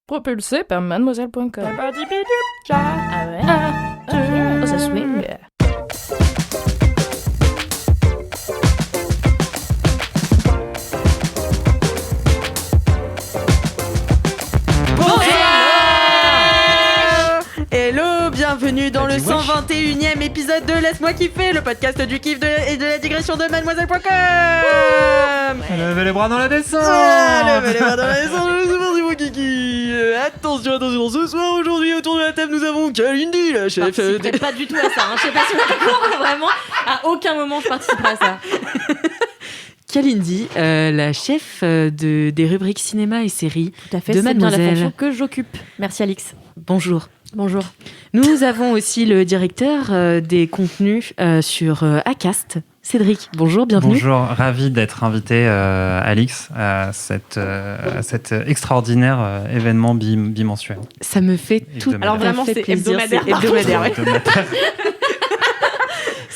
Propulsé par mademoiselle.com. Ah ouais? Oh, ça swing. Hello, bienvenue dans le 121e épisode de Laisse-moi kiffer, le podcast du kiff et de la digression de mademoiselle.com. Levez les bras dans la descente. Levez les bras dans la descente, c'est parti mon kiki. Attention, ce soir, aujourd'hui, autour de la table, nous avons Kalindi, la chef. Je participerai pas du tout à ça, hein. Je sais pas si vous êtes d'accord, vraiment, à aucun moment je participerai à ça. Kalindi, la chef des rubriques cinéma et séries Tout à fait, de c'est bien la Mademoiselle. fonction que j'occupe. Merci Alix. Bonjour. Bonjour. Nous avons aussi le directeur des contenus sur Acast, Cédric. Bonjour, bienvenue. Bonjour, ravi d'être invité, Alix, à cet extraordinaire événement bimensuel. Ça me fait tout Hebdomadaire. Alors vraiment, fait c'est plaisir, hebdomadaire. c'est hebdomadaire, ouais.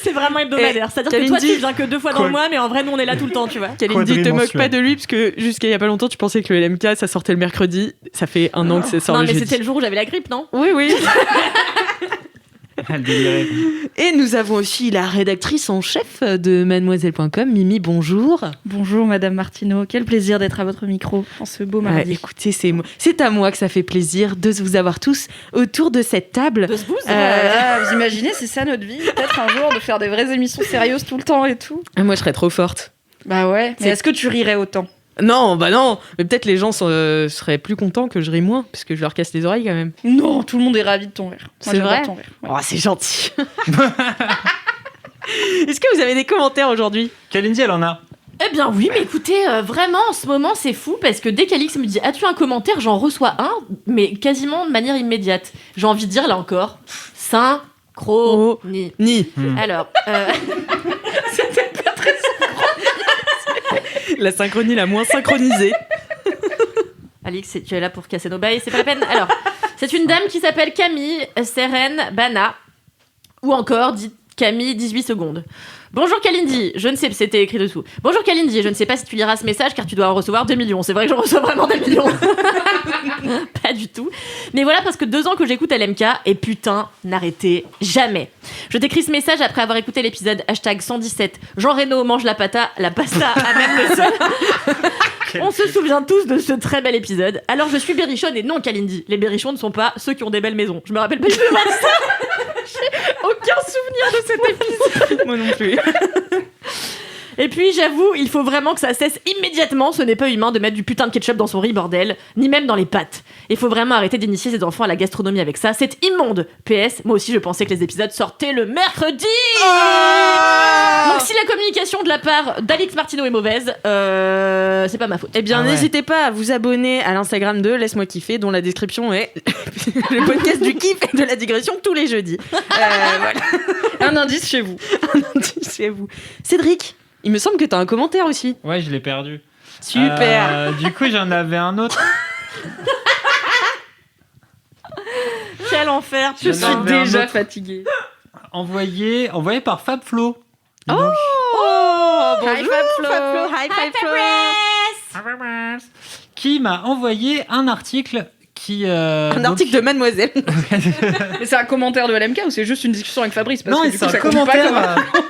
C'est vraiment hebdomadaire. C'est-à-dire que Kalindi- toi, tu viens que 2 fois dans le mois, mais en vrai, nous, on est là tout le temps, tu vois. Kalindi, te moque pas de lui, parce que jusqu'à il y a pas longtemps, tu pensais que le LMK, ça sortait le mercredi. Ça fait un an que ça sort Non, le mais jeudi. c'était le jour où j'avais la grippe, non? Oui. Elle délirait. Et nous avons aussi la rédactrice en chef de mademoiselle.com, Mimi, bonjour. Bonjour Madame Martineau, quel plaisir d'être à votre micro en ce beau mardi. Écoutez, c'est à moi que ça fait plaisir de vous avoir tous autour de cette table. De ce bouse. Vous imaginez, c'est ça notre vie? Peut-être un jour de faire des vraies émissions sérieuses tout le temps et tout. Moi, je serais trop forte. Bah ouais, mais est-ce que tu rirais autant? Non, mais peut-être les gens seraient plus contents que je rie moins, parce que je leur casse les oreilles quand même. Non, tout le monde est ravi de ton rire. Moi, C'est j'adore vrai ton rire. Ouais. Oh, c'est gentil. Est-ce que vous avez des commentaires aujourd'hui? Kalindi, elle en a. Eh bien oui, mais écoutez, vraiment, en ce moment, c'est fou, parce que dès qu'Alix me dit « As-tu un commentaire ?» J'en reçois un, mais quasiment de manière immédiate. J'ai envie de dire, là encore, synchronie. Ni. Alors, La synchronie la moins synchronisée. Alix, tu es là pour casser nos bails, c'est pas la peine. Alors, c'est une dame qui s'appelle Camille Seren Bana, ou encore dit Camille 18 secondes. Bonjour Kalindi, je ne sais, c'était écrit dessous. Bonjour Kalindi, je ne sais pas si tu liras ce message car tu dois en recevoir 2 millions. C'est vrai que j'en reçois vraiment des millions. Pas du tout. Mais voilà presque 2 ans que j'écoute LMK et putain, n'arrêtez jamais. Je t'écris ce message après avoir écouté l'épisode #117. Jean Reno mange la pasta à même le sol. On se souvient tous de ce très bel épisode. Alors je suis berrichonne et non Kalindi. Les berrichons ne sont pas ceux qui ont des belles maisons. Je me rappelle pas du tout de ça. Aucun souvenir de cet épisode. Moi non plus. Et puis j'avoue, il faut vraiment que ça cesse immédiatement. Ce n'est pas humain de mettre du putain de ketchup dans son riz, bordel, ni même dans les pâtes. Il faut vraiment arrêter d'initier ses enfants à la gastronomie avec ça. C'est immonde. PS, moi aussi je pensais que les épisodes sortaient le mercredi. Donc si la communication de la part d'Alix Martineau est mauvaise, c'est pas ma faute. Eh bien, Ah ouais. n'hésitez pas à vous abonner à l'Instagram de Laisse-moi kiffer, dont la description est le podcast du kiff et de la digression tous les jeudis. Voilà. Un indice chez vous. Chez vous. Cédric, il me semble que t'as un commentaire aussi. Ouais, je l'ai perdu. Super. Du coup, j'en avais un autre. Quel enfer. Je J'en suis avais un déjà autre. fatiguée. Envoyé par FabFlo. Oh, bonjour, Hi, Fabflo. Hi, Fabflo. Qui m'a envoyé un article qui... Un article de Mademoiselle. Mais c'est un commentaire de LMK ou c'est juste une discussion avec Fabrice? Parce Non, que du c'est coup, un ça compte pas commentaire. comme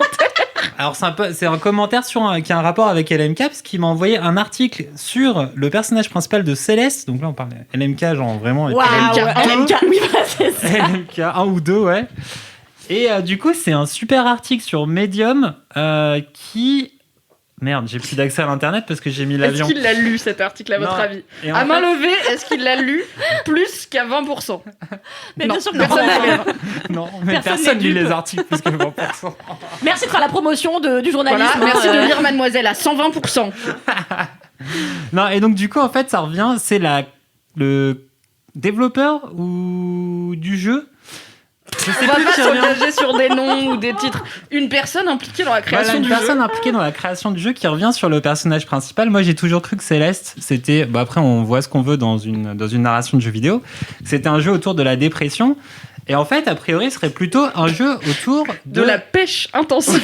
Alors c'est un commentaire qui a un rapport avec LMK parce qu'il m'a envoyé un article sur le personnage principal de Céleste. Donc là on parle de LMK genre vraiment Waouh, LMK. LMK, oui, bah, c'est ça. LMK 1 ou 2 ouais. Et du coup c'est un super article sur Medium qui... Merde, j'ai plus d'accès à l'internet parce que j'ai mis Est-ce l'avion. qu'il l'a lu cet article à votre Non. avis? Et en À main fait- levée, est-ce qu'il l'a lu plus qu'à 20%? Mais Non, bien sûr que personne non. n'a lu. Non, mais Personne personne n'est lit dupe. les articles plus que 20%. Merci de faire la promotion du journalisme. Voilà, merci hein, de lire Mademoiselle à 120%. Non, et donc du coup en fait ça revient, c'est le développeur ou du jeu. Je sais On va plus pas qui revient. s'engager sur des noms ou des titres. Une personne impliquée dans la Voilà, création une du personne jeu. impliquée dans la création du jeu qui revient sur le personnage principal. Moi, j'ai toujours cru que Céleste, c'était... Bah, après, on voit ce qu'on veut dans une narration de jeu vidéo. C'était un jeu autour de la dépression. Et en fait, a priori, ce serait plutôt un jeu autour De la pêche intensive.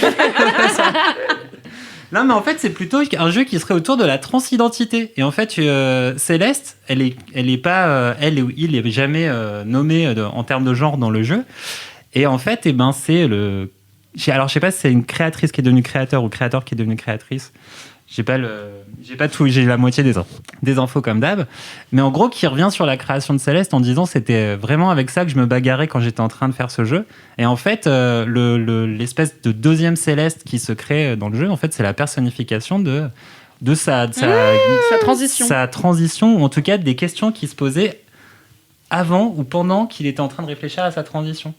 Non, mais en fait, c'est plutôt un jeu qui serait autour de la transidentité. Et en fait, Céleste, elle est pas, elle ou il est jamais nommé en termes de genre dans le jeu. Et en fait, c'est le. Alors, je sais pas si c'est une créatrice qui est devenue créateur ou créateur qui est devenu créatrice. J'ai pas tout, j'ai la moitié des infos comme d'hab, mais en gros qui revient sur la création de Céleste en disant c'était vraiment avec ça que je me bagarrais quand j'étais en train de faire ce jeu. Et en fait l'espèce de deuxième Céleste qui se crée dans le jeu, en fait c'est la personnification de sa transition, ou en tout cas des questions qui se posaient avant ou pendant qu'il était en train de réfléchir à sa transition.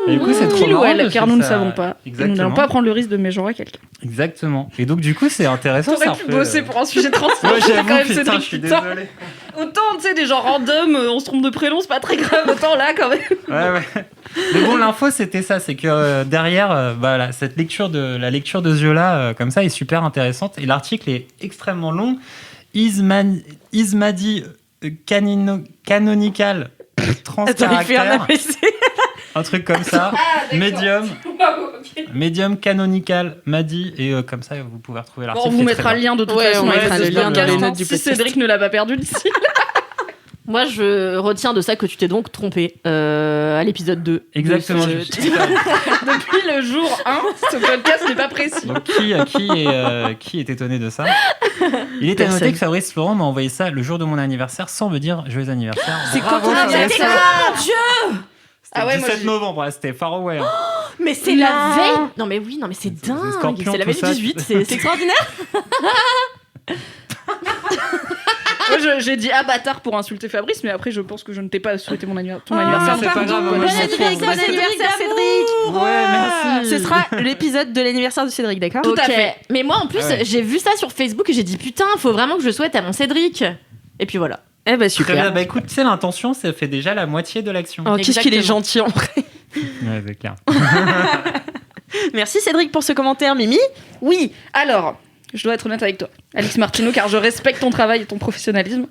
Et du coup, c'est trop Pile ou marrant elle, parce car que nous ne ça- savons pas. Et nous Exactement. n'allons pas prendre le risque de mégenrer quelqu'un. Exactement. Et donc, du coup, c'est intéressant. T'aurais ça pu refait, bosser pour un sujet de Ouais, transidentité j'avoue, quand même, putain, Cédric, je suis putain. désolé. Autant, tu sais, des gens random, on se trompe de prénom, c'est pas très grave. Autant là, quand même. Ouais. Mais bon, l'info, c'était ça. C'est que derrière, la lecture de ce jeu-là, comme ça, est super intéressante. Et l'article est extrêmement long. Ismadi Canonical Transcaractère. Un truc comme ça. Medium Canonical Madi. Et comme ça, vous pouvez retrouver Bon, l'article. on vous qui est mettra très le bien. lien de toute Ouais, façon. on mettra avec le ce lien dans podcast, les hein, notes du si podcast. Cédric ne l'a pas perdu d'ici. Moi, je retiens de ça que tu t'es donc trompé à l'épisode 2. Exactement. De ce jeu. Depuis le jour 1, ce podcast n'est pas précis. Donc, qui est étonné de ça? Il est à Personne. noter que Fabrice Florent m'a envoyé ça le jour de mon anniversaire sans me dire joyeux anniversaire. C'est Bravo, quand ton Fabrice. anniversaire? Mon Dieu! C'était Ah ouais, le moi, 17 j'ai- novembre, ouais, c'était far away. Hein. Mais c'est la veille. Non mais oui, non mais c'est Les dingue. scorpions, C'est la tout veille du ça. 18, c'est extraordinaire. Moi, j'ai dit bâtard pour insulter Fabrice, mais après, je pense que je ne t'ai pas souhaité ton anniversaire. mais c'est pas grave, moi, je m'en fous. Bon anniversaire, Cédric. Ouais, merci. Ce sera l'épisode de l'anniversaire de Cédric, d'accord? Tout à Ok. fait. Mais moi en plus, Ah ouais. j'ai vu ça sur Facebook et j'ai dit putain, faut vraiment que je souhaite à mon Cédric. Et puis voilà. Eh ben Très bien, super. bah écoute, tu sais, l'intention, ça fait déjà la moitié de l'action. Oh, qu'est-ce qu'il est Exactement. gentil en vrai. Ouais, c'est clair. Merci Cédric pour ce commentaire, Mimi. Oui, alors, je dois être honnête avec toi, Alix Martineau, car je respecte ton travail et ton professionnalisme.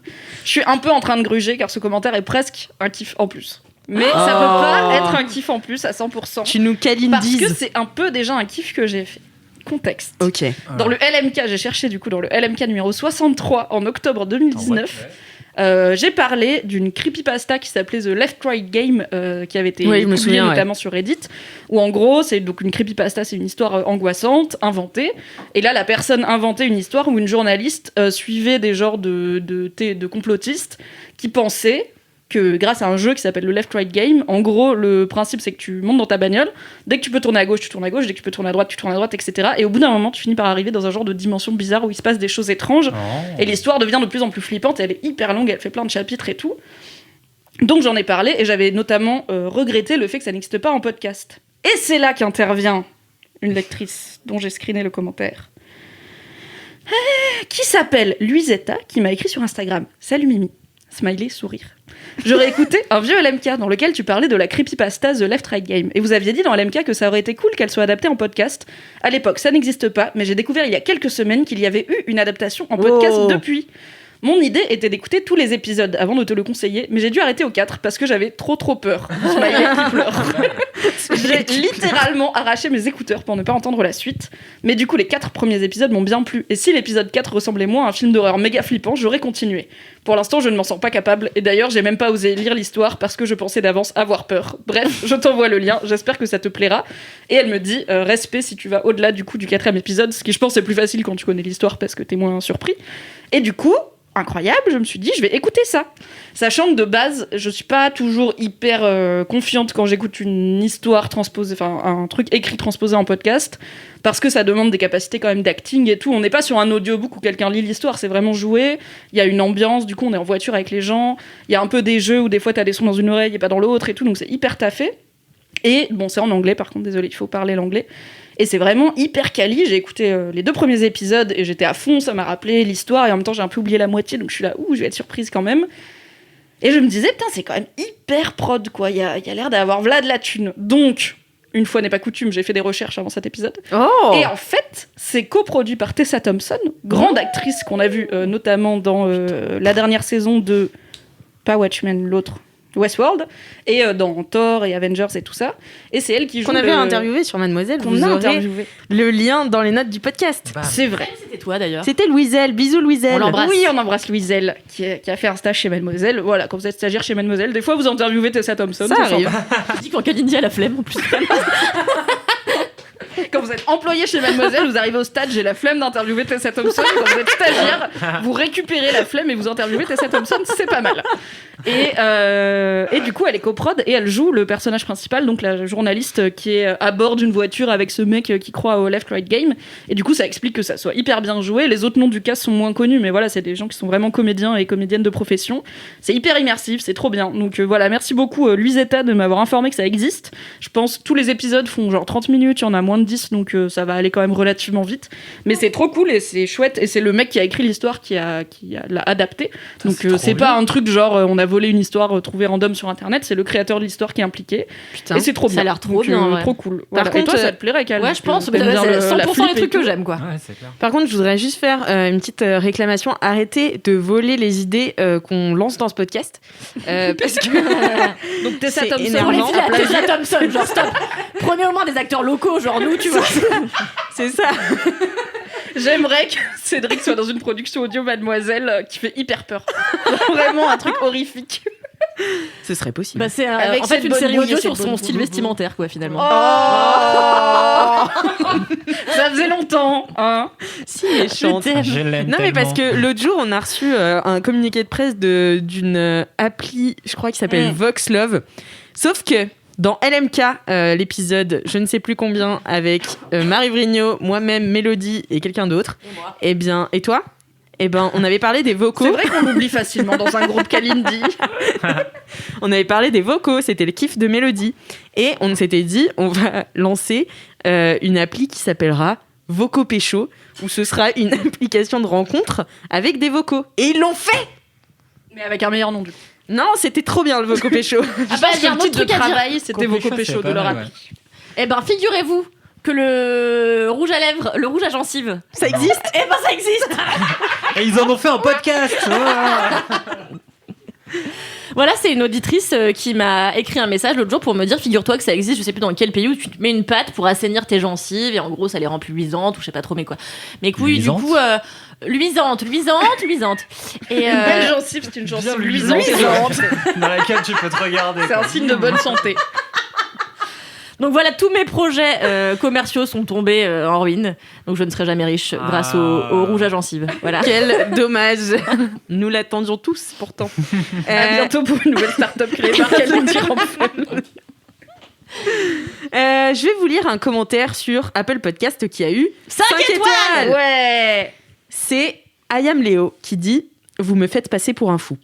Je suis un peu en train de gruger, car ce commentaire est presque un kiff en plus. Mais ça peut pas être un kiff en plus à 100%. Tu nous Parce que câlines c'est un peu déjà un kiff que j'ai fait. Contexte. Ok. Dans le LMK, j'ai cherché du coup dans le LMK numéro 63 en octobre 2019. J'ai parlé d'une creepypasta qui s'appelait The Left Right Game, qui avait été Oui, je me publiée souviens, notamment sur Reddit, où en gros, c'est donc une creepypasta, c'est une histoire angoissante, inventée. Et là, la personne inventait une histoire où une journaliste suivait des genres de complotistes qui pensaient que grâce à un jeu qui s'appelle le Left Right Game, en gros, le principe c'est que tu montes dans ta bagnole, dès que tu peux tourner à gauche, tu tournes à gauche, dès que tu peux tourner à droite, tu tournes à droite, etc. Et au bout d'un moment, tu finis par arriver dans un genre de dimension bizarre où il se passe des choses étranges. Et l'histoire devient de plus en plus flippante, et elle est hyper longue, elle fait plein de chapitres et tout. Donc j'en ai parlé, et j'avais notamment regretté le fait que ça n'existe pas en podcast. Et c'est là qu'intervient une lectrice dont j'ai screené le commentaire, qui s'appelle Luisetta, qui m'a écrit sur Instagram. Salut Mimi. Smiley, sourire. J'aurais écouté un vieux LMK dans lequel tu parlais de la creepypasta The Left Right Game. Et vous aviez dit dans LMK que ça aurait été cool qu'elle soit adaptée en podcast. À l'époque, ça n'existe pas, mais j'ai découvert il y a quelques semaines qu'il y avait eu une adaptation en podcast Oh. depuis. Mon idée était d'écouter tous les épisodes avant de te le conseiller, mais j'ai dû arrêter au 4 parce que j'avais trop peur. Smiley qui pleure. J'ai littéralement arraché mes écouteurs pour ne pas entendre la suite. Mais du coup, les 4 premiers épisodes m'ont bien plu. Et si l'épisode 4 ressemblait moins à un film d'horreur méga flippant, j'aurais continué. Pour l'instant, je ne m'en sens pas capable. Et d'ailleurs, j'ai même pas osé lire l'histoire parce que je pensais d'avance avoir peur. Bref, je t'envoie le lien. J'espère que ça te plaira. Et elle me dit, respect si tu vas au-delà du coup du 4e épisode, ce qui je pense est plus facile quand tu connais l'histoire parce que t'es moins surpris. Et du coup, incroyable, je me suis dit, je vais écouter ça. Sachant que de base, je suis pas toujours hyper confiante quand j'écoute une histoire transposée, enfin un truc écrit transposé en podcast, parce que ça demande des capacités quand même d'acting et tout. On n'est pas sur un audiobook où quelqu'un lit l'histoire, c'est vraiment joué. Il y a une ambiance, du coup on est en voiture avec les gens. Il y a un peu des jeux où des fois t'as des sons dans une oreille et pas dans l'autre et tout, donc c'est hyper taffé. Et bon, c'est en anglais par contre, désolé, il faut parler l'anglais. Et c'est vraiment hyper quali. J'ai écouté les 2 premiers épisodes et j'étais à fond, ça m'a rappelé l'histoire et en même temps j'ai un peu oublié la moitié, donc je suis là, je vais être surprise quand même. Et je me disais, putain, c'est quand même hyper prod, quoi. Il y a l'air d'avoir de la thune. Donc, une fois n'est pas coutume, j'ai fait des recherches avant cet épisode. Oh. Et en fait, c'est coproduit par Tessa Thompson, grande actrice qu'on a vue notamment dans la dernière saison de... Pas Watchmen, l'autre. Westworld, et dans Thor et Avengers et tout ça. Et c'est elle qui joue. Qu'on avait interviewé sur Mademoiselle. Qu'on Vous a aurez interviewé. le lien dans les notes du podcast. Bah, C'est vrai. C'était toi d'ailleurs. C'était Louiselle. Bisous Louiselle. On l'embrasse. Oui, on embrasse Louiselle qui a fait un stage chez Mademoiselle. Voilà, quand vous êtes stagiaire chez Mademoiselle, des fois vous interviewez Tessa Thompson. Ça c'est arrive. sympa. Je dis quand Kalindi a la flemme en plus. Quand vous êtes employé chez Mademoiselle, vous arrivez au stade, j'ai la flemme d'interviewer Tessa Thompson. Quand vous êtes stagiaire, vous récupérez la flemme et vous interviewez Tessa Thompson, c'est pas mal. Et du coup, elle est coprod et elle joue le personnage principal, donc la journaliste qui est à bord d'une voiture avec ce mec qui croit au left-right game. Et du coup, ça explique que ça soit hyper bien joué. Les autres noms du cast sont moins connus, mais voilà, c'est des gens qui sont vraiment comédiens et comédiennes de profession. C'est hyper immersif, c'est trop bien. Donc voilà, merci beaucoup Luisetta de m'avoir informé que ça existe. Je pense que tous les épisodes font genre 30 minutes, il y en a moins de 10, donc ça va aller quand même relativement vite. Mais c'est trop cool et c'est chouette. Et c'est le mec qui a écrit l'histoire qui l'a adapté. Donc c'est pas un truc genre on a volé une histoire trouvée random sur internet, c'est le créateur de l'histoire qui est impliqué. Putain. Et c'est trop bien. Ça a l'air trop Donc, bien, ouais. trop cool. Par Voilà. Et contre, toi, ça te plairait, Cal? Ouais, je pense. T'aimes C'est bien la 100% flip les et trucs que tout. j'aime, quoi. Ouais, c'est clair. Par contre, je voudrais juste faire une petite réclamation. Arrêtez de voler les idées qu'on lance dans ce podcast. Parce que Donc Tessa C'est Thompson, énervant. On les Non, file à Tessa Thompson, genre stop. Prenez au moins des acteurs locaux, genre nous, tu vois. c'est ça. j'aimerais que Cédric soit dans une production audio Mademoiselle qui fait hyper peur. Vraiment un truc horrifique. Ce serait possible. Bah, c'est Avec en fait cette une bonne série bouille audio et sur cette son bonne style bouille. vestimentaire, quoi, finalement. Oh ça faisait longtemps, hein. si méchante. Je t'aime. Je l'aime Non mais parce tellement. que l'autre jour on a reçu un communiqué de presse d'une appli, je crois qui s'appelle Vox Love. Sauf que dans LMK, l'épisode je ne sais plus combien avec Marie Vrigno, moi-même, Mélodie et quelqu'un d'autre. Eh bien, et toi ? Eh ben, on avait parlé des vocaux. C'est vrai qu'on l'oublie facilement dans un groupe Kalindi. On avait parlé des vocaux, c'était le kiff de Mélodie. Et on s'était dit, on va lancer une appli qui s'appellera Vocaux Pécho, où ce sera une application de rencontre avec des vocaux. Et ils l'ont fait! Mais avec un meilleur nom du coup. Non, c'était trop bien le Vocaux Pécho. Ah bah, il y a un autre titre de truc à dire. travail, c'était Vocaux Vocaux Pécho, Pécho c'est de pas leur mal, appli. Eh ben, figurez-vous que le rouge à lèvres, le rouge à gencive, Ça existe? eh ben ça existe. Et ils en ont fait un podcast. Voilà, c'est une auditrice qui m'a écrit un message l'autre jour pour me dire, figure-toi que ça existe, je sais plus dans quel pays, où tu te mets une pâte pour assainir tes gencives et en gros ça les rend plus luisantes ou je sais pas trop mais quoi. Mais oui, du Luisantes coup luisante. Et Une belle gencive, c'est une gencive Bien luisante. luisante. Dans laquelle tu peux te regarder. C'est un signe de bonne santé. donc voilà, tous mes projets commerciaux sont tombés en ruine. Donc je ne serai jamais riche grâce au rouge à gencives. Voilà. Quel dommage. Nous l'attendions tous pourtant. À bientôt pour une nouvelle start-up créée par Kalindi Rampel. Je vais vous lire un commentaire sur Apple Podcast qui a eu 5 étoiles. Ouais. C'est Ayam Léo qui dit « Vous me faites passer pour un fou ».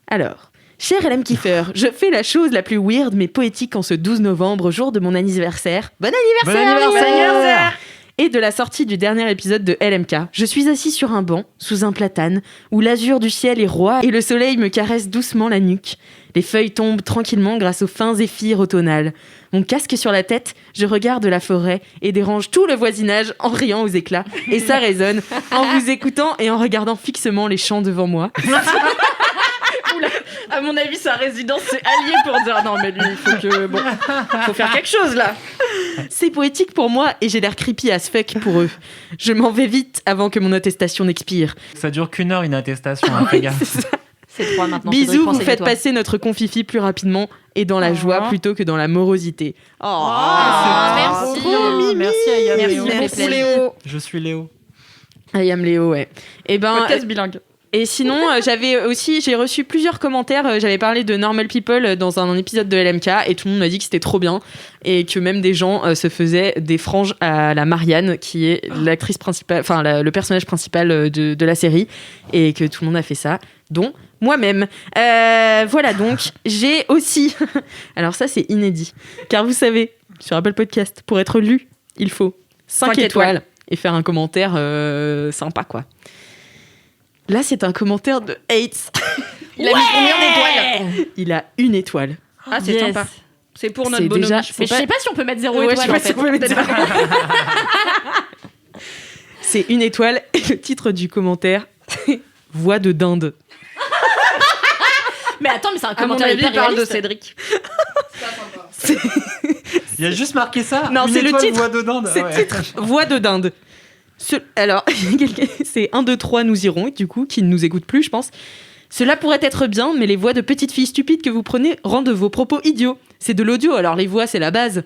Alors, cher LM Kiffer, je fais la chose la plus weird mais poétique en ce 12 novembre, jour de mon anniversaire. Bon anniversaire, et de la sortie du dernier épisode de LMK. Je suis assis sur un banc, sous un platane, où l'azur du ciel est roi et le soleil me caresse doucement la nuque. Les feuilles tombent tranquillement grâce aux fins zéphyrs automnales. Mon casque sur la tête, je regarde la forêt et dérange tout le voisinage en riant aux éclats. Et ça résonne en vous écoutant et en regardant fixement les champs devant moi. À mon avis, sa résidence, c'est allié pour dire non, mais lui, il faut faire quelque chose là. C'est poétique pour moi et j'ai l'air creepy as fuck pour eux. Je m'en vais vite avant que mon attestation n'expire. Ça dure qu'une heure une attestation. Hein, fais gaffe. C'est ça. C'est 3 maintenant. Bisous, vous faites passer notre confifi plus rapidement et dans la joie plutôt que dans la morosité. merci. Trop mimi. Merci Ayam Merci Léo. beaucoup, Léo. Je suis Léo. Ayam Léo, ouais. Et ben, Podcast bilingue. et sinon, j'ai reçu plusieurs commentaires. J'avais parlé de Normal People dans un épisode de LMK et tout le monde m'a dit que c'était trop bien et que même des gens se faisaient des franges à la Marianne, qui est l'actrice principale, enfin le personnage principal de la série, et que tout le monde a fait ça, dont moi-même. Voilà, donc j'ai aussi. Alors ça, c'est inédit, car vous savez, sur Apple Podcast, pour être lu, il faut 5 étoiles et faire un commentaire sympa, quoi. Là, c'est un commentaire de Hates. Il a mis combien d'étoiles? Il a 1 étoile. Ah, c'est Yes. sympa. C'est pour notre C'est bonhomme. déjà- Mais je sais pas si on peut mettre 0 Ouais, je sais étoile pas en si fait. on peut mettre ça. C'est 1 étoile et le titre du commentaire, c'est Voix de dinde. Mais attends, mais c'est un À mon commentaire avis, hyper il parle de réaliste. Cédric. Il y a juste marqué ça. Non, une c'est le étoile, titre. voix de dinde. C'est le titre. Voix de dinde. Alors, c'est 1, 2, 3, nous irons, du coup, qui ne nous écoute plus, je pense. Cela pourrait être bien, mais les voix de petites filles stupides que vous prenez rendent vos propos idiots. C'est de l'audio, alors les voix, c'est la base.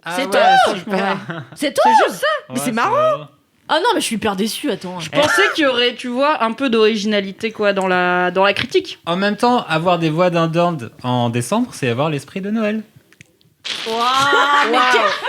Ah C'est ouais, tout. super. C'est tout. Mais c'est marrant. Ah non, mais je suis hyper déçue, attends. Je pensais qu'il y aurait, tu vois, un peu d'originalité quoi dans la critique. En même temps, avoir des voix d'un dinde en décembre, c'est avoir l'esprit de Noël.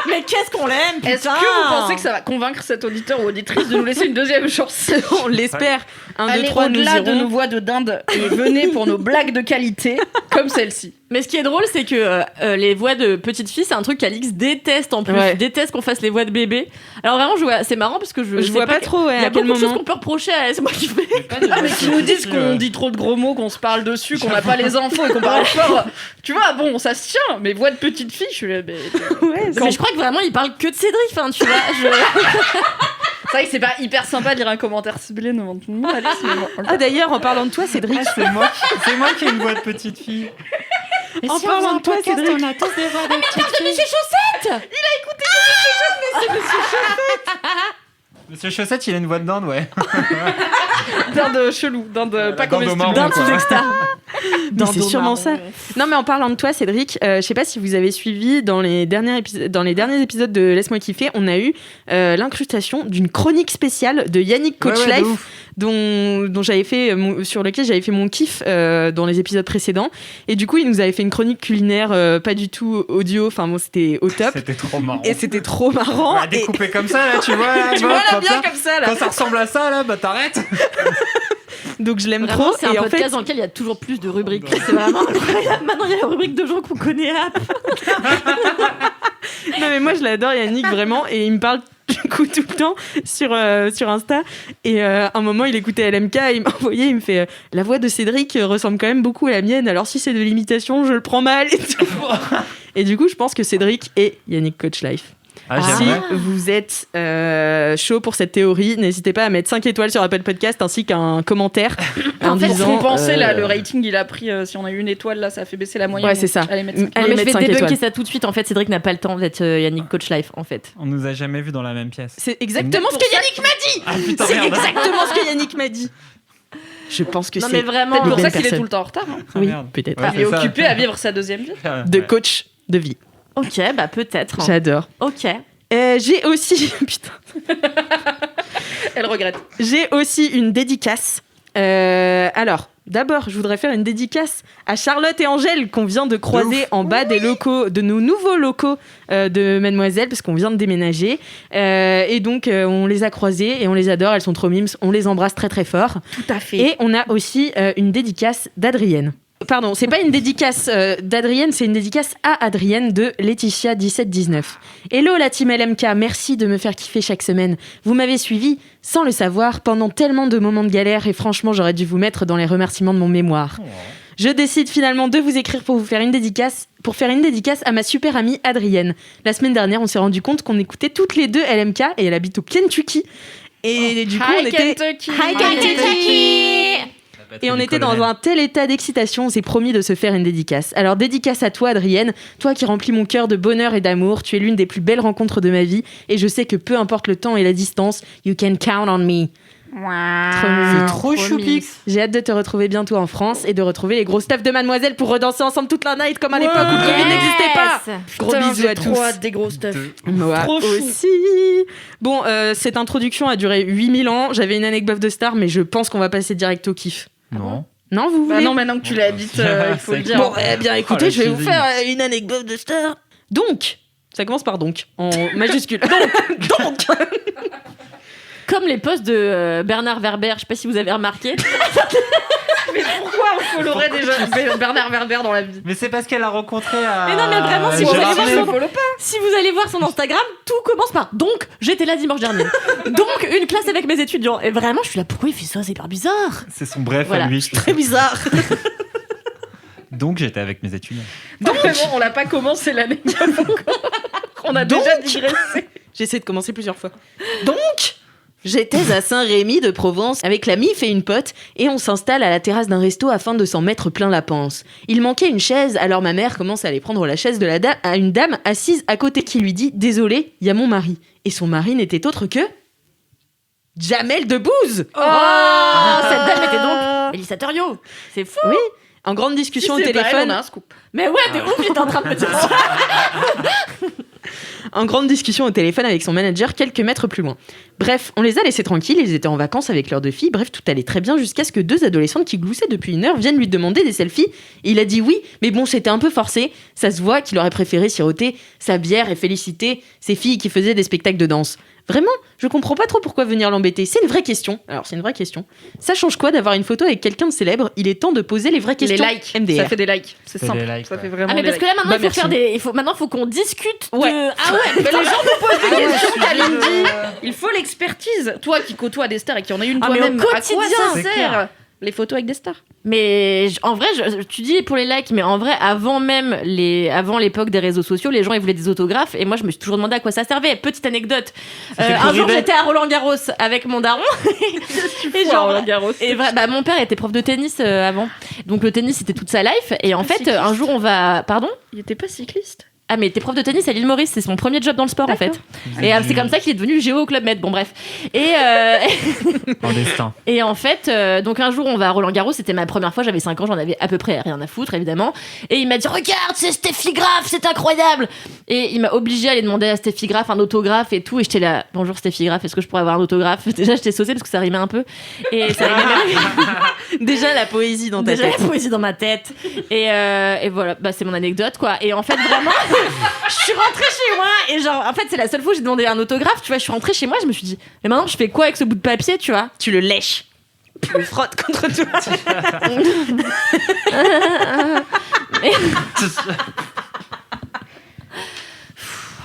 Mais qu'est-ce qu'on l'aime, putain. Est-ce que vous pensez que ça va convaincre cet auditeur ou auditrice de nous laisser une deuxième chance? On l'espère. 1, 2, Allez 3, nous au-delà de irons. nos voix de dinde et venez pour nos blagues de qualité comme celle-ci. Mais ce qui est drôle, c'est que les voix de petites filles, c'est un truc qu'Alix déteste en plus. Ouais. Il déteste qu'on fasse les voix de bébés. Alors vraiment, c'est marrant parce que je sais vois pas trop, ouais, Il y a à quel beaucoup de choses moment. qu'on peut reprocher à c'est moi qui fais. Ah, mais qui nous disent qu'on dit trop de gros mots, qu'on se parle dessus, qu'on n'a pas les infos et qu'on parle fort. Tu vois, bon, ça se tient, mais voix de petite fille, je suis là. Mais je crois que vraiment, il parle que de Cédric, enfin, tu vois. C'est vrai que c'est pas hyper sympa de lire un commentaire ciblé devant tout le monde. Allez, c'est bon. Ah d'ailleurs, en parlant de toi, Cédric. C'est moi qui ai une voix de petite fille. En parlant de toi, Cédric. On a tous des voix de petite fille. Monsieur Chaussette. Monsieur Chaussette, il a une voix de dinde, ouais. Dinde chelou, dinde pas dinde au comestible. marron, D'un quoi. petit extra. Mais c'est sûrement ça. Non, mais en parlant de toi, Cédric, je sais pas si vous avez suivi dans les derniers épisodes de Laisse-moi kiffer, on a eu l'incrustation d'une chronique spéciale de Yannick Coach Ouais, de Life, ouf. dont j'avais fait sur lequel j'avais fait mon kiff dans les épisodes précédents. Et du coup, il nous avait fait une chronique culinaire pas du tout audio. Enfin bon, c'était au top. C'était trop marrant. Et c'était trop marrant. Ouais, découpé comme ça, là, tu vois. Là, Tu vois là bien comme ça là. Quand ça ressemble à ça, là, bah t'arrêtes. Donc je l'aime Vraiment, trop. c'est un Et en podcast fait, dans lequel il y a toujours plus de rubriques. C'est vraiment incroyable. Maintenant, il y a la rubrique de gens qu'on connaît. non mais moi je l'adore Yannick vraiment et il me parle du coup tout le temps sur Insta et à un moment il écoutait LMK et il m'a envoyé, il me fait la voix de Cédric ressemble quand même beaucoup à la mienne, alors si c'est de l'imitation je le prends mal et tout. Et du coup je pense que Cédric est Yannick Coach Life. Ah, Si j'aimerais. vous êtes chaud pour cette théorie, n'hésitez pas à mettre 5 étoiles sur Apple Podcast ainsi qu'un commentaire en fait, disant compenser là, le rating il a pris. Si on a eu une étoile là, ça a fait baisser la moyenne. Ouais, c'est ça. Allez, mettre cinq. Allez, Mais je mettre vais 5 débunker étoiles. ça tout de suite. En fait, Cédric n'a pas le temps d'être Yannick Coach Life, en fait. On nous a jamais vus dans la même pièce. C'est exactement ce que Yannick m'a dit. Ah putain, C'est merde. exactement ce que Yannick m'a dit. Je pense que Non, c'est mais vraiment. Peut-être pour bonne ça qu'il est personne. tout le temps en retard. Hein. Ah, oui, merde. peut-être. Ouais, Il est c'est ça. occupé à vivre sa deuxième vie. De Ouais. coach de vie. Ok, bah peut-être. J'adore. Ok. J'ai aussi putain, Elle regrette. j'ai aussi une dédicace. Alors, d'abord, je voudrais faire une dédicace à Charlotte et Angèle qu'on vient de croiser en bas des locaux, de nos nouveaux locaux de Mademoiselle, parce qu'on vient de déménager. Et donc, on les a croisées et on les adore. Elles sont trop mimes. On les embrasse très très fort. Tout à fait. Et on a aussi une dédicace d'Adrienne. Pardon, c'est pas une dédicace d'Adrienne, c'est une dédicace à Adrienne de Laetitia1719. Hello la team LMK, merci de me faire kiffer chaque semaine. Vous m'avez suivi, sans le savoir, pendant tellement de moments de galère et franchement j'aurais dû vous mettre dans les remerciements de mon mémoire. Je décide finalement de vous écrire pour faire une dédicace à ma super amie Adrienne. La semaine dernière, on s'est rendu compte qu'on écoutait toutes les deux LMK et elle habite au Kentucky. Et du coup, on était... Hi, Kentucky. Et on était dans un tel état d'excitation, on s'est promis de se faire une dédicace. Alors dédicace à toi Adrienne, toi qui remplis mon cœur de bonheur et d'amour, tu es l'une des plus belles rencontres de ma vie et je sais que peu importe le temps et la distance, you can count on me. C'est trop choupi. J'ai hâte de te retrouver bientôt en France et de retrouver les gros stuff de Mademoiselle pour redanser ensemble toute la night comme à l'époque où le Covid n'existait pas. Gros bisous à tous. Des gros stuff. Moi Trop chou. aussi. Bon, cette introduction a duré 8000 ans, j'avais une anecdote de star mais je pense qu'on va passer direct au kiff. Non. Non, vous voulez Bah non, maintenant que tu l'as dit, il faut le dire. Bon, eh bien, écoutez, Oh, je vais le vous teasing. faire une anecdote de star. Donc, ça commence par donc, en majuscule. Donc, Comme les posts de Bernard Werber, je sais pas si vous avez remarqué. Mais pourquoi on followerait déjà Bernard Werber dans la vie? Mais c'est parce qu'elle a rencontré à. Mais non, mais vraiment, si vous Gérard allez voir Pied. son- Follow pas. Si vous allez voir son Instagram, tout commence par donc j'étais là dimanche dernier. Donc une classe avec mes étudiants. Et vraiment, je suis là, pourquoi il fait ça? C'est hyper bizarre. C'est son bref Voilà. à lui. très bizarre. Donc j'étais avec mes étudiants. Donc, vraiment, on l'a pas commencé l'anecdote encore. On a Donc déjà digressé. J'essaie de commencer plusieurs fois. Donc, J'étais à Saint-Rémy de Provence avec la mif et une pote et on s'installe à la terrasse d'un resto afin de s'en mettre plein la panse. Il manquait une chaise, alors ma mère commence à aller prendre la chaise de la dame à une dame assise à côté qui lui dit « Désolé, il y a mon mari ». Et son mari n'était autre que... Jamel Debbouze. Cette dame était donc Mélissa Thériault. C'est fou. Oui, en grande discussion Si au c'est pas elle, téléphone... on a un scoop. Mais ouais, de ouf, j'étais en train de me dire ça. En grande discussion au téléphone avec son manager quelques mètres plus loin. Bref, on les a laissés tranquilles, ils étaient en vacances avec leurs 2 filles, bref, tout allait très bien jusqu'à ce que 2 adolescentes qui gloussaient depuis 1 heure viennent lui demander des selfies. Et il a dit oui, mais bon, c'était un peu forcé. Ça se voit qu'il aurait préféré siroter sa bière et féliciter ses filles qui faisaient des spectacles de danse. Vraiment, je comprends pas trop pourquoi venir l'embêter. C'est une vraie question. Alors, c'est une vraie question. Ça change quoi d'avoir une photo avec quelqu'un de célèbre? Il est temps de poser les vraies Les questions. likes, MDR. ça fait des likes. C'est C'est simple. des likes, ça fait ouais. vraiment Ah mais des parce que likes. là maintenant Bah, merci. maintenant faut qu'on discute Ouais. de ah ouais Mais les gens nous posent des Ah ouais, questions, je suis Kalindi. désolé. Il faut l'expertise. Toi qui côtoies des stars et qui en a une Ah, mais toi-même, au à quoi quotidien, ça c'est sert clair. les photos avec des stars? mais en vrai tu dis pour les likes mais en vrai avant l'époque des réseaux sociaux les gens ils voulaient des autographes et moi je me suis toujours demandé à quoi ça servait. Petite anecdote, C'était pour un jour Ribet. j'étais à Roland Garros avec mon daron et genre Roland Garros. et mon père était prof de tennis avant donc le tennis c'était toute sa life et en fait cycliste. un jour on va pardon Il était pas cycliste. ah mais t'es prof de tennis à l'île Maurice, c'est son premier job dans le sport en fait. Et c'est comme ça qu'il est devenu géo au Club Med. Bon bref. Et En destin. et en fait donc un jour on va à Roland Garros, c'était ma première fois, j'avais 5 ans, j'en avais à peu près rien à foutre évidemment. Et il m'a dit regarde, c'est Steffi Graf, c'est incroyable. Et il m'a obligé à aller demander à Steffi Graf un autographe et tout et j'étais là bonjour Steffi Graf, est-ce que je pourrais avoir un autographe? Déjà j'étais saucée parce que ça rimait un peu et ça rimait même. Déjà la poésie dans ta Déjà tête. la poésie dans ma tête et voilà bah c'est mon anecdote quoi et en fait vraiment je suis rentrée chez moi et genre en fait c'est la seule fois où j'ai demandé un autographe tu vois je suis rentrée chez moi je me suis dit mais maintenant je fais quoi avec ce bout de papier tu vois Tu le lèches. Tu le frottes contre toi.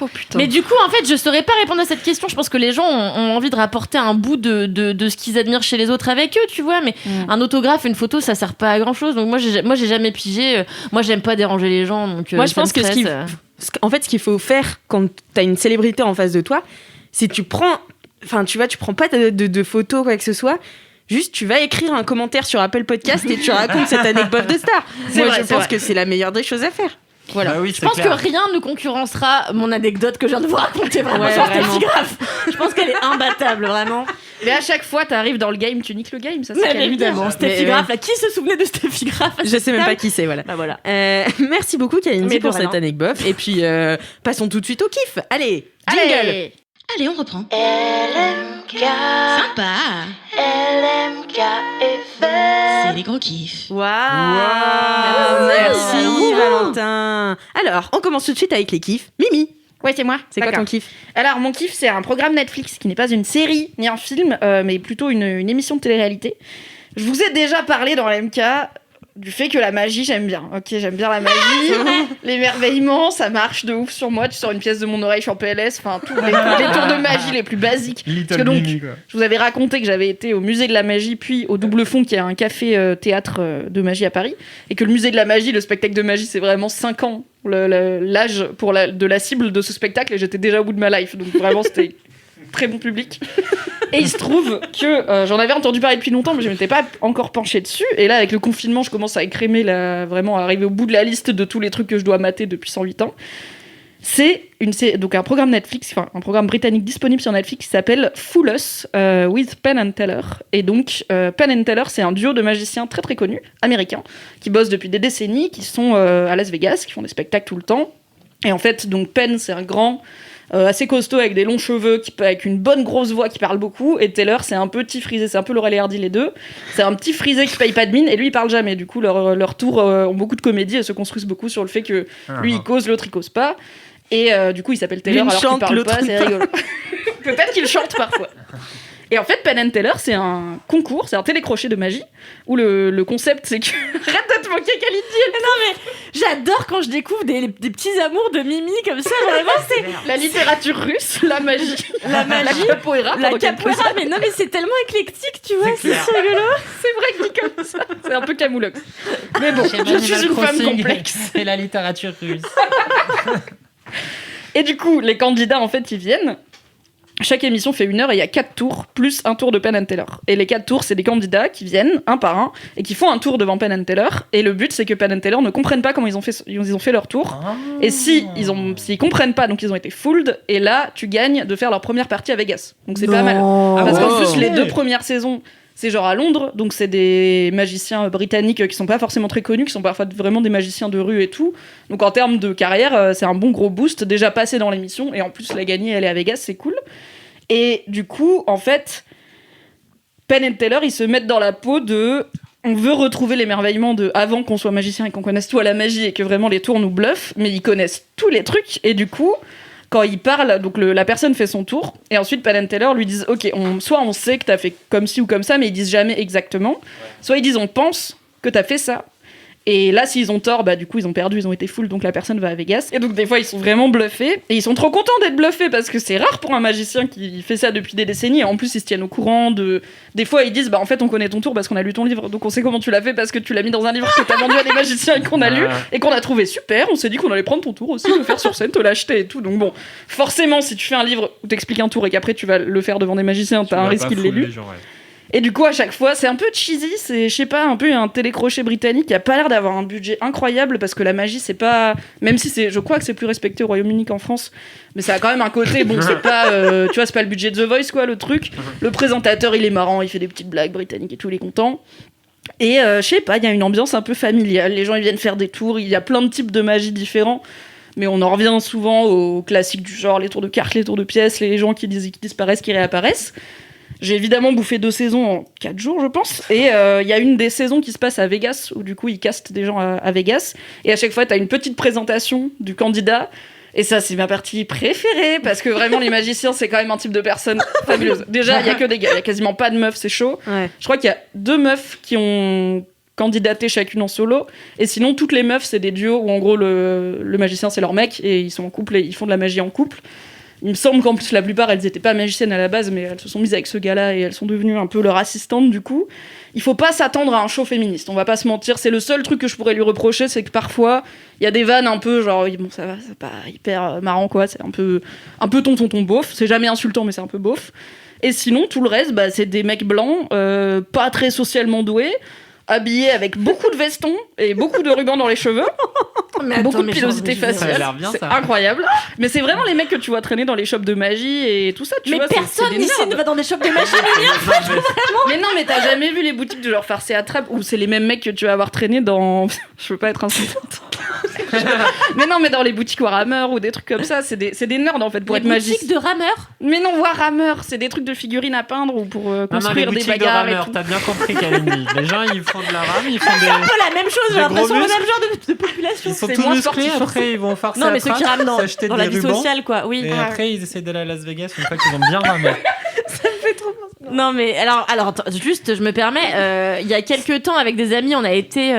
Oh putain. mais du coup en fait je saurais pas répondre à cette question je pense que les gens ont envie de rapporter un bout de ce qu'ils admirent chez les autres avec eux tu vois mais un autographe une photo ça sert pas à grand chose donc moi j'ai jamais pigé moi j'aime pas déranger les gens donc Moi, je ça pense me que stresse, en fait, ce qu'il faut faire quand t'as une célébrité en face de toi, c'est tu prends pas de photos, quoi que ce soit. Juste, tu vas écrire un commentaire sur Apple Podcast et tu racontes cette anecdote de star. Moi, je pense que c'est la meilleure des choses à faire. Voilà. Bah oui, je pense que rien ne concurrencera mon anecdote que je viens de vous raconter vraiment Ouais, sur vraiment. Steffi Graf. Je pense qu'elle est imbattable vraiment. Mais à chaque fois, t'arrives dans le game, tu niques le game, ça c'est Mais Kalindi. évidemment, Steffi Mais, Graf, là, qui se souvenait de Steffi Graf à Je cette sais même table pas qui c'est, voilà. Bah voilà. Merci beaucoup, Kalindi, Mais de pour rien. cette anecdote. Et puis, passons tout de suite au kiff. Allez, jingle. Allez. Allez, on reprend. LMK, Sympa. LMK FM. C'est les gros kiffs. Waouh, Merci, merci Valentin. Valentin. Alors, on commence tout de suite avec les kiffs. Mimi, Ouais, c'est moi. c'est quoi D'accord. ton kiff? Alors, mon kiff, c'est un programme Netflix qui n'est pas une série ni un film, mais plutôt une émission de télé-réalité. Je vous ai déjà parlé dans l'MK du fait que la magie, j'aime bien. Ok, j'aime bien la magie. L'émerveillement, ça marche de ouf sur moi. Tu sors une pièce de mon oreille, je suis en PLS. Enfin, tous les tours de magie les plus basiques. Parce que donc, je vous avais raconté que j'avais été au musée de la magie, puis au Double Fond, qui est un café théâtre de magie à Paris. Et que le musée de la magie, le spectacle de magie, c'est vraiment 5 ans l'âge de la cible de ce spectacle. Et j'étais déjà au bout de ma life. Donc vraiment, c'était très bon public. Et il se trouve que j'en avais entendu parler depuis longtemps, mais je ne m'étais pas encore penchée dessus. Et là, avec le confinement, je commence à écrémer, vraiment à arriver au bout de la liste de tous les trucs que je dois mater depuis 108 ans. C'est donc un programme Netflix, enfin un programme britannique disponible sur Netflix qui s'appelle Fool Us with Penn and Teller. Et donc Penn and Teller, c'est un duo de magiciens très très connus, américains, qui bossent depuis des décennies, qui sont à Las Vegas, qui font des spectacles tout le temps. Et en fait, donc Penn, c'est un grand assez costaud avec des longs cheveux, avec une bonne grosse voix qui parle beaucoup, et Taylor c'est un petit frisé, c'est un peu Laurel et Hardy les deux, c'est un petit frisé qui paye pas de mine et lui il parle jamais, du coup leurs tours ont beaucoup de comédie et se construisent beaucoup sur le fait que lui il cause, l'autre il cause pas, et du coup il s'appelle Taylor L'une alors qu'il chante, parle l'autre pas, c'est rigolo. Peut-être qu'il chante parfois. Et en fait, Penn and Teller, c'est un concours, c'est un télécrochet de magie, où le concept, c'est que... Arrête de te moquer, Kalindi. J'adore quand je découvre des petits amours de Mimi comme ça, vraiment, c'est La littérature russe, la magie, la capoeira, la pendant qu'elle capoeira, mais non, mais c'est tellement éclectique, tu vois, c'est si rigolo. C'est vrai dit comme ça. C'est un peu camoulox. Mais bon, je suis une femme complexe. Et la littérature russe. Et du coup, les candidats, en fait, ils viennent. Chaque émission fait 1 heure et il y a 4 tours, plus un tour de Penn and Teller. Et les 4 tours, c'est des candidats qui viennent, un par un, et qui font un tour devant Penn and Teller. Et le but, c'est que Penn and Teller ne comprennent pas comment ils ont fait leur tour. Et s'ils comprennent pas, donc ils ont été fooled, et là, tu gagnes de faire leur première partie à Vegas. Donc c'est pas mal. Parce qu'en plus, les 2 premières saisons, c'est genre à Londres, donc c'est des magiciens britanniques qui sont pas forcément très connus, qui sont parfois vraiment des magiciens de rue et tout. Donc en termes de carrière, c'est un bon gros boost, déjà passé dans l'émission, et en plus la gagner, elle est à Vegas, c'est cool. Et du coup, en fait, Penn and Teller, ils se mettent dans la peau de... On veut retrouver l'émerveillement de avant qu'on soit magicien et qu'on connaisse tout à la magie et que vraiment les tours nous bluffent, mais ils connaissent tous les trucs, et du coup... Quand il parle, donc la personne fait son tour, et ensuite Penn and Teller lui disent ok, soit on sait que t'as fait comme ci ou comme ça, mais ils disent jamais exactement, soit ils disent on pense que t'as fait ça. Et là, s'ils ont tort, bah du coup ils ont perdu, ils ont été full, donc la personne va à Vegas. Et donc des fois ils sont vraiment bluffés, et ils sont trop contents d'être bluffés parce que c'est rare pour un magicien qui fait ça depuis des décennies. Et en plus ils se tiennent au courant de. Des fois ils disent bah en fait on connaît ton tour parce qu'on a lu ton livre, donc on sait comment tu l'as fait parce que tu l'as mis dans un livre que t'as vendu à des magiciens et qu'on a lu et qu'on a trouvé super. On s'est dit qu'on allait prendre ton tour aussi, le faire sur scène, te l'acheter et tout. Donc bon, forcément si tu fais un livre où t'expliques un tour et qu'après tu vas le faire devant des magiciens, t'as un risque qu'il l'ait lu. Et du coup, à chaque fois, c'est un peu cheesy, c'est, je sais pas, un peu un télécrochet britannique qui a pas l'air d'avoir un budget incroyable parce que la magie, c'est pas. Même si c'est. Je crois que c'est plus respecté au Royaume-Uni qu'en France, mais ça a quand même un côté. Bon, c'est pas. Tu vois, c'est pas le budget de The Voice, quoi, le truc. Le présentateur, il est marrant, il fait des petites blagues britanniques et tout, il est content. Et je sais pas, il y a une ambiance un peu familiale. Les gens, ils viennent faire des tours, il y a plein de types de magie différents. Mais on en revient souvent aux classiques du genre, les tours de cartes, les tours de pièces, les gens qui disparaissent, qui réapparaissent. J'ai évidemment bouffé 2 saisons en 4 jours, je pense. Et il y a une des saisons qui se passe à Vegas, où du coup, ils castent des gens à Vegas. Et à chaque fois, t'as une petite présentation du candidat. Et ça, c'est ma partie préférée, parce que vraiment, les magiciens, c'est quand même un type de personne fabuleuse. Déjà, il y a que des gars, il y a quasiment pas de meufs, c'est chaud. Ouais. Je crois qu'il y a 2 meufs qui ont candidaté chacune en solo. Et sinon, toutes les meufs, c'est des duos où en gros, le magicien, c'est leur mec, et ils sont en couple, et ils font de la magie en couple. Il me semble qu'en plus, la plupart, elles étaient pas magiciennes à la base, mais elles se sont mises avec ce gars-là et elles sont devenues un peu leur assistante, du coup. Il faut pas s'attendre à un show féministe, on va pas se mentir. C'est le seul truc que je pourrais lui reprocher, c'est que parfois, il y a des vannes un peu genre, bon, ça va, c'est pas hyper marrant, quoi. C'est un peu tonton beauf. C'est jamais insultant, mais c'est un peu beauf. Et sinon, tout le reste, bah, c'est des mecs blancs, pas très socialement doués, habillés avec beaucoup de vestons et beaucoup de rubans dans les cheveux. Beaucoup de pilosité faciale, c'est incroyable. Mais c'est vraiment les mecs que tu vois traîner dans les shops de magie et tout ça. Mais vois, personne ici ne va dans des shops de magie. Mais non, mais t'as jamais vu les boutiques de genre farce et attrape où c'est les mêmes mecs que tu vas avoir traîné dans. Je veux pas être insultante. Mais non, mais dans les boutiques Warhammer ou des trucs comme ça, c'est des nerds en fait pour être magique. Les boutiques de rameurs. Mais non, Warhammer, c'est des trucs de figurines à peindre ou pour construire des bagarres. Et tout. T'as bien compris, Kalindi. Les gens, ils font de la rame, ils font des. C'est un peu la même chose, j'ai l'impression, le même genre de population. Ils sont tous musclés, après ils vont farcer non, mais ceux qui rament dans la vie rubans, sociale, quoi. Oui. Et après, ils essaient d'aller à Las Vegas une fois qu'ils ont bien ramé. Ça me fait trop peur. Non, mais alors attends, juste, je me permets. Il y a quelques temps, avec des amis, on a été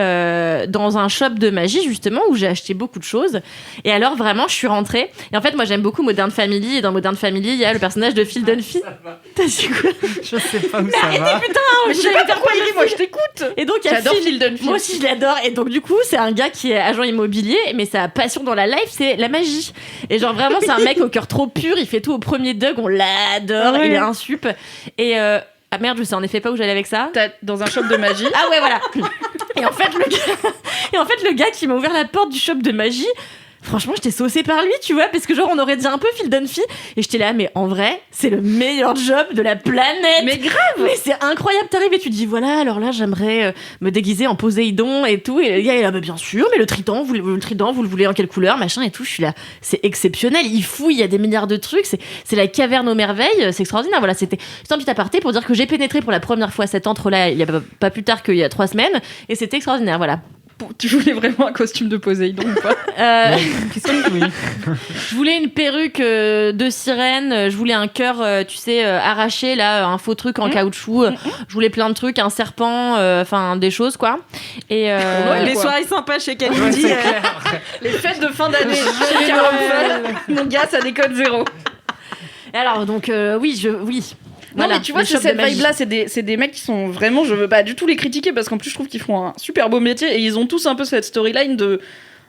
dans un shop de magie, justement, où j'ai acheté beaucoup de choses. Et alors, vraiment, je suis rentrée. Et en fait, moi, j'aime beaucoup Modern Family. Et dans Modern Family, il y a le personnage de Phil Dunphy. T'as su quoi? Je sais pas où ça va. Putain, mais je sais pas pourquoi il rit, moi, je t'écoute. Et donc, il y a Phil Dunphy. Moi aussi, je l'adore. Et donc, du coup, c'est un gars qui est agent immobilier, mais sa passion dans la life, c'est la magie. Et genre, vraiment, c'est un mec au cœur trop pur. Il fait tout au premier dug. On l'adore. Il est un sup. Et ah merde, je sais en effet pas où j'allais avec ça. Dans un shop de magie. Ah ouais, voilà. Et en fait, le gars qui m'a ouvert la porte du shop de magie, franchement, j'étais saucée par lui, tu vois, parce que genre, on aurait dit un peu Phil Dunphy. Et j'étais là, mais en vrai, c'est le meilleur job de la planète. Mais grave. Mais c'est incroyable. T'arrives et tu te dis, voilà, alors là, j'aimerais me déguiser en Poséidon et tout. Et le gars, il est là, bah, bien sûr, mais le trident, vous le voulez en quelle couleur, machin et tout. Je suis là, c'est exceptionnel. Il fouille, il y a des milliards de trucs. C'est la caverne aux merveilles. C'est extraordinaire. Voilà, c'était un petit aparté pour dire que j'ai pénétré pour la première fois cet antre-là, il y a pas plus tard qu'il y a 3 semaines. Et c'était extraordinaire, voilà. Tu voulais vraiment un costume de Poséidon ou pas? Oui. Je voulais une perruque de sirène, je voulais un cœur, tu sais, arraché, là, un faux truc en caoutchouc. Je voulais plein de trucs, un serpent, enfin des choses, quoi. Et les soirées sympas chez Kalindi. Les fêtes de fin d'année chez Caroline. Mon gars, ça déconne 0. Alors, donc, oui. Non, Voilà, mais tu vois, les shops cette de magie. vibe-là, c'est des mecs qui sont vraiment. Je veux pas du tout les critiquer parce qu'en plus, je trouve qu'ils font un super beau métier et ils ont tous un peu cette storyline de.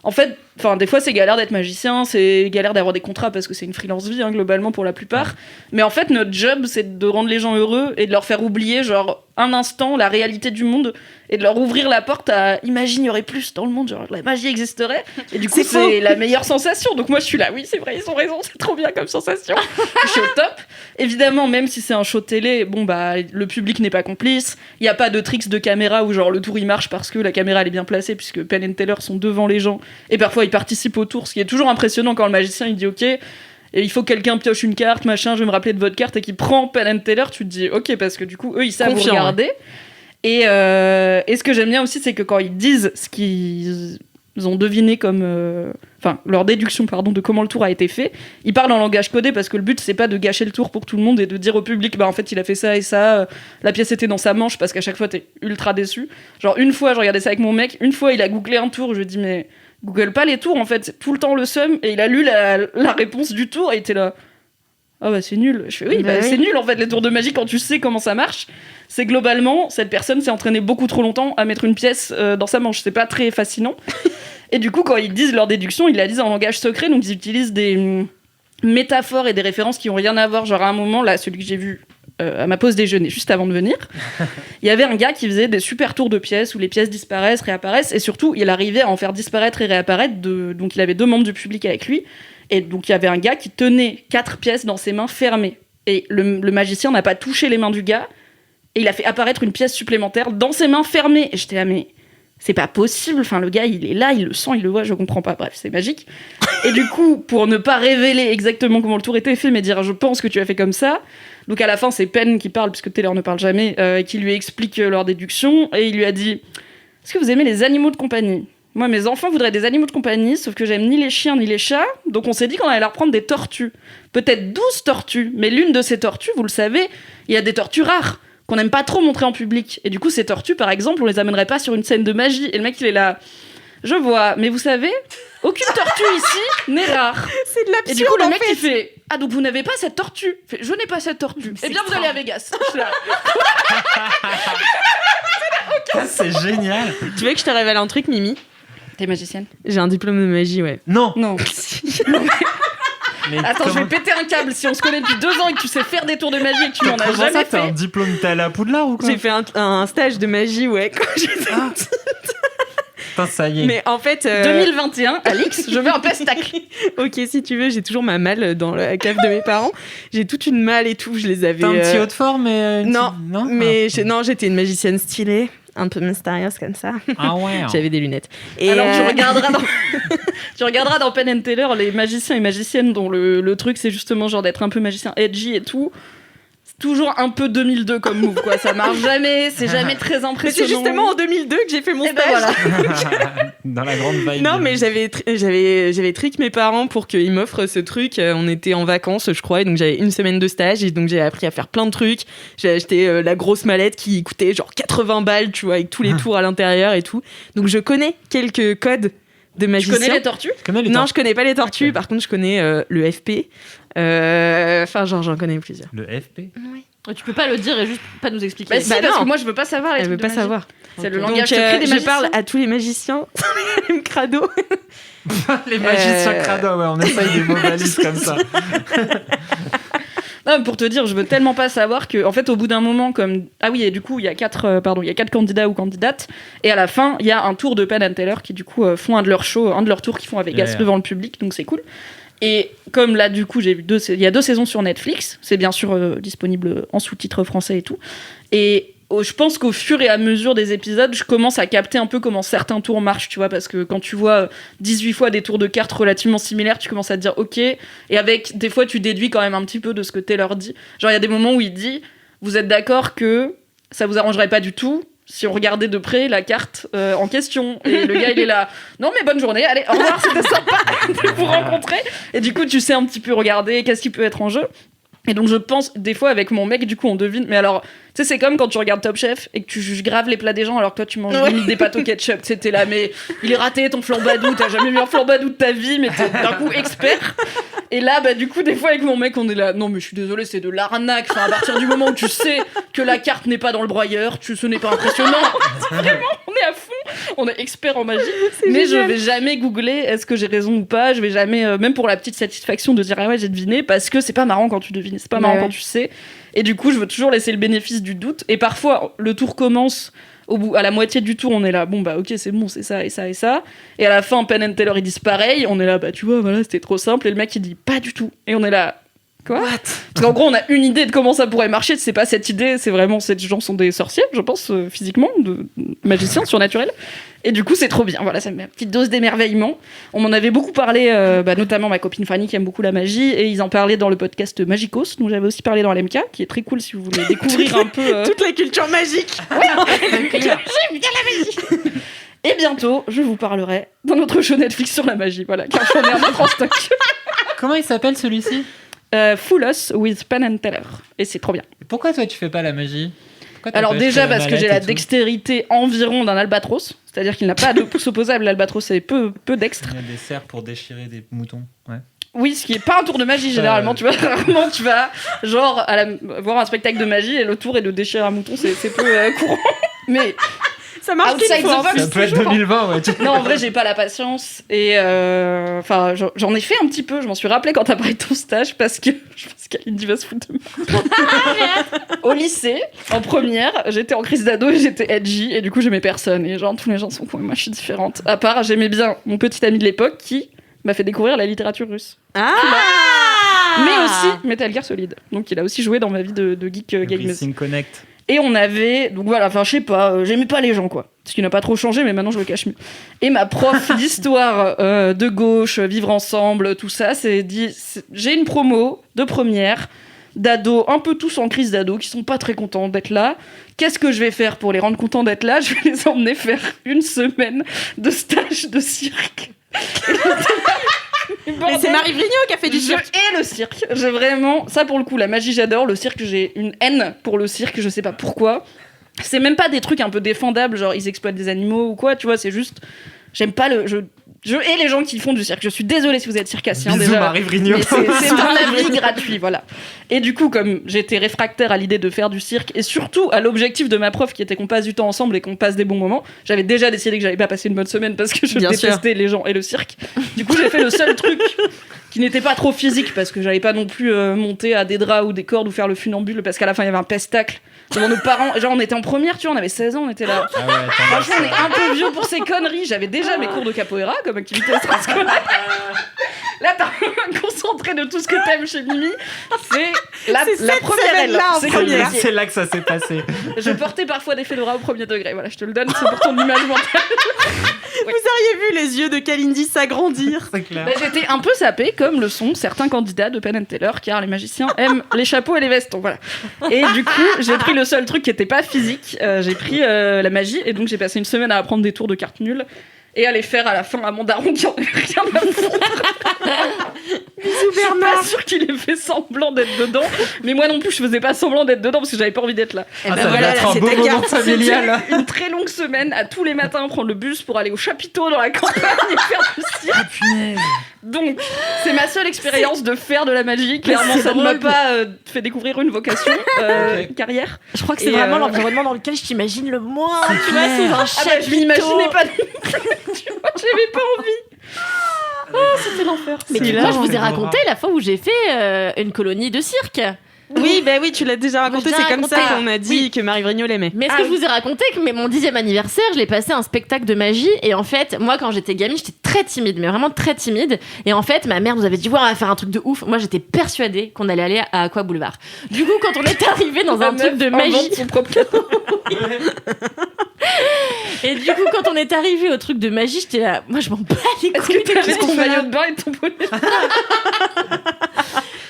En fait, des fois, c'est galère d'être magicien, c'est galère d'avoir des contrats parce que c'est une freelance vie, globalement, pour la plupart. Mais en fait, notre job, c'est de rendre les gens heureux et de leur faire oublier, genre, un instant, la réalité du monde et de leur ouvrir la porte à imagine, il y aurait plus dans le monde, genre, la magie existerait. Et du coup, c'est la meilleure sensation. Donc, moi, je suis là, oui, c'est vrai, ils ont raison, c'est trop bien comme sensation. Je suis au top. Évidemment, même si c'est un show télé, le public n'est pas complice. Il n'y a pas de tricks de caméra où, genre, le tour il marche parce que la caméra elle est bien placée, puisque Penn and Teller sont devant les gens. Et parfois, ils participent au tour, ce qui est toujours impressionnant quand le magicien il dit ok, et il faut que quelqu'un pioche une carte, machin, je vais me rappeler de votre carte, et qui prend Penn and Teller, tu te dis ok, parce que du coup, eux ils savent vous regarder. Et ce que j'aime bien aussi, c'est que quand ils disent ce qu'ils ont deviné comme. Leur déduction, de comment le tour a été fait, ils parlent en langage codé parce que le but c'est pas de gâcher le tour pour tout le monde et de dire au public en fait il a fait ça et ça, la pièce était dans sa manche, parce qu'à chaque fois t'es ultra déçu. Genre une fois je regardais ça avec mon mec, une fois il a googlé un tour, je lui ai dit mais google pas les tours en fait, c'est tout le temps le seum, et il a lu la réponse du tour et il était là ah bah c'est nul. Je fais oui, c'est nul en fait les tours de magie quand tu sais comment ça marche. C'est globalement cette personne s'est entraînée beaucoup trop longtemps à mettre une pièce dans sa manche, c'est pas très fascinant. Et du coup quand ils disent leur déduction, ils la disent en langage secret, donc ils utilisent des métaphores et des références qui ont rien à voir. Genre à un moment là, celui que j'ai vu à ma pause déjeuner juste avant de venir, il y avait un gars qui faisait des super tours de pièces où les pièces disparaissent, réapparaissent, et surtout il arrivait à en faire disparaître et réapparaître. Donc il avait 2 membres du public avec lui. Et donc, il y avait un gars qui tenait 4 pièces dans ses mains fermées. Et le magicien n'a pas touché les mains du gars. Et il a fait apparaître une pièce supplémentaire dans ses mains fermées. Et j'étais là, mais c'est pas possible. Le gars, il est là, il le sent, il le voit, je comprends pas. Bref, c'est magique. Et du coup, pour ne pas révéler exactement comment le tour était fait, mais dire, je pense que tu as fait comme ça. Donc, à la fin, c'est Penn qui parle, puisque Taylor ne parle jamais, qui lui explique leur déduction. Et il lui a dit, est-ce que vous aimez les animaux de compagnie ? Moi, mes enfants voudraient des animaux de compagnie, sauf que j'aime ni les chiens ni les chats, donc on s'est dit qu'on allait leur prendre des tortues. Peut-être 12 tortues, mais l'une de ces tortues, vous le savez, il y a des tortues rares, qu'on n'aime pas trop montrer en public. Et du coup, ces tortues, par exemple, on les amènerait pas sur une scène de magie. Et le mec, il est là, je vois, mais vous savez, aucune tortue ici n'est rare. C'est de l'absurde. Et du coup, le mec, il fait, ah, donc vous n'avez pas cette tortue ? Il fait, je n'ai pas cette tortue. Eh bien, vous allez à Vegas. Je suis là. C'est génial. Tu veux que je te révèle un truc, Mimi ? T'es magicienne ? J'ai un diplôme de magie, ouais. Non. Mais attends, je vais péter un câble. Si on se connaît depuis 2 ans et que tu sais faire des tours de magie et que tu m'en as jamais ça, fait. t'as un diplôme, t'es allé à Poudlard ou quoi ? J'ai fait un stage de magie, ouais, quand j'étais petite. Putain, ça y est. Mais en fait... 2021, Alix, je veux un pestacle. Ok, si tu veux, j'ai toujours ma malle dans la cave de mes parents. J'ai toute une malle et tout, je les avais... T'as un petit haut de forme et Non, j'étais une magicienne stylée. Un peu mystérieuse comme ça. Ah ouais. J'avais des lunettes. Et alors tu regarderas dans Penn and Teller les magiciens et magiciennes dont le truc c'est justement genre d'être un peu magicien edgy et tout. C'est toujours un peu 2002 comme move quoi. Ça marche jamais, c'est jamais très impressionnant. Mais c'est justement en 2002 que j'ai fait mon stage. Voilà. Dans la grande vibe. Non, mais j'avais trick mes parents pour qu'ils m'offrent ce truc. On était en vacances, je crois, et donc j'avais 1 semaine de stage, et donc j'ai appris à faire plein de trucs. J'ai acheté la grosse mallette qui coûtait genre 80 balles, tu vois, avec tous les tours à l'intérieur et tout. Donc je connais quelques codes de magicien. Tu connais les tortues ? Non, je connais pas les tortues. Okay. Par contre, je connais le FP. J'en connais plusieurs. Le FP ? Oui. Tu peux pas le dire et juste pas nous expliquer. Bah si, parce que moi je veux pas savoir. Elle veut pas savoir. C'est le langage secret des magiciens. Je parle à tous les magiciens. Crado. Les magiciens crado, ouais, on essaye des mots valises comme ça. Non, pour te dire, je veux tellement pas savoir que, en fait, au bout d'un moment, comme ah oui, et du coup, il y a 4 candidats ou candidates, et à la fin, il y a un tour de Penn and Teller qui du coup font un de leurs shows, un de leurs tours qu'ils font à Vegas devant le public, donc c'est cool. Et comme là, du coup, j'ai vu il y a 2 saisons sur Netflix, c'est bien sûr disponible en sous-titres français et tout. Et je pense qu'au fur et à mesure des épisodes, je commence à capter un peu comment certains tours marchent, tu vois, parce que quand tu vois 18 fois des tours de cartes relativement similaires, tu commences à te dire ok, et avec des fois tu déduis quand même un petit peu de ce que Taylor dit. Genre il y a des moments où il dit, vous êtes d'accord que ça vous arrangerait pas du tout si on regardait de près la carte en question, et le gars il est là, non mais bonne journée, allez au revoir, c'était sympa de vous rencontrer, et du coup tu sais un petit peu regarder qu'est-ce qui peut être en jeu. Et donc je pense, des fois avec mon mec, du coup on devine, mais alors, tu sais, c'est comme quand tu regardes Top Chef et que tu juges grave les plats des gens alors que toi tu manges limite des pâtes au ketchup, t'es là, mais il est raté ton flambadou, t'as jamais vu un flambadou de ta vie, mais t'es d'un coup expert. Et là, bah du coup, des fois avec mon mec, on est là, non mais je suis désolée, c'est de l'arnaque, enfin, à partir du moment où tu sais que la carte n'est pas dans le broyeur, ce n'est pas impressionnant, vraiment, on est à fond. On est expert en magie. Mais je vais jamais googler est-ce que j'ai raison ou pas. Je vais jamais, même pour la petite satisfaction de dire ah ouais j'ai deviné, parce que c'est pas marrant quand tu devines, c'est pas marrant quand tu sais. Et du coup je veux toujours laisser le bénéfice du doute. Et parfois le tour commence. À la moitié du tour, on est là, bon bah ok, c'est bon, c'est ça et ça et ça. Et à la fin, Penn and Teller, ils disent pareil. On est là, bah tu vois, voilà, c'était trop simple. Et le mec, il dit pas du tout. Et on est là, quoi ? Parce qu'en gros, on a une idée de comment ça pourrait marcher. C'est pas cette idée, c'est vraiment ces gens sont des sorciers, je pense, physiquement, de magiciens surnaturels. Et du coup, c'est trop bien. Voilà, ça me met une petite dose d'émerveillement. On m'en avait beaucoup parlé, notamment ma copine Fanny qui aime beaucoup la magie, et ils en parlaient dans le podcast Magicos, dont j'avais aussi parlé dans LMK, qui est très cool si vous voulez découvrir un peu toute la culture magique. J'aime bien la magie. Et bientôt, je vous parlerai d'un autre show Netflix sur la magie, voilà, car j'en ai un autre en stock. Comment il s'appelle celui-ci ? Fool Us with Penn and Teller. Et c'est trop bien. Pourquoi toi tu fais pas la magie ? Alors déjà parce que j'ai la dextérité environ d'un albatros, c'est-à-dire qu'il n'a pas de pouce opposable, l'albatros est peu dextre. Il y a des cerfs pour déchirer des moutons, ouais. Oui, ce qui est pas un tour de magie généralement, tu vois, rarement tu vas genre voir un spectacle de magie et le tour est de déchirer un mouton, c'est peu courant. Mais ça marche outside the box, ça peut être 2020, ouais. Non, en vrai, j'ai pas la patience et j'en ai fait un petit peu. Je m'en suis rappelé quand t'as parlé de ton stage parce que je pense qu'Alindy va se foutre de moi. Au lycée, en première, j'étais en crise d'ado et j'étais edgy et du coup j'aimais personne et genre tous les gens sont cons et moi je suis différente. À part, j'aimais bien mon petit ami de l'époque qui m'a fait découvrir la littérature russe. Mais aussi Metal Gear Solid. Donc il a aussi joué dans ma vie de geek gameuse. Connect. Et on avait, donc voilà, enfin je sais pas, j'aimais pas les gens quoi. Ce qui n'a pas trop changé, mais maintenant je le cache mieux. Et ma prof d'histoire de gauche, vivre ensemble, tout ça, j'ai une promo de première d'ados, un peu tous en crise d'ados, qui sont pas très contents d'être là. Qu'est-ce que je vais faire pour les rendre contents d'être là ? Je vais les emmener faire une semaine de stage de cirque. Mais c'est Marie Vrigno qui a fait du cirque. Je hais le cirque. J'ai vraiment... Ça, pour le coup, la magie, j'adore. Le cirque, j'ai une haine pour le cirque. Je sais pas pourquoi. C'est même pas des trucs un peu défendables, genre ils exploitent des animaux ou quoi, tu vois. C'est juste... J'aime pas le... Je hais les gens qui font du cirque. Je suis désolée si vous êtes circassien. Bisous, déjà. Marie Vrigno. Mais c'est un avis gratuit, voilà. Et du coup, comme j'étais réfractaire à l'idée de faire du cirque, et surtout à l'objectif de ma prof qui était qu'on passe du temps ensemble et qu'on passe des bons moments, j'avais déjà décidé que j'allais pas passer une bonne semaine parce que je détestais les gens et le cirque. Du coup, j'ai fait le seul truc qui n'était pas trop physique parce que j'allais pas non plus monter à des draps ou des cordes ou faire le funambule parce qu'à la fin il y avait un pestacle devant nos parents. Genre on était en première, tu vois, on avait 16 ans, on était là. Ah ouais, franchement, on est un peu vieux pour ces conneries. J'avais déjà mes cours de capoeira comme activité extrascolaire. Là, t'as un concentré de tout ce que t'aimes chez Mimi. C'est la première aile. C'est comme le c'est là que ça s'est passé. Je portais parfois des fédoras au premier degré. Voilà, je te le donne, c'est pour ton image mentale. Vous auriez vu les yeux de Kalindi s'agrandir. C'est clair. Bah, j'étais un peu sapée, comme le sont certains candidats de Penn and Teller, car les magiciens aiment les chapeaux et les vestons. Voilà. Et du coup, j'ai pris le seul truc qui n'était pas physique. J'ai pris la magie, et donc j'ai passé une semaine à apprendre des tours de cartes nulles et à les faire à la fin à mon daron qui en avait rien à foutre. Bisous Bernard. Je suis pas sûre qu'il ait fait semblant d'être dedans, mais moi non plus je faisais pas semblant d'être dedans parce que j'avais pas envie d'être là. Ah, ça va être un beau moment familial. Une très longue semaine à tous les matins prendre le bus pour aller au chapiteau dans la campagne et faire du cirque. Donc c'est ma seule expérience de faire de la magie. Clairement ça ne m'a pas fait découvrir une vocation, carrière. Je crois que c'est vraiment l'environnement dans lequel je t'imagine le moins. Tu vois, c'est un chapiteau. Je m'imaginais pas. Tu vois, j'avais pas envie. C'était l'enfer. Mais moi, je vous ai raconté la fois où j'ai fait une colonie de cirque. Oui, bah oui, tu l'as déjà raconté. C'est comme ça qu'on a dit que Marie Vrigno l'aimait. Mais est-ce que je vous ai raconté que mon 10e anniversaire, je l'ai passé à un spectacle de magie. Et en fait, moi, quand j'étais gamine, j'étais très timide, mais vraiment très timide. Et en fait, ma mère nous avait dit, ouais, on va faire un truc de ouf. Moi, j'étais persuadée qu'on allait aller à Aqua Boulevard. Du coup, quand on est arrivé dans un truc de magie... son propre cadeau. Et du coup, quand on est arrivé au truc de magie, j'étais là, moi je m'en bats les couilles. Est-ce que t'avais ton maillot de bain et ton bonnet?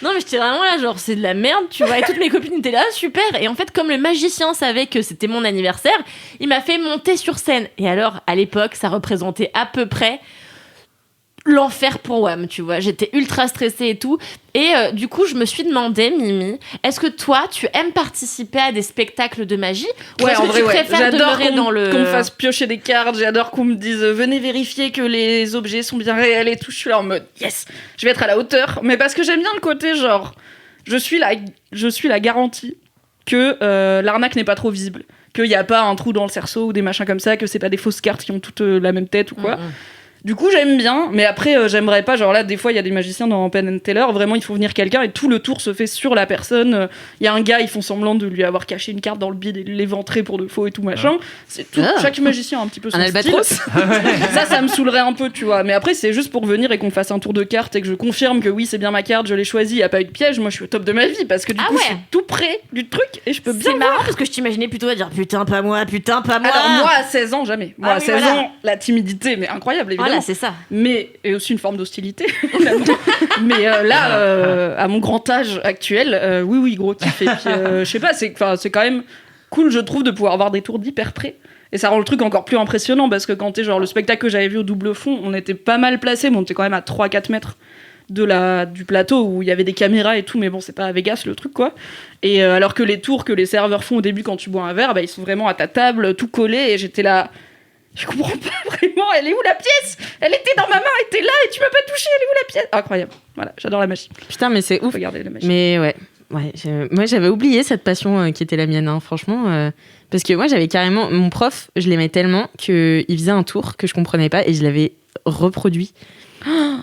Non mais j'étais vraiment là, genre c'est de la merde, tu vois. Et toutes mes copines étaient là, super. Et en fait, comme le magicien savait que c'était mon anniversaire, il m'a fait monter sur scène. Et alors, à l'époque, ça représentait à peu près l'enfer pour WAM, tu vois. J'étais ultra stressée et tout. Et du coup, je me suis demandé, Mimi, est-ce que toi, tu aimes participer à des spectacles de magie? Ouais, ou est-ce que tu préfères j'adore qu'on me fasse piocher des cartes, j'adore qu'on me dise venez vérifier que les objets sont bien réels et tout. Je suis là en mode yes, je vais être à la hauteur. Mais parce que j'aime bien le côté genre, je suis la garantie que l'arnaque n'est pas trop visible. qu'il n'y a pas un trou dans le cerceau ou des machins comme ça, que c'est pas des fausses cartes qui ont toutes la même tête ou quoi. Du coup, j'aime bien, mais après, j'aimerais pas. Genre là, des fois, il y a des magiciens dans Penn and Teller. Vraiment, il faut venir quelqu'un et tout le tour se fait sur la personne. Il y a un gars, ils font semblant de lui avoir caché une carte dans le bide et de l'éventrer pour de faux et tout machin. C'est tout. Chaque magicien a un petit peu son Un style. albatros. Ça me saoulerait un peu, tu vois. Mais après, c'est juste pour venir et qu'on fasse un tour de carte et que je confirme que oui, c'est bien ma carte, je l'ai choisie, il n'y a pas eu de piège. Moi, je suis au top de ma vie parce que du coup, je suis tout près du truc et je peux bien. C'est marrant parce que je t'imaginais plutôt à dire putain, pas moi, putain, pas moi. Alors, moi, à 16 ans, jamais. Moi, à 16 ans, la timidité, mais incroyable, évidemment. Voilà, c'est ça. Et aussi une forme d'hostilité. Mais là, à mon grand âge actuel, oui, gros kiff. Et puis, je sais pas, c'est quand même cool, je trouve, de pouvoir avoir des tours d'hyper près. Et ça rend le truc encore plus impressionnant parce que quand t'es genre le spectacle que j'avais vu au double fond, on était pas mal placés, mais on était quand même à 3-4 mètres du plateau où il y avait des caméras et tout, mais bon, c'est pas à Vegas le truc, quoi. Et alors que les tours que les serveurs font au début quand tu bois un verre, bah, ils sont vraiment à ta table, tout collés, et j'étais là. Je comprends pas vraiment, elle est où la pièce? Elle était dans ma main, elle était là et tu m'as pas touché, elle est où la pièce? Incroyable, voilà, j'adore la magie. Putain, mais c'est ouf. Regardez la magie. Mais ouais, moi j'avais oublié cette passion qui était la mienne, hein, franchement. Parce que moi j'avais carrément. Mon prof, je l'aimais tellement qu'il faisait un tour que je comprenais pas et je l'avais reproduit.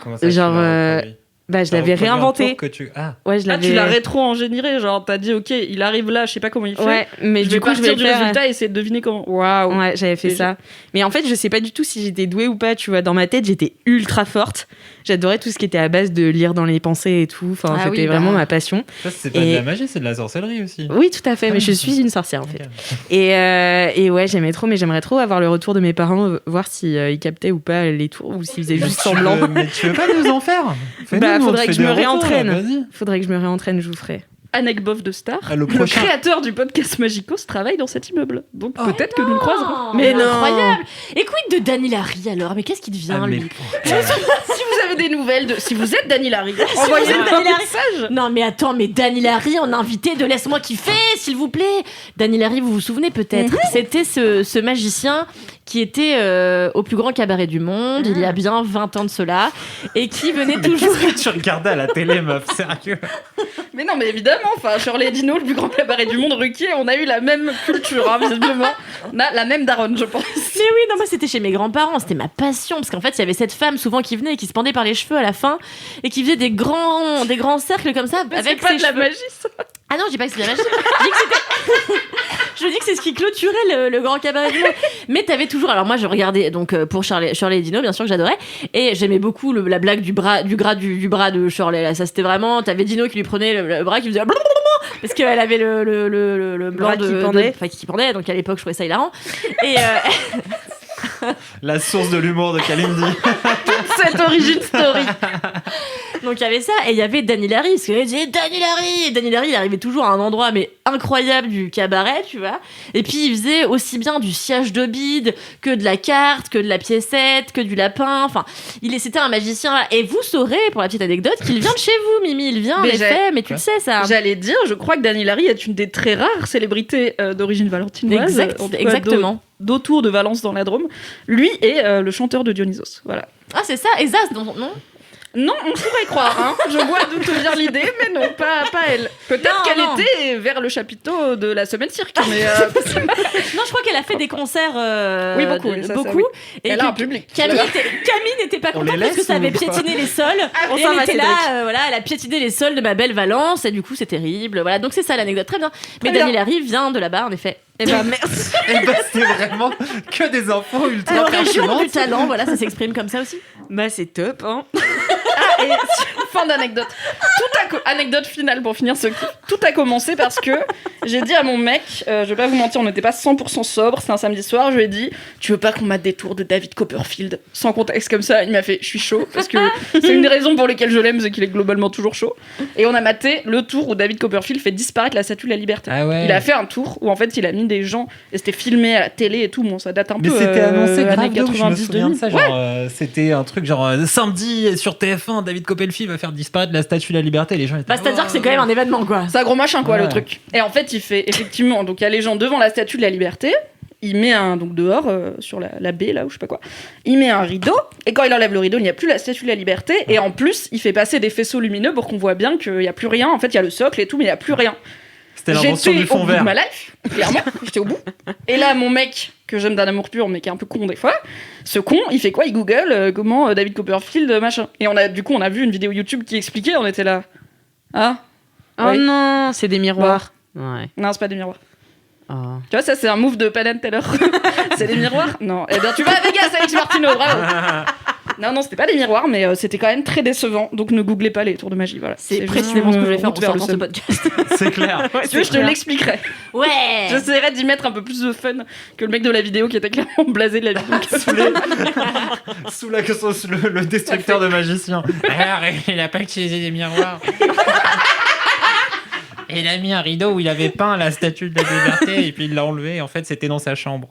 Comment ça, Genre, tu l'as reproduit? Bah, je T'as l'avais reproduit un réinventé. tour que tu... Ouais, je l'avais. Tu l'as rétro-ingénieré, genre t'as dit ok, il arrive là, je sais pas comment il fait. Ouais, mais je du vais coup, je partir vais du faire... résultat et essayer de deviner comment. Waouh. Ouais, j'avais fait C'est ça. Mais en fait, je sais pas du tout si j'étais douée ou pas, tu vois. Dans ma tête, j'étais ultra forte. J'adorais tout ce qui était à base de lire dans les pensées et tout. Enfin, Ah c'était oui, vraiment ma passion. Ça, c'est pas de la magie, c'est de la sorcellerie aussi. Oui, tout à fait, mais je suis une sorcière en fait. Et ouais, j'aimais trop, mais j'aimerais trop avoir le retour de mes parents, voir si ils captaient ou pas les tours, ou s'ils faisaient juste semblant. Mais tu veux pas nous en faire? Bah, faudrait que je me réentraîne. Vas-y. Faudrait que je me réentraîne, je vous ferai. Anecbof de Star, Ah, le le prochain. créateur du podcast Magicos travaille dans cet immeuble. Donc peut-être que nous le croiserons. Mais non. Incroyable. Et quid de Danny Larry alors? Mais qu'est-ce qui devient Ah, mais lui? Si vous avez des nouvelles si vous êtes Danny Larry, envoyez-moi êtes Danny un Larry. message. Non mais attends, mais Danny Larry en invité de Laisse-moi kiffer, s'il vous plaît. Danny Larry, vous vous souvenez peut-être, c'était ce magicien qui était au plus grand cabaret du monde, il y a bien 20 ans de cela, et qui venait toujours... Qu'est-ce que tu regardais à la télé, meuf? Sérieux? Mais non, mais évidemment, enfin, Shirley et Dino, le plus grand cabaret du monde, Ruquier, on a eu la même culture, hein, visiblement. On a la même daronne, je pense. Mais oui, non, moi c'était chez mes grands-parents, c'était ma passion, parce qu'en fait il y avait cette femme souvent qui venait et qui se pendait par les cheveux à la fin, et qui faisait des grands cercles comme ça, Mais avec c'est pas ses de la cheveux. magie, ça. Ah non, je dis pas que c'est de la magie. Je dis que c'était... Je dis que c'est ce qui clôturait le grand cabaret du monde. Mais t'avais toujours... Alors moi, je regardais donc pour Shirley et Dino, bien sûr que j'adorais. Et j'aimais beaucoup la blague du bras de Shirley. Là, ça, c'était vraiment... T'avais Dino qui lui prenait le bras, qui faisait... Parce qu'elle avait le blanc bras qui pendait. Enfin, qui pendait. Donc à l'époque, je trouvais ça hilarant. Et... La source de l'humour de Kalindi. Cette origin story. Donc il y avait ça, et il y avait Danny Larry, parce que disait Danny Larry, et Danny Larry il arrivait toujours à un endroit mais incroyable du cabaret, tu vois, et puis il faisait aussi bien du siège de bide que de la carte, que de la piécette, que du lapin, enfin c'était un magicien, et vous saurez pour la petite anecdote qu'il vient de chez vous, Mimi, il vient en Mais effet, mais tu le sais ça. J'allais dire, je crois que Danny Larry est une des très rares célébrités d'origine valentinoise. En tout cas, Exactement. D'autour de Valence dans la Drôme. Lui est le chanteur de Dionysos, voilà. Ah c'est ça, et Zaz, non Non, on pourrait croire, hein. Je vois d'où te vient l'idée, mais non, pas elle. Peut-être Non, qu'elle non. était vers le chapiteau de la semaine cirque, mais Non, je crois qu'elle a fait des concerts Oui, beaucoup, ça, beaucoup. oui. Et elle a un public. Camille n'était pas On contente les parce que laisse ça avait ou pas piétiné les sols. on Et s'en elle va, était Cédric. là, voilà, elle a piétiné les sols de ma belle Valence, et du coup c'est terrible. Voilà, donc c'est ça l'anecdote, très bien. Mais Très Danny bien. Larry vient de là-bas, en effet. Eh ben merci. Et bah, c'est vraiment que des infos ultra Alors, région pertinentes. du talent, voilà, ça s'exprime comme ça aussi. Bah c'est top, hein. Et fin d'anecdote. Anecdote finale pour finir ce kiff. Tout a commencé parce que j'ai dit à mon mec, je vais pas vous mentir, on n'était pas 100% sobre, c'était un samedi soir, je lui ai dit, tu veux pas qu'on mate des tours de David Copperfield sans contexte comme ça? Il m'a fait, je suis chaud, parce que c'est une des raisons pour lesquelles je l'aime, c'est qu'il est globalement toujours chaud. Et on a maté le tour où David Copperfield fait disparaître la Statue de la Liberté. Ah ouais. Il a fait un tour où en fait il a mis des gens, et c'était filmé à la télé et tout, bon ça date un Mais peu c'était annoncé grave années de ouf, je me 90 souviens de ça, 2000. genre c'était un truc genre samedi sur TF1, David Copperfield va faire disparaître la Statue de la Liberté, les gens étaient Bah, c'est-à-dire que c'est quand même un événement, quoi. C'est un gros machin, quoi, Ouais. le truc. Et en fait, il fait effectivement. Donc, il y a les gens devant la Statue de la Liberté. Il met donc dehors, sur la baie, là, ou je sais pas quoi. Il met un rideau. Et quand il enlève le rideau, il n'y a plus la Statue de la Liberté. Et en plus, il fait passer des faisceaux lumineux pour qu'on voit bien qu'il n'y a plus rien. En fait, il y a le socle et tout, mais il n'y a plus rien. C'était l'invention J'étais du fond au bout de vert. ma life, clairement, j'étais au bout. Et là, mon mec, que j'aime d'un amour pur, mais qui est un peu con des fois, ce con, il fait quoi? Il google comment David Copperfield, machin. Et on a vu une vidéo YouTube qui expliquait, on était là. Ah Oh Oui. non, c'est des miroirs. Ouais. Non, c'est pas des miroirs. Oh. Tu vois, ça, c'est un move de Penn and Teller. C'est des miroirs? Non. Eh bien, tu vas à Vegas, Alex Martino, bravo. Non, c'était pas des miroirs, mais c'était quand même très décevant. Donc ne googlez pas les tours de magie. Voilà. C'est juste précisément ce que je vais faire en route vers le sortant ce seum. podcast. C'est clair. Si tu veux, je te l'expliquerai. Ouais. J'essaierai d'y mettre un peu plus de fun que le mec de la vidéo qui était clairement blasé de la vidéo. Sous le destructeur de magiciens. Alors, il a pas utilisé des miroirs. Il a mis un rideau où il avait peint la statue de la liberté et puis il l'a enlevé. En fait, c'était dans sa chambre.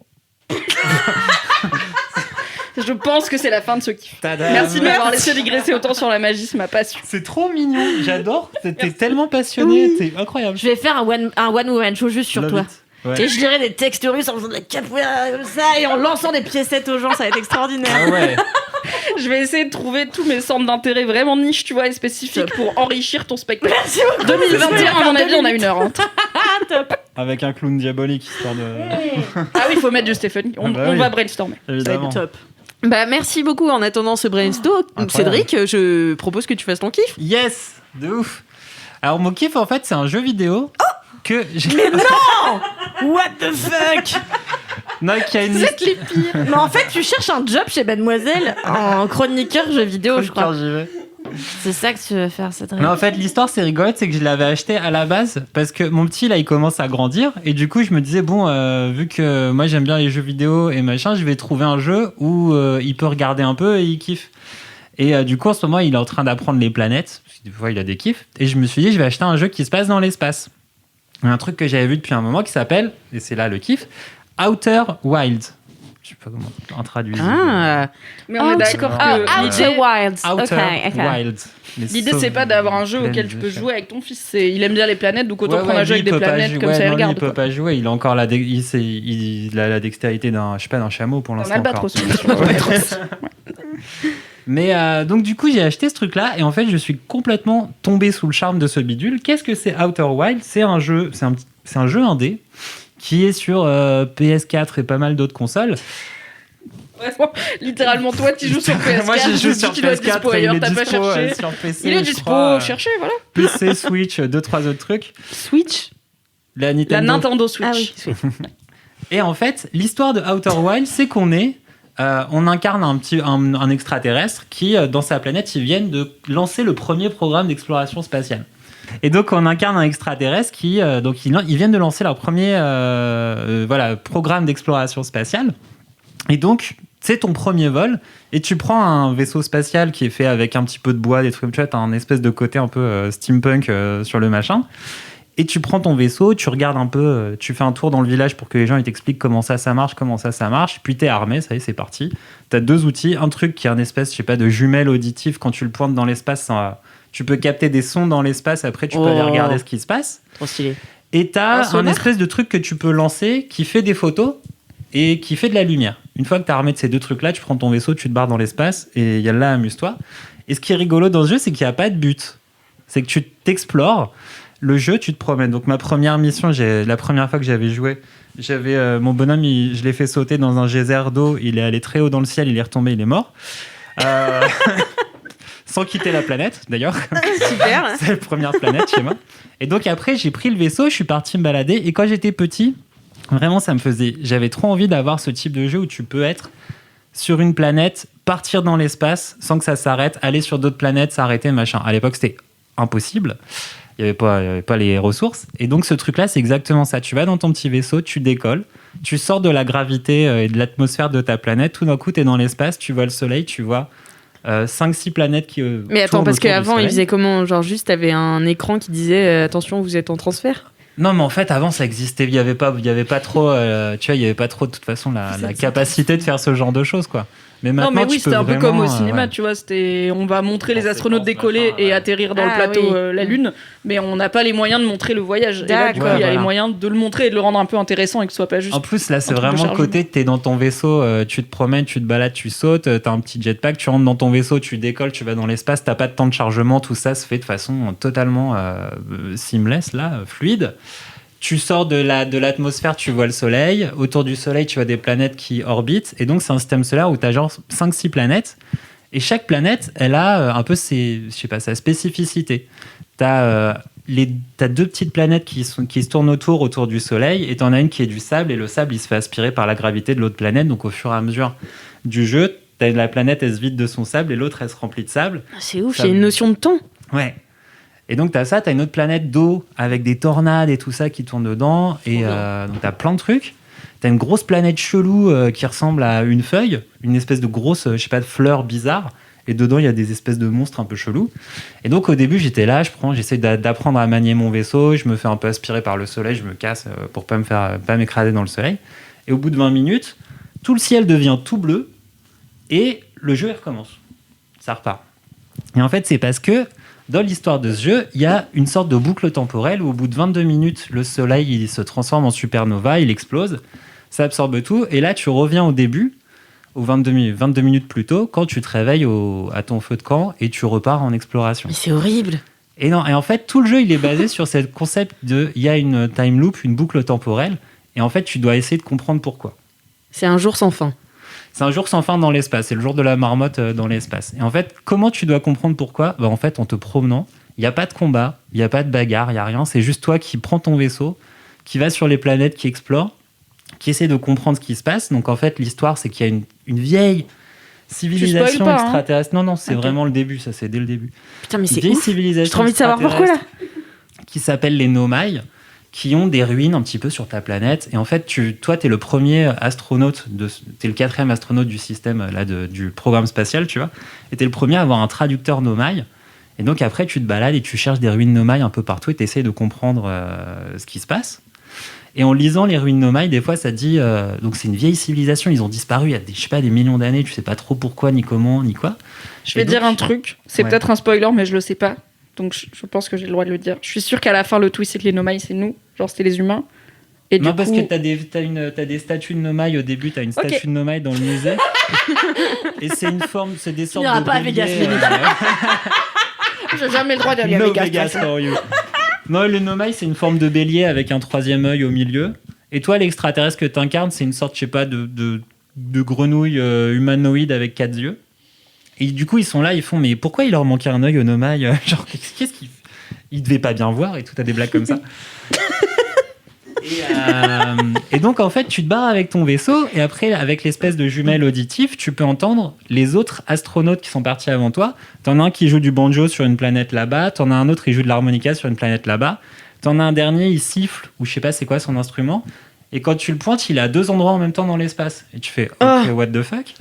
Je pense que c'est la fin de ce kiff. Tadam. Merci de m'avoir laissé digresser autant sur la magie, c'est ma passion. C'est trop mignon. J'adore. T'es tellement passionné. T'es incroyable. Je vais faire un one-woman show juste sur Love toi. it. Ouais. Et je lirai des textes russes en faisant de la capoeira comme ça et en lançant des piécettes aux gens, ça va être extraordinaire. Ah ouais. Je vais essayer de trouver tous mes centres d'intérêt vraiment niche, tu vois, et spécifiques pour enrichir ton spectacle. Merci beaucoup. 2021, à mon avis, on a 1 heure. Hein. Avec un clown diabolique histoire de. Ah oui, il faut mettre du Stephen. On, Ah bah on oui. va brainstormer. Évidemment. Top. Bah, merci beaucoup en attendant ce brainstorm. incroyable. Cédric, je propose que tu fasses ton kiff. Yes, de ouf. Alors mon kiff en fait c'est un jeu vidéo que j'ai. What the fuck? Non, qui a une Vous êtes les pires. Mais en fait, tu cherches un job chez Mademoiselle en chroniqueur jeux vidéo, je crois. Quand j'y vais. C'est ça que tu veux faire, Cédric. Non, en fait, l'histoire, c'est rigolote, c'est que je l'avais acheté à la base parce que mon petit, là, il commence à grandir. Et du coup, je me disais, bon, vu que moi, j'aime bien les jeux vidéo et machin, je vais trouver un jeu où il peut regarder un peu et il kiffe. Et du coup, en ce moment, il est en train d'apprendre les planètes. Parce que des fois, il a des kiffs. Et je me suis dit, je vais acheter un jeu qui se passe dans l'espace. Un truc que j'avais vu depuis un moment qui s'appelle, et c'est là le kiff, Outer Wilds. Je sais pas comment on traduit. Ah, Mais on est d'accord Ah, que Outer l'idée, Wilds. Outer Ok. Wilds. l'idée, c'est pas d'avoir un jeu auquel tu peux jouer avec ton fils. Il aime bien les planètes, donc autant prendre un jeu avec des planètes comme ça, il non, lui, regarde. il peut pas jouer. Il a encore il a la dextérité d'un, je sais pas, d'un chameau pour Un l'instant. albatros. encore. Mais donc du coup, j'ai acheté ce truc-là et en fait, je suis complètement tombé sous le charme de ce bidule. Qu'est-ce que c'est Outer Wilds? C'est un jeu, c'est un jeu indé qui est sur PS4 et pas mal d'autres consoles. Vraiment, littéralement, toi, tu joues sur PS4. Moi, je joue dis sur qu'il doit être dispo PS4 et il ailleurs, est t'as pas dispo cherché. sur PC. Il est je dispo, crois, cherchez, voilà. PC, Switch, 2-3 autres trucs. Switch. La La Nintendo. Nintendo Switch. Ah oui, Switch. Et en fait, l'histoire de Outer Wilds, c'est qu'on on incarne un extraterrestre qui, dans sa planète, ils viennent de lancer le premier programme d'exploration spatiale. Et donc, on incarne un extraterrestre qui, donc, ils viennent de lancer leur premier programme d'exploration spatiale. Et donc, c'est ton premier vol et tu prends un vaisseau spatial qui est fait avec un petit peu de bois, des trucs, tu vois, t'as un espèce de côté un peu steampunk sur le machin. Et tu prends ton vaisseau, tu regardes un peu, tu fais un tour dans le village pour que les gens ils t'expliquent comment ça marche, puis t'es armé, ça y est, c'est parti. T'as 2 outils, un truc qui est un espèce, je sais pas, de jumelle auditive, quand tu le pointes dans l'espace, tu peux capter des sons dans l'espace, après tu peux aller regarder ce qui se passe. Trop stylé. Et t'as un sonar espèce de truc que tu peux lancer qui fait des photos et qui fait de la lumière. Une fois que t'as armé de ces 2 trucs-là, tu prends ton vaisseau, tu te barres dans l'espace et y a là, amuse-toi. Et ce qui est rigolo dans ce jeu, c'est qu'il n'y a pas de but. C'est que tu t'explores. Le jeu, tu te promènes. Donc ma première mission, la première fois que j'avais joué, j'avais mon bonhomme, je l'ai fait sauter dans un geyser d'eau. Il est allé très haut dans le ciel, il est retombé, il est mort. Sans quitter la planète, d'ailleurs. Super. C'est la première planète chez moi. Et donc après, j'ai pris le vaisseau, je suis parti me balader. Et quand j'étais petit, vraiment, j'avais trop envie d'avoir ce type de jeu où tu peux être sur une planète, partir dans l'espace sans que ça s'arrête, aller sur d'autres planètes, s'arrêter, machin. À l'époque, c'était impossible. Il n'y avait pas les ressources. Et donc, ce truc-là, c'est exactement ça. Tu vas dans ton petit vaisseau, tu décolles, tu sors de la gravité et de l'atmosphère de ta planète. Tout d'un coup, tu es dans l'espace, tu vois le soleil, tu vois 5-6 planètes qui Mais attends, tournent parce autour du qu'avant, soleil. il faisait comment? Genre, juste, t'avais un écran qui disait attention, vous êtes en transfert? Non, mais en fait, avant, ça existait. Il y avait pas trop, tu vois, il y avait pas trop, de toute façon, la capacité de faire ce genre de choses, quoi. Mais maintenant, Non, mais oui, tu peux c'était un peu comme au vraiment, cinéma, ouais. tu vois. C'était, on va montrer les Dans astronautes séquence, décoller machin, et ouais. atterrir dans le Ah, plateau oui. la Lune, mais on n'a pas les moyens de montrer le voyage. Et là, du coup, D'accord. il y a Voilà. les moyens de le montrer et de le rendre un peu intéressant et que ce soit pas juste. En plus, là, c'est un truc de vraiment le chargement. côté, t'es dans ton vaisseau, tu te promènes, tu te balades, tu sautes, t'as un petit jetpack, tu rentres dans ton vaisseau, tu décolles, tu vas dans l'espace, t'as pas de temps de chargement, tout ça se fait de façon totalement seamless, là, fluide. tu sors de l'atmosphère, tu vois le soleil. Autour du soleil, tu vois des planètes qui orbitent. Et donc, c'est un système solaire où tu as genre 5-6 planètes. Et chaque planète, elle a un peu sa spécificité. Tu as 2 petites planètes qui se tournent autour du soleil. Et tu en as une qui est du sable. Et le sable, il se fait aspirer par la gravité de l'autre planète. Donc, au fur et à mesure du jeu, la planète, elle se vide de son sable. Et l'autre, elle se remplit de sable. C'est ouf, il y a une notion de temps. Ouais. Et donc, t'as une autre planète d'eau avec des tornades et tout ça qui tourne dedans. Et donc, t'as plein de trucs. T'as une grosse planète chelou qui ressemble à une feuille, une espèce de grosse, je sais pas, de fleur bizarre. Et dedans, il y a des espèces de monstres un peu chelous. Et donc, au début, j'étais là, j'essaie d'apprendre à manier mon vaisseau. Je me fais un peu aspirer par le soleil, je me casse pour pas m'écraser dans le soleil. Et au bout de 20 minutes, tout le ciel devient tout bleu et le jeu, il recommence. Ça repart. Et en fait, c'est parce que dans l'histoire de ce jeu, il y a une sorte de boucle temporelle où au bout de 22 minutes, le soleil il se transforme en supernova, il explose, ça absorbe tout, et là tu reviens au début, aux 22 minutes plus tôt, quand tu te réveilles à ton feu de camp et tu repars en exploration. Mais c'est horrible. Et en fait, tout le jeu il est basé sur ce concept il y a une time loop, une boucle temporelle, et en fait tu dois essayer de comprendre pourquoi. C'est un jour sans fin. C'est un jour sans fin dans l'espace. C'est le jour de la marmotte dans l'espace. Et en fait, comment tu dois comprendre pourquoi ? En fait, en te promenant, il n'y a pas de combat, il n'y a pas de bagarre, il n'y a rien. C'est juste toi qui prends ton vaisseau, qui va sur les planètes, qui explore, qui essaie de comprendre ce qui se passe. Donc en fait, l'histoire, c'est qu'il y a une vieille civilisation extraterrestre. Non, c'est vraiment le début, ça, c'est dès le début. Putain, mais c'est vieille ouf. civilisation J'ai trop envie de savoir pourquoi, là. Qui s'appelle les Nomai, qui ont des ruines un petit peu sur ta planète. Et en fait, toi, t'es le premier astronaute, t'es le 4e astronaute du système là, du programme spatial, tu vois. Et t'es le premier à avoir un traducteur Nomai. Et donc après, tu te balades et tu cherches des ruines Nomai un peu partout et t'essayes de comprendre ce qui se passe. Et en lisant les ruines Nomai, des fois, ça te dit... donc c'est une vieille civilisation, ils ont disparu il y a des millions d'années, tu sais pas trop pourquoi, ni comment, ni quoi. Je vais dire un truc, c'est Ouais. peut-être un spoiler, mais je le sais pas. Donc je pense que j'ai le droit de le dire. Je suis sûre qu'à la fin, le twist, c'est que les Nomai, c'est nous. Genre, c'était les humains. Et Non, du parce coup... que t'as des statues de Nomai au début, t'as une statue de Nomai dans le musée. Et c'est des sortes n'iras de pas à Vegas, béliers, J'ai jamais le droit d'aller à No Vegas. Vegas for you. Non, le Nomai, c'est une forme de bélier avec un 3e œil au milieu. Et toi, l'extraterrestre que t'incarnes, c'est une sorte, je sais pas, de grenouille humanoïde avec 4 yeux. Et du coup, ils sont là, ils font, mais pourquoi il leur manquait un œil au Nomai Genre, qu'est-ce qu'ils... Ils devaient pas bien voir et tout, t'as des blagues comme ça. Et donc, en fait, tu te barres avec ton vaisseau et après, avec l'espèce de jumelle auditive, tu peux entendre les autres astronautes qui sont partis avant toi. T'en as un qui joue du banjo sur une planète là-bas, t'en as un autre qui joue de l'harmonica sur une planète là-bas, t'en as un dernier, il siffle, ou je sais pas c'est quoi son instrument, et quand tu le pointes, il est à 2 endroits en même temps dans l'espace. Et tu fais, ok, what the fuck.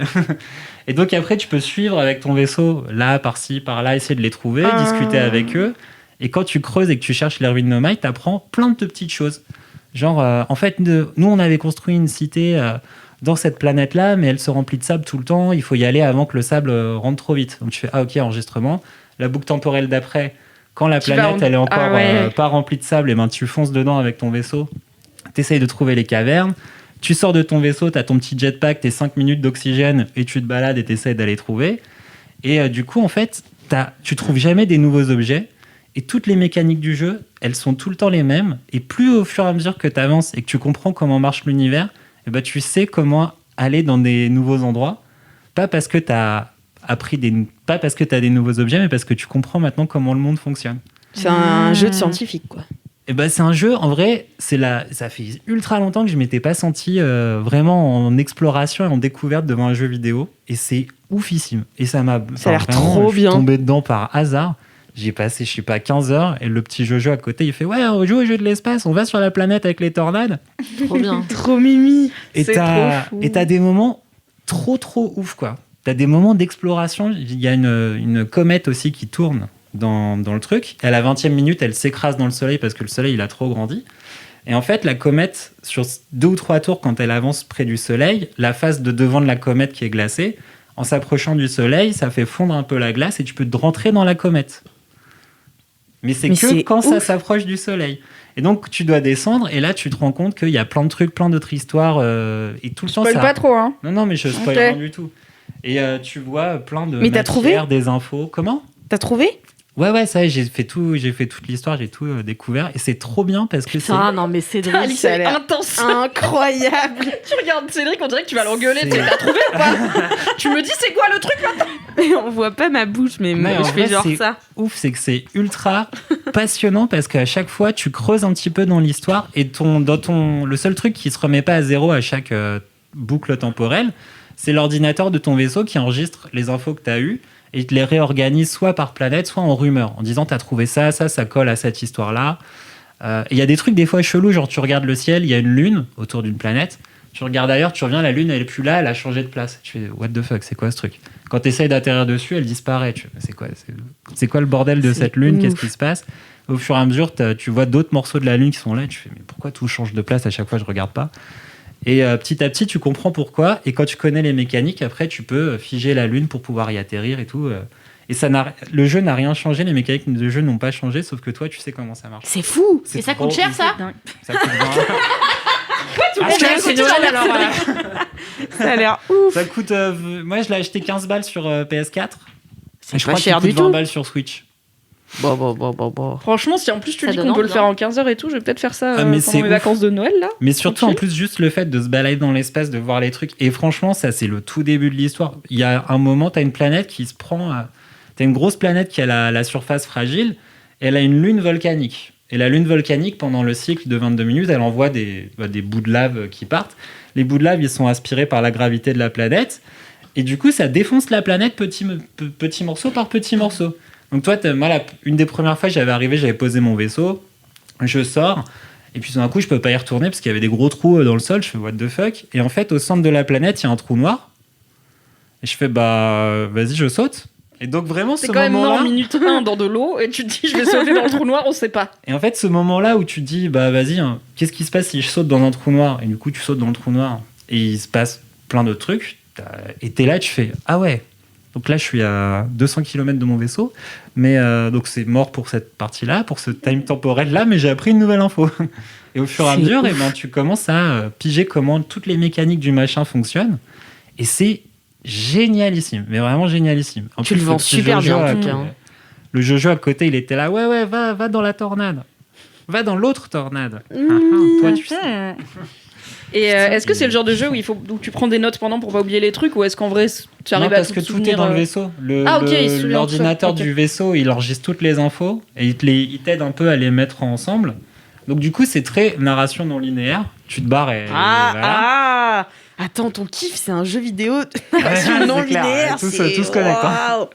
Et donc après, tu peux suivre avec ton vaisseau, là, par-ci, par-là, essayer de les trouver, discuter avec eux. Et quand tu creuses et que tu cherches les ruines Nomai, t'apprends plein de petites choses. Genre, en fait, nous, on avait construit une cité dans cette planète-là, mais elle se remplit de sable tout le temps. Il faut y aller avant que le sable rentre trop vite. Donc tu fais, ah ok, enregistrement. La boucle temporelle d'après, quand la planète, elle est encore pas remplie de sable, et ben tu fonces dedans avec ton vaisseau. T'essayes de trouver les cavernes. Tu sors de ton vaisseau, t'as ton petit jetpack, tes 5 minutes d'oxygène, et tu te balades et t'essayes d'aller trouver. Et du coup, en fait, tu trouves jamais des nouveaux objets. Et toutes les mécaniques du jeu, elles sont tout le temps les mêmes. Et plus au fur et à mesure que tu avances et que tu comprends comment marche l'univers, et ben tu sais comment aller dans des nouveaux endroits. Pas parce que tu as pas parce que tu as des nouveaux objets, mais parce que tu comprends maintenant comment le monde fonctionne. C'est un jeu de scientifique, quoi. Et ben c'est un jeu, en vrai, ça fait ultra longtemps que je m'étais pas senti vraiment en exploration et en découverte devant un jeu vidéo. Et c'est oufissime. Et ça a l'air trop bien. Je suis tombé dedans par hasard. J'ai passé, je sais pas, 15 heures, et le petit Jojo à côté, il fait « Ouais, on joue au jeu de l'espace, on va sur la planète avec les tornades. » Trop bien. Trop mimi. Et C'est t'as trop fou. et t'as des moments trop ouf, quoi. T'as des moments d'exploration. Il y a une comète aussi qui tourne dans le truc. Et à la 20e minute, elle s'écrase dans le soleil parce que le soleil, il a trop grandi. Et en fait, la comète, sur 2 ou 3 tours, quand elle avance près du soleil, la face de devant de la comète qui est glacée, en s'approchant du soleil, ça fait fondre un peu la glace et tu peux te rentrer dans la comète. Mais c'est quand ça s'approche du soleil. Et donc, tu dois descendre, et là, tu te rends compte qu'il y a plein de trucs, plein d'autres histoires, et tout le temps, Spoil ça... pas trop, hein. Non, mais je spoil Ok. rien du tout. Et tu vois plein de Mais t'as trouvé des infos. Comment ? T'as trouvé ? Ouais, ça y est, j'ai fait toute l'histoire, j'ai tout découvert. Et c'est trop bien parce que Putain, non, mais Cédric, Alice, ça a elle est l'air... intense. Incroyable. Tu regardes Cédric, on dirait que tu vas l'engueuler. C'est- T'as trouvé ou pas? Tu me dis c'est quoi le truc là? Mais on voit pas ma bouche, mais Mais en je fais vrai, genre c'est ça. ouf, c'est que c'est ultra passionnant parce qu'à chaque fois, tu creuses un petit peu dans l'histoire et le seul truc qui se remet pas à zéro à chaque boucle temporelle, c'est l'ordinateur de ton vaisseau qui enregistre les infos que tu as eues et te les réorganise soit par planète, soit en rumeur, en disant t'as trouvé ça colle à cette histoire-là. Il y a des trucs des fois chelous, genre tu regardes le ciel, il y a une lune autour d'une planète, tu regardes ailleurs, tu reviens, la lune elle est plus là, elle a changé de place. Tu fais what the fuck, c'est quoi ce truc? Quand tu essayes d'atterrir dessus, elle disparaît. Tu fais, c'est quoi le bordel de cette lune? Qu'est-ce qui se passe? Au fur et à mesure, tu vois d'autres morceaux de la lune qui sont là, et tu fais mais pourquoi tout change de place à chaque fois, je regarde pas. Et petit à petit, tu comprends pourquoi. Et quand tu connais les mécaniques, après, tu peux figer la lune pour pouvoir y atterrir et tout. Et le jeu n'a rien changé, les mécaniques du jeu n'ont pas changé, sauf que toi, tu sais comment ça marche. C'est fou. Et ça coûte cher, ça? Ça coûte 20. C'est Noël, alors. Ça a l'air ouf. Ça coûte. Moi, je l'ai acheté 15 balles sur PS4. C'est je pas crois cher qu'il du coûte 20 tout. balles sur Switch. Bon. Franchement, si en plus tu Ça dis donne qu'on peut le envie, faire en 15 heures et tout, je vais peut-être faire ça Ah, mais pendant c'est mes ouf. vacances de Noël là. Mais surtout, en Tranquille. plus, juste le fait de se balader dans l'espace, de voir les trucs. Et franchement, ça, c'est le tout début de l'histoire. Il y a un moment, tu as une planète qui se prend. Tu as une grosse planète qui a la surface fragile. Et elle a une lune volcanique. Et la lune volcanique, pendant le cycle de 22 minutes, elle envoie des bouts de lave qui partent. Les bouts de lave, ils sont aspirés par la gravité de la planète. Et du coup, ça défonce la planète petit morceau par petit morceau. Donc toi, une des premières fois, j'avais posé mon vaisseau, je sors, et puis tout d'un coup, je peux pas y retourner parce qu'il y avait des gros trous dans le sol. Je fais what the fuck. Et en fait, au centre de la planète, il y a un trou noir. Et je fais vas-y, je saute. Et donc vraiment, C'est ce quand même moment-là. en minute 1 dans de l'eau et tu te dis je vais sauter dans le trou noir, on sait pas. Et en fait, ce moment-là où tu te dis, vas-y, hein, qu'est-ce qui se passe si je saute dans un trou noir? Et du coup, tu sautes dans le trou noir et il se passe plein d'autres trucs. Et t'es là, tu fais, ah ouais. Donc là, je suis à 200 km de mon vaisseau. Mais donc, c'est mort pour cette partie-là, pour ce time temporel-là, mais j'ai appris une nouvelle info. Et au fur et à mesure, tu commences à piger comment toutes les mécaniques du machin fonctionnent. Et c'est génialissime, mais vraiment génialissime. En Tu plus, le vends super bien, en tout cas. Le Jojo à côté, il était là, ouais, va dans la tornade. Va dans l'autre tornade. Toi, tu sais. Et est-ce que c'est le genre de jeu où tu prends des notes pendant pour pas oublier les trucs, ou est-ce qu'en vrai tu arrives Non, à parce que te tout est souvenir, dans le vaisseau. Ok, il se souvient L'ordinateur de tout ça. du vaisseau, il enregistre toutes les infos et il t'aide un peu à les mettre ensemble. Donc du coup, c'est très narration non linéaire. Tu te barres et voilà. Attends, ton kiff, c'est un jeu vidéo Ouais, non c'est clair, linéaire. tout c'est... se connecte, hein. Waouh.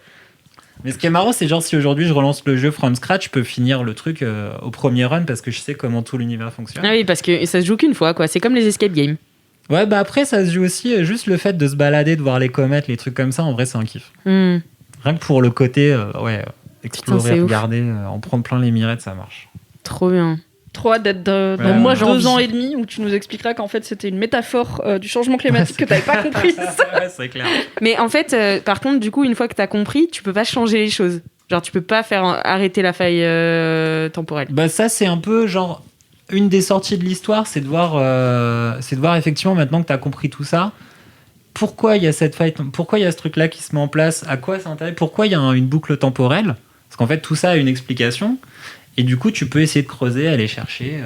Mais ce qui est marrant, c'est genre si aujourd'hui je relance le jeu from scratch, je peux finir le truc au premier run parce que je sais comment tout l'univers fonctionne. Ah oui, parce que ça se joue qu'une fois, quoi. C'est comme les escape games. Ouais, après ça se joue aussi juste le fait de se balader, de voir les comètes, les trucs comme ça. En vrai, c'est un kiff. Rien que pour le côté, explorer, c'est ouf. regarder, en prendre plein les mirettes, ça marche. Trop bien. Trop hâte d'être dans Ouais, moi, j'ai 2 envie. ans et demi où tu nous expliqueras qu'en fait c'était une métaphore du changement climatique que t'avais pas compris. Ouais, c'est clair. Mais en fait, par contre, du coup, une fois que t'as compris, tu peux pas changer les choses. Genre, tu peux pas faire arrêter la faille temporelle. Bah ça, c'est un peu genre une des sorties de l'histoire, c'est de voir effectivement maintenant que tu as compris tout ça, pourquoi il y a cette faille, pourquoi il y a ce truc-là qui se met en place, à quoi ça intéresse, pourquoi il y a une boucle temporelle, parce qu'en fait tout ça a une explication. Et du coup, tu peux essayer de creuser, aller chercher,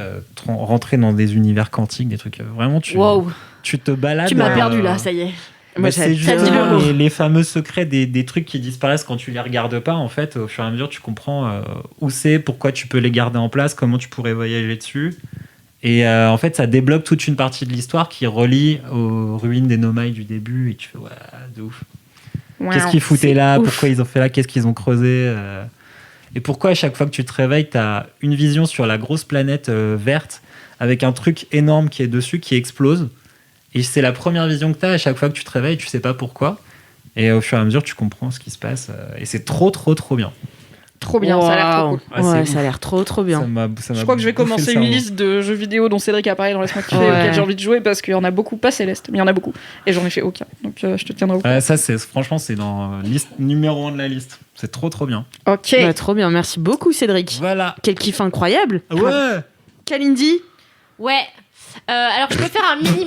rentrer dans des univers quantiques, des trucs. Vraiment, Wow, tu te balades. tu m'as perdu là, ça y est. Bah, c'est t'as dit le mot. justement les fameux secrets des trucs qui disparaissent quand tu les regardes pas. En fait, au fur et à mesure, tu comprends où c'est, pourquoi tu peux les garder en place, comment tu pourrais voyager dessus. Et en fait, ça débloque toute une partie de l'histoire qui relie aux ruines des Nomai du début. Et tu fais, ouais, de ouf. Qu'est-ce qu'ils foutaient là? Pourquoi ils ont fait là? Qu'est-ce qu'ils ont creusé? Et pourquoi à chaque fois que tu te réveilles, tu as une vision sur la grosse planète verte avec un truc énorme qui est dessus, qui explose. Et c'est la première vision que tu as à chaque fois que tu te réveilles, tu sais pas pourquoi. Et au fur et à mesure, tu comprends ce qui se passe. Et c'est trop bien. Trop bien, ça a l'air trop cool. Ah, Ouais, c'est ça a l'air trop bien. Je crois que je vais commencer une liste de jeux vidéo dont Cédric a parlé dans Laisse-moi kiffer auxquels j'ai envie de jouer parce qu'il y en a beaucoup, pas Céleste, mais il y en a beaucoup. Et j'en ai fait aucun. Donc je te tiendrai au courant. Ça, franchement, c'est dans liste numéro 1 de la liste. C'est trop bien. Ok. Bah, trop bien, merci beaucoup Cédric. Voilà. Quel kiff incroyable. Ouais. Kalindi. Ouais. Alors, je peux faire un mini...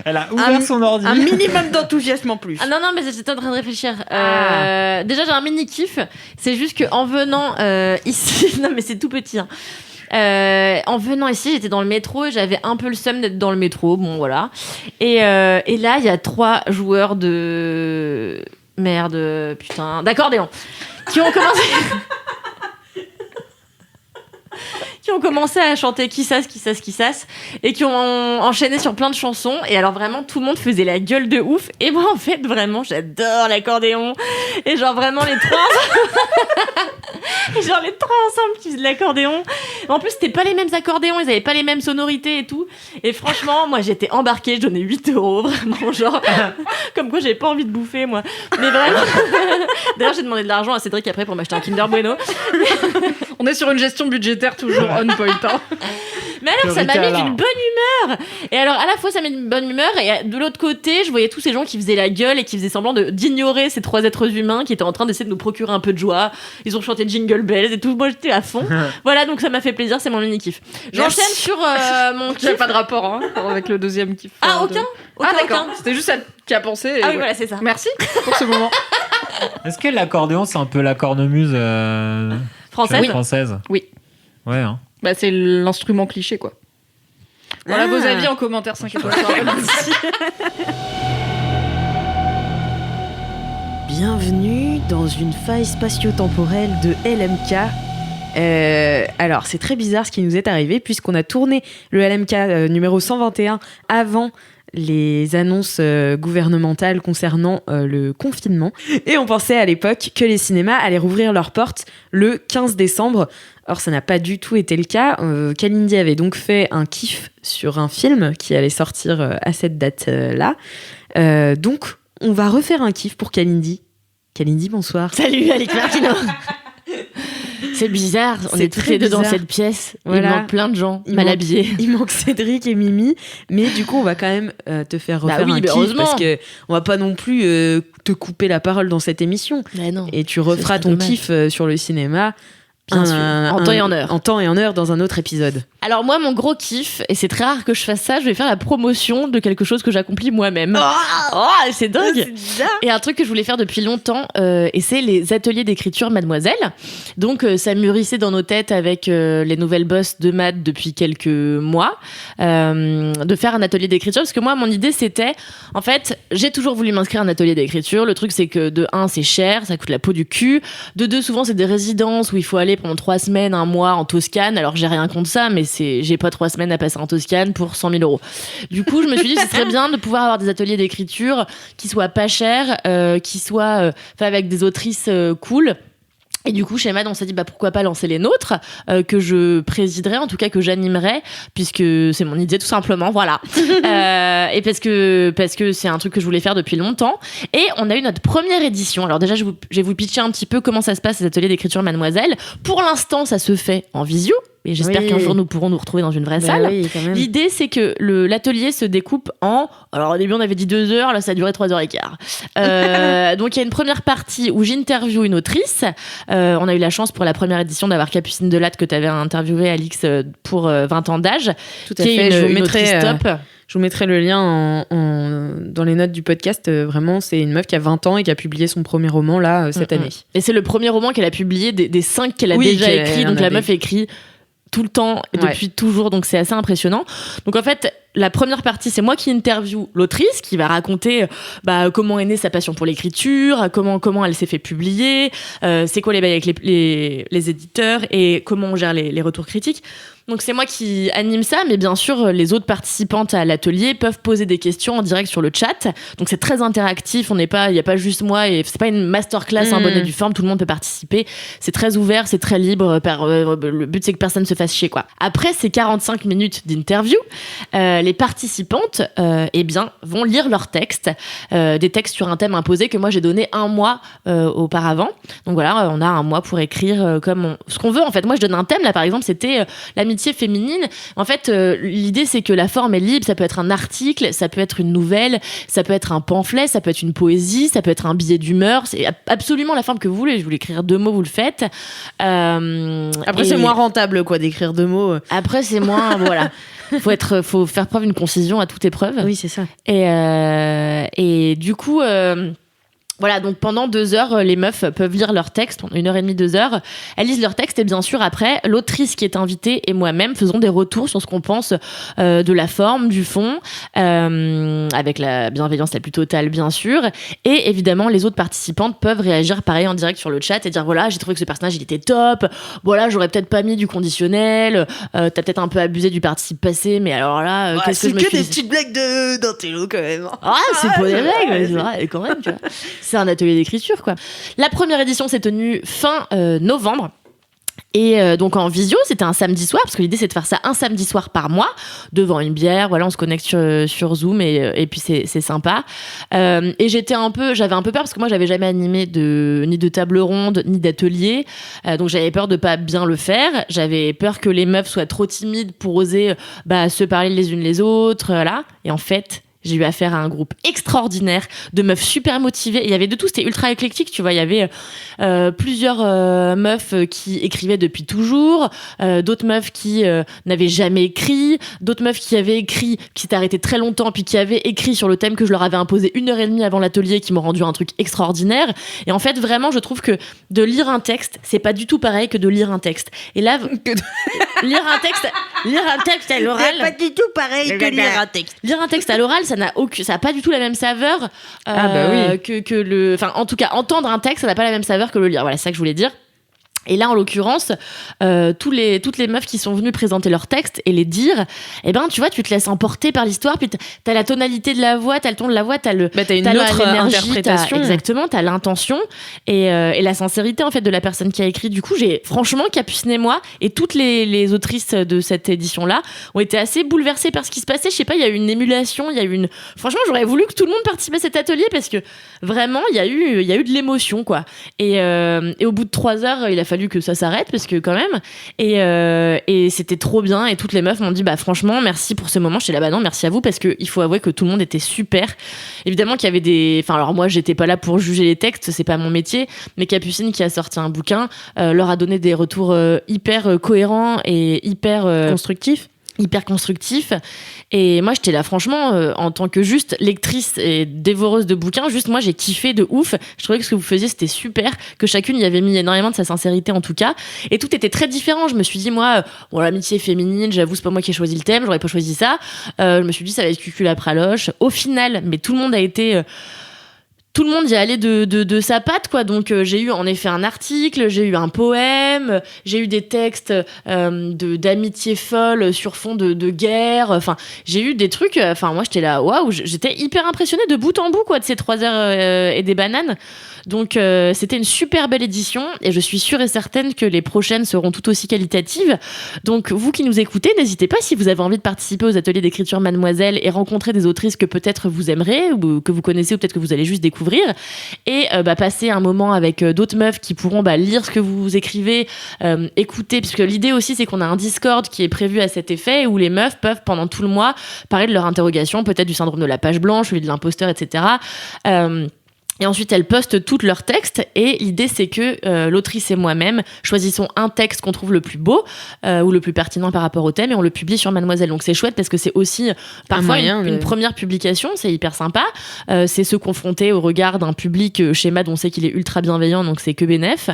Elle a ouvert son ordi. Un minimum d'enthousiasme en plus. Ah non, mais j'étais en train de réfléchir. Déjà, j'ai un mini kiff. C'est juste qu'en venant ici... Non, mais c'est tout petit. Hein. En venant ici, j'étais dans le métro et j'avais un peu le seum d'être dans le métro. Bon, voilà. Et là, il y a 3 joueurs de... Merde, putain... D'accordéon. Qui ont commencé... qui ont commencé à chanter qui sasse et qui ont enchaîné sur plein de chansons et alors vraiment tout le monde faisait la gueule de ouf et moi en fait vraiment j'adore l'accordéon et genre vraiment les 3 genre les 3 ensemble qui faisaient de l'accordéon en plus c'était pas les mêmes accordéons, ils avaient pas les mêmes sonorités et tout et franchement moi j'étais embarquée, je donnais 8 € vraiment genre comme quoi j'avais pas envie de bouffer moi mais vraiment d'ailleurs j'ai demandé de l'argent à Cédric après pour m'acheter un Kinder Bueno. On est sur une gestion budgétaire toujours on point. Hein. Mais alors, ça m'a mis d'une bonne humeur. Et alors, à la fois, ça m'a mis d'une bonne humeur. Et de l'autre côté, je voyais tous ces gens qui faisaient la gueule et qui faisaient semblant d'ignorer ces 3 êtres humains qui étaient en train d'essayer de nous procurer un peu de joie. Ils ont chanté Jingle Bells et tout. Moi, j'étais à fond. Voilà, donc ça m'a fait plaisir. C'est mon mini-kiff. J'enchaîne sur mon kiff. Il n'y a pas de rapport hein, avec le deuxième kiff. Ah, aucun d'accord. C'était juste elle qui a pensé. Ah oui, voilà, c'est ça. Merci pour ce moment. Est-ce que l'accordéon, c'est un peu la cornemuse française Oui. Ouais, hein. Bah, c'est l'instrument cliché, quoi. Voilà vos avis en commentaire 5 étoiles. Bienvenue dans une faille spatio-temporelle de LMK. Alors, c'est très bizarre ce qui nous est arrivé puisqu'on a tourné le LMK numéro 121 avant les annonces gouvernementales concernant le confinement. Et on pensait à l'époque que les cinémas allaient rouvrir leurs portes le 15 décembre. Or, ça n'a pas du tout été le cas. Kalindi avait donc fait un kiff sur un film qui allait sortir à cette date-là. Donc, on va refaire un kiff pour Kalindi. Kalindi, bonsoir. Salut, Alix Martino. C'est bizarre, on est toutes les deux dans cette pièce. Voilà. Il manque plein de gens mal habillés. Il manque Cédric et Mimi, mais du coup on va quand même te faire refaire un kiff heureusement. parce que on va pas non plus te couper la parole dans cette émission. Non, et tu referas ton kiff sur le cinéma. Bien sûr, en temps et en heure. En temps et en heure dans un autre épisode. Alors moi, mon gros kiff, et c'est très rare que je fasse ça, je vais faire la promotion de quelque chose que j'accomplis moi-même. Oh, c'est dingue. C'est bizarre. Et un truc que je voulais faire depuis longtemps, et c'est les ateliers d'écriture Mademoiselle. Donc ça mûrissait dans nos têtes avec les nouvelles boss de Mad depuis quelques mois, de faire un atelier d'écriture. Parce que moi, mon idée, c'était, en fait, j'ai toujours voulu m'inscrire à un atelier d'écriture. Le truc, c'est que de 1, c'est cher, ça coûte la peau du cul. De 2, souvent, c'est des résidences où il faut aller pendant 3 semaines, 1 mois en Toscane. Alors j'ai rien contre ça, mais j'ai pas 3 semaines à passer en Toscane pour 100 000 €. Du coup, je me suis dit, ce serait bien de pouvoir avoir des ateliers d'écriture qui soient pas chers, qui soient faits avec des autrices cool. Et du coup, chez Mad, on s'est dit, pourquoi pas lancer les nôtres, que je présiderais, en tout cas que j'animerais, puisque c'est mon idée tout simplement, voilà. Et parce que c'est un truc que je voulais faire depuis longtemps. Et on a eu notre première édition. Alors déjà, je vais vous pitcher un petit peu comment ça se passe, ces ateliers d'écriture Mademoiselle. Pour l'instant, ça se fait en visio. Et j'espère qu'un jour nous pourrons nous retrouver dans une vraie salle. Oui, quand même. L'idée, c'est que l'atelier se découpe en... Alors au début, on avait dit 2 heures, là ça a duré 3 heures et quart. Donc il y a une première partie où j'interviewe une autrice. On a eu la chance pour la première édition d'avoir Capucine Delatte que tu avais interviewé, Alix, pour 20 ans d'âge. Tout à fait, je vous mettrai... top. Je vous mettrai le lien dans les notes du podcast. Vraiment, c'est une meuf qui a 20 ans et qui a publié son premier roman là cette année. Et c'est le premier roman qu'elle a publié des 5 qu'elle a déjà écrit. Donc la meuf écrit tout le temps et depuis toujours, donc c'est assez impressionnant. Donc en fait, la première partie, c'est moi qui interviewe l'autrice, qui va raconter comment est née sa passion pour l'écriture, comment elle s'est fait publier, c'est quoi les bails avec les éditeurs et comment on gère les retours critiques. Donc c'est moi qui anime ça, mais bien sûr, les autres participantes à l'atelier peuvent poser des questions en direct sur le chat. Donc c'est très interactif, il n'y a pas juste moi, et c'est pas une masterclass en bonne et due forme, tout le monde peut participer. C'est très ouvert, c'est très libre, le but c'est que personne ne se fasse chier, quoi. Après ces 45 minutes d'interview, les participantes vont lire leurs textes, des textes sur un thème imposé que moi j'ai donné 1 mois auparavant. Donc voilà, on a 1 mois pour écrire ce qu'on veut. En fait, moi je donne un thème, là par exemple, c'était l'amitié féminine. En fait, l'idée c'est que la forme est libre, ça peut être un article, ça peut être une nouvelle, ça peut être un pamphlet, ça peut être une poésie, ça peut être un billet d'humeur, c'est absolument la forme que vous voulez. Je voulais écrire 2 mots, vous le faites. Après, c'est moins rentable quoi d'écrire 2 mots. Après, c'est moins... voilà. faut faire preuve d'une concision à toute épreuve. Oui, c'est ça. Et du coup, voilà, donc pendant 2 heures, les meufs peuvent lire leur texte, pendant 1h30, 2 heures. Elles lisent leur texte et bien sûr, après, l'autrice qui est invitée et moi-même faisons des retours sur ce qu'on pense de la forme, du fond, avec la bienveillance la plus totale, bien sûr. Et évidemment, les autres participantes peuvent réagir pareil en direct sur le chat et dire voilà, j'ai trouvé que ce personnage, il était top. Voilà, j'aurais peut-être pas mis du conditionnel. T'as peut-être un peu abusé du participe passé, mais alors là, qu'est-ce que je me suis dit ? C'est que des petites blagues d'intello quand même. Ah, c'est pas des règles, c'est vrai, quand même, tu vois. C'est un atelier d'écriture, quoi. La première édition s'est tenue fin novembre. Et donc en visio, c'était un samedi soir, parce que l'idée c'est de faire ça un samedi soir par mois, devant une bière, voilà, on se connecte sur Zoom et puis c'est sympa. Et j'avais un peu peur parce que moi j'avais jamais animé ni de table ronde, ni d'atelier, donc j'avais peur de pas bien le faire, j'avais peur que les meufs soient trop timides pour oser se parler les unes les autres, là. Et en fait, j'ai eu affaire à un groupe extraordinaire de meufs super motivées. Il y avait de tout, c'était ultra éclectique, tu vois. Il y avait plusieurs meufs qui écrivaient depuis toujours, d'autres meufs qui n'avaient jamais écrit, d'autres meufs qui avaient écrit, qui s'étaient arrêtées très longtemps, puis qui avaient écrit sur le thème que je leur avais imposé 1h30 avant l'atelier, qui m'ont rendu un truc extraordinaire. Et en fait, vraiment, je trouve que de lire un texte, c'est pas du tout pareil que de lire un texte. Et là, lire un texte à l'oral, C'est pas du tout pareil que lire un texte. Lire un texte à l'oral, ça n'a pas du tout la même saveur oui. que le. Enfin, en tout cas, entendre un texte, ça n'a pas la même saveur que le lire. Voilà, c'est ça que je voulais dire. Et là, en l'occurrence, toutes les meufs qui sont venues présenter leur texte et les dire, tu vois, tu te laisses emporter par l'histoire, puis t'as la tonalité de la voix, t'as le ton de la voix, t'as une autre interprétation. Exactement, t'as l'intention et la sincérité, en fait, de la personne qui a écrit. Du coup, franchement, Capucine et moi, et toutes les autrices de cette édition-là, ont été assez bouleversées par ce qui se passait. Je sais pas, il y a eu une émulation, franchement, j'aurais voulu que tout le monde participe à cet atelier parce que vraiment, il y a eu de l'émotion, quoi. Et au bout de 3 heures, il a fallu que ça s'arrête parce que quand même et c'était trop bien et toutes les meufs m'ont dit franchement merci pour ce moment. J'étais là non merci à vous parce que il faut avouer que tout le monde était super. Évidemment qu'il y avait alors moi j'étais pas là pour juger les textes, c'est pas mon métier, mais Capucine qui a sorti un bouquin leur a donné des retours hyper cohérents et hyper constructif. Et moi j'étais là franchement en tant que juste lectrice et dévoreuse de bouquins, juste moi j'ai kiffé de ouf. Je trouvais que ce que vous faisiez c'était super, que chacune y avait mis énormément de sa sincérité en tout cas, et tout était très différent. Je me suis dit moi l'amitié féminine, j'avoue c'est pas moi qui ai choisi le thème, j'aurais pas choisi ça. Je me suis dit ça va être cucul à praloche au final, mais tout le monde y allait de sa patte, quoi. Donc j'ai eu en effet un article, j'ai eu un poème, j'ai eu des textes d'amitié folle sur fond de guerre. Enfin, j'ai eu des trucs. Enfin, moi j'étais là, waouh, j'étais hyper impressionnée de bout en bout, quoi, de ces 3 heures et des bananes. Donc c'était une super belle édition et je suis sûre et certaine que les prochaines seront tout aussi qualitatives. Donc vous qui nous écoutez, n'hésitez pas si vous avez envie de participer aux ateliers d'écriture Mademoiselle et rencontrer des autrices que peut-être vous aimerez ou que vous connaissez ou peut-être que vous allez juste découvrir et passer un moment avec d'autres meufs qui pourront lire ce que vous écrivez, écouter, puisque l'idée aussi c'est qu'on a un Discord qui est prévu à cet effet où les meufs peuvent pendant tout le mois parler de leur interrogation, peut-être du syndrome de la page blanche, celui de l'imposteur, etc. Et ensuite, elles postent tous leurs textes. Et l'idée, c'est que l'autrice et moi-même choisissons un texte qu'on trouve le plus beau ou le plus pertinent par rapport au thème et on le publie sur Mademoiselle. Donc c'est chouette parce que c'est aussi parfois une première publication. C'est hyper sympa. C'est se confronter au regard d'un public chez Mad. On sait qu'il est ultra bienveillant, donc c'est que bénef.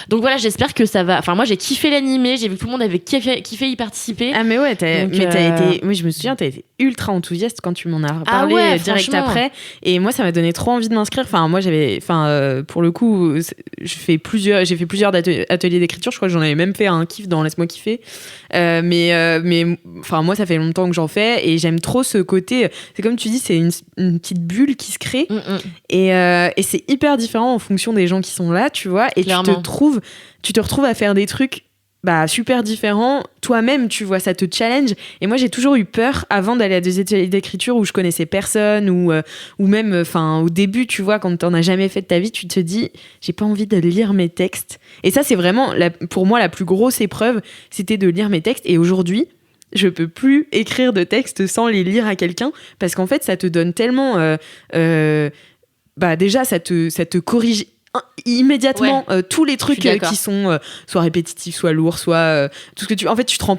Donc voilà, j'espère que ça va. Enfin, moi, j'ai kiffé l'animer. J'ai vu que tout le monde avait kiffé y participer. Ah mais ouais, t'as été... Oui, je me souviens, t'as été ultra enthousiaste quand tu m'en as parlé direct après. Et moi, ça m'a donné trop envie de m'inscrire. Enfin, moi, pour le coup, j'ai fait plusieurs ateliers d'écriture. Je crois que j'en avais même fait un kiff dans Laisse-moi kiffer. Mais moi, ça fait longtemps que j'en fais et j'aime trop ce côté. C'est comme tu dis, c'est une petite bulle qui se crée. Et c'est hyper différent en fonction des gens qui sont là, tu vois. Et tu te retrouves à faire des trucs super différent toi-même, tu vois, ça te challenge. Et moi j'ai toujours eu peur avant d'aller à des ateliers d'écriture où je connaissais personne ou même au début, tu vois, quand t'en as jamais fait de ta vie, tu te dis j'ai pas envie de lire mes textes. Et ça c'est vraiment pour moi la plus grosse épreuve, c'était de lire mes textes. Et aujourd'hui je peux plus écrire de textes sans les lire à quelqu'un parce qu'en fait ça te donne tellement déjà ça te corrige immédiatement tous les trucs Je suis d'accord. qui sont soit répétitifs, soit lourds, soit tout ce que tu... En fait, tu te rends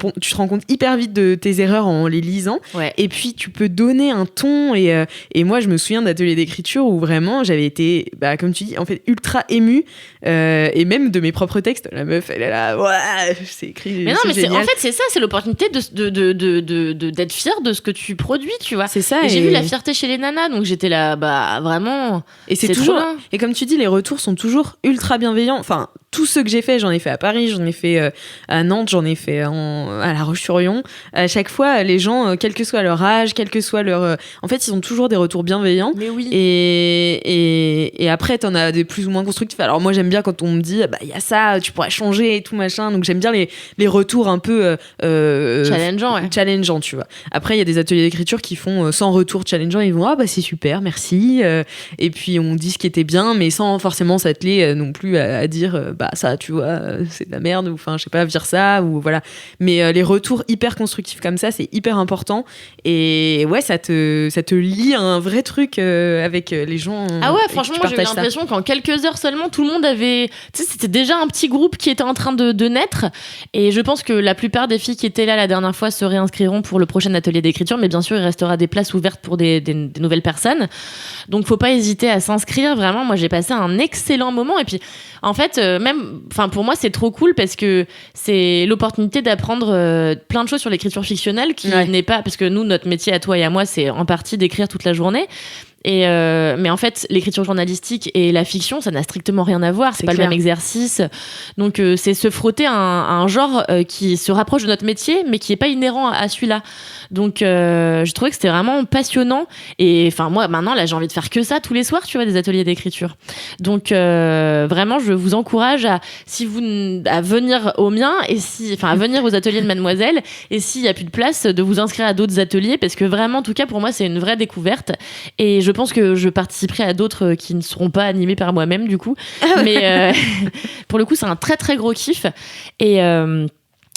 compte hyper vite de tes erreurs en les lisant. Ouais. Et puis, tu peux donner un ton. Et moi, je me souviens d'ateliers d'écriture où vraiment, j'avais été, comme tu dis, en fait, ultra émue. Et même de mes propres textes. La meuf, elle est là, ouais, c'est écrit. Mais non, mais génial. en fait, c'est ça, c'est l'opportunité d'être fier de ce que tu produis, tu vois. C'est ça. Et j'ai vu la fierté chez les nanas, donc j'étais là, vraiment. Et c'est trop toujours. bien. Et comme tu dis, les retours sont toujours ultra bienveillants. Enfin, tous ceux que j'ai fait, j'en ai fait à Paris, j'en ai fait à Nantes, j'en ai fait à La Roche-sur-Yon. À chaque fois, les gens, quel que soit leur âge, quel que soit leur. En fait, ils ont toujours des retours bienveillants. Mais oui. Et après, t'en as des plus ou moins constructifs. Alors, moi, j'aime bien quand on me dit, il y a ça, tu pourrais changer et tout machin. Donc, j'aime bien les retours un peu. Challengeant, ouais. Challengeant, tu vois. Après, il y a des ateliers d'écriture qui font sans retour challengeant. Ils vont, c'est super, merci. Et puis, on dit ce qui était bien, mais sans forcément s'atteler non plus à dire, ça, tu vois, c'est de la merde, ou enfin, je sais pas, vire ça, ou voilà. Mais les retours hyper constructifs comme ça, c'est hyper important. Et ouais, ça te lie à un vrai truc avec les gens. Ah ouais, et franchement, tu moi j'ai eu partages ça. l'impression qu'en quelques heures seulement, tout le monde avait. Tu sais, c'était déjà un petit groupe qui était en train de naître. Et je pense que la plupart des filles qui étaient là la dernière fois se réinscriront pour le prochain atelier d'écriture. Mais bien sûr, il restera des places ouvertes pour des nouvelles personnes. Donc, faut pas hésiter à s'inscrire. Vraiment, moi j'ai passé un excellent moment. Et puis, en fait, pour moi, c'est trop cool parce que c'est l'opportunité d'apprendre plein de choses sur l'écriture fictionnelle qui n'est pas. Parce que nous, notre métier à toi et à moi, c'est en partie d'écrire toute la journée. Mais en fait, l'écriture journalistique et la fiction, ça n'a strictement rien à voir. C'est pas clair. le même exercice. Donc, c'est se frotter à un genre qui se rapproche de notre métier, mais qui est pas inhérent à celui-là. Donc, je trouvais que c'était vraiment passionnant. Et enfin, moi, maintenant, là, j'ai envie de faire que ça tous les soirs, tu vois, des ateliers d'écriture. Donc, vraiment, je vous encourage à venir au mien à venir aux ateliers de Mademoiselle. Et s'il y a plus de place, de vous inscrire à d'autres ateliers, parce que vraiment, en tout cas, pour moi, c'est une vraie découverte. Et je pense que je participerai à d'autres qui ne seront pas animés par moi-même, du coup. Mais pour le coup, c'est un très, très gros kiff. Et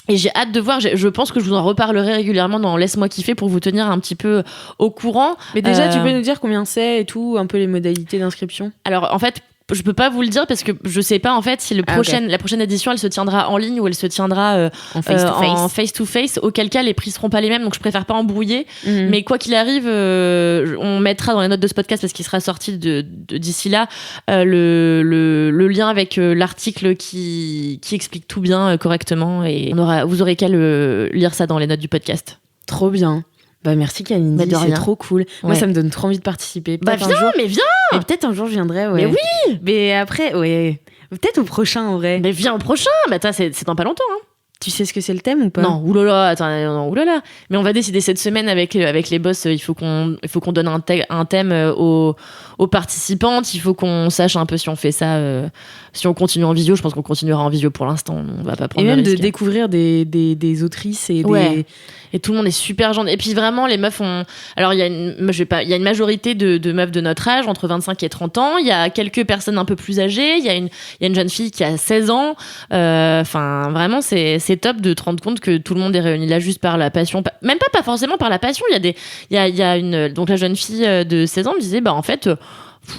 j'ai hâte de voir, je pense que je vous en reparlerai régulièrement dans Laisse-moi kiffer pour vous tenir un petit peu au courant. Mais déjà, tu peux nous dire combien c'est et tout, un peu les modalités d'inscription? Alors, en fait, je peux pas vous le dire parce que je sais pas en fait si la prochaine édition elle se tiendra en ligne ou elle se tiendra en face to face, auquel cas les prix seront pas les mêmes, donc je préfère pas embrouiller. Mais quoi qu'il arrive, on mettra dans les notes de ce podcast, parce qu'il sera sorti d'ici là, le lien avec l'article qui explique tout bien correctement, et vous aurez qu'à lire ça dans les notes du podcast. Trop bien. Merci Kalindi, de c'est rien. trop cool. Moi, ça me donne trop envie de participer. Peut-être un jour. Mais viens. Et peut-être un jour je viendrai, ouais. Mais oui. Mais après, ouais. Peut-être au prochain, en vrai. Mais viens au prochain. C'est dans pas longtemps, hein. Tu sais ce que c'est le thème ou pas? Non, oulala, attends, non, oulala. Mais on va décider cette semaine avec les boss. Il faut qu'on donne un thème aux participantes. Il faut qu'on sache un peu si on fait ça, si on continue en visio. Je pense qu'on continuera en visio pour l'instant. On va pas prendre et même de risque. De découvrir des autrices et ouais. Et tout le monde est super gentil. Et puis vraiment, les meufs ont... Alors, il y a une majorité de meufs de notre âge, entre 25 et 30 ans. Il y a quelques personnes un peu plus âgées. Il y a une jeune fille qui a 16 ans. Vraiment, c'est top de te rendre compte que tout le monde est réuni là juste par la passion. Même pas forcément par la passion. Donc la jeune fille de 16 ans me disait, en fait...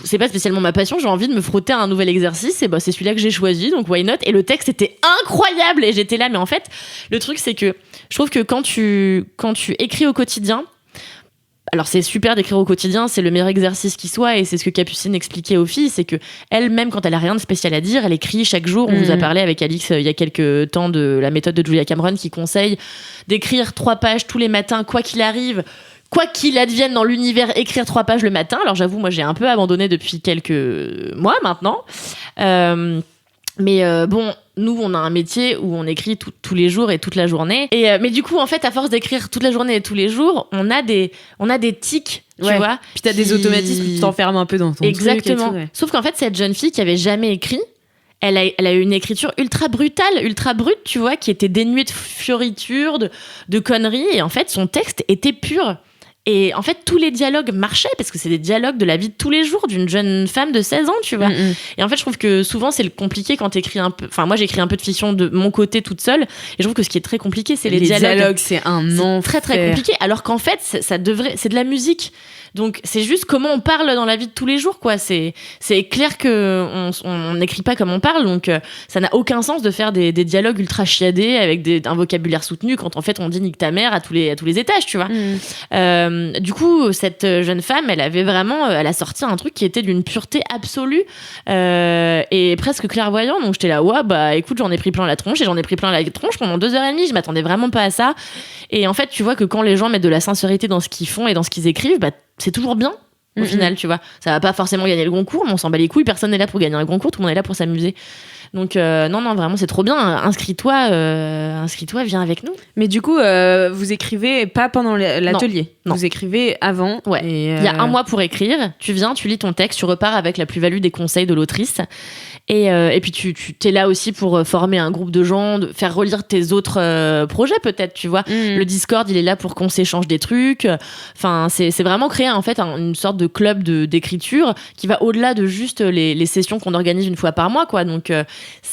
c'est pas spécialement ma passion, j'ai envie de me frotter à un nouvel exercice, et c'est celui-là que j'ai choisi, donc why not. Et le texte était incroyable, et j'étais là. Mais en fait, le truc, c'est que je trouve que quand tu écris au quotidien, alors c'est super d'écrire au quotidien, c'est le meilleur exercice qui soit, et c'est ce que Capucine expliquait aux filles, c'est que elle-même, quand elle a rien de spécial à dire, elle écrit chaque jour. On vous a parlé avec Alix il y a quelques temps de la méthode de Julia Cameron qui conseille d'écrire 3 pages tous les matins, quoi qu'il arrive. Quoi qu'il advienne dans l'univers, écrire 3 pages le matin. Alors j'avoue, moi j'ai un peu abandonné depuis quelques mois maintenant. Mais nous on a un métier où on écrit tous les jours et toute la journée. Mais du coup, en fait, à force d'écrire toute la journée et tous les jours, on a des tics, tu vois. Puis t'as des automatismes, tu t'enfermes un peu dans ton Exactement. truc et tout, ouais. Sauf qu'en fait, cette jeune fille qui avait jamais écrit, elle a eu une écriture ultra brutale, ultra brute, tu vois, qui était dénuée de fioritures, de conneries. Et en fait, son texte était pur. Et en fait, tous les dialogues marchaient parce que c'est des dialogues de la vie de tous les jours d'une jeune femme de 16 ans, tu vois. Et en fait, je trouve que souvent, c'est le compliqué quand t'écris un peu. Enfin, moi, j'écris un peu de fiction de mon côté toute seule. Et je trouve que ce qui est très compliqué, c'est les dialogues. C'est un C'est enfer. très, très compliqué. Alors qu'en fait, ça devrait. C'est de la musique. Donc, c'est juste comment on parle dans la vie de tous les jours, quoi. C'est clair qu'on n'écrit pas comme on parle. Donc, ça n'a aucun sens de faire des dialogues ultra chiadés avec un vocabulaire soutenu quand en fait, on dit nique ta mère à tous les étages, tu vois. Du coup, cette jeune femme, elle a sorti un truc qui était d'une pureté absolue et presque clairvoyant. Donc j'étais là, ouais, bah écoute, j'en ai pris plein la tronche et j'en ai pris plein la tronche pendant 2h30. Je m'attendais vraiment pas à ça. Et en fait, tu vois que quand les gens mettent de la sincérité dans ce qu'ils font et dans ce qu'ils écrivent, bah c'est toujours bien. Au final, tu vois, ça va pas forcément gagner le concours, mais on s'en bat les couilles. Personne n'est là pour gagner un concours, tout le monde est là pour s'amuser. Donc non, vraiment, c'est trop bien. Inscris-toi, viens avec nous. Mais du coup, vous écrivez pas pendant l'atelier. Non. Vous écrivez avant. Ouais. Il y a un mois pour écrire. Tu viens, tu lis ton texte, tu repars avec la plus-value des conseils de l'autrice. Et puis tu t'es là aussi pour former un groupe de gens, de faire relire tes autres projets peut-être, tu vois. Le Discord, il est là pour qu'on s'échange des trucs. Enfin, c'est vraiment créer en fait une sorte de club d'écriture qui va au-delà de juste les sessions qu'on organise une fois par mois, quoi. Donc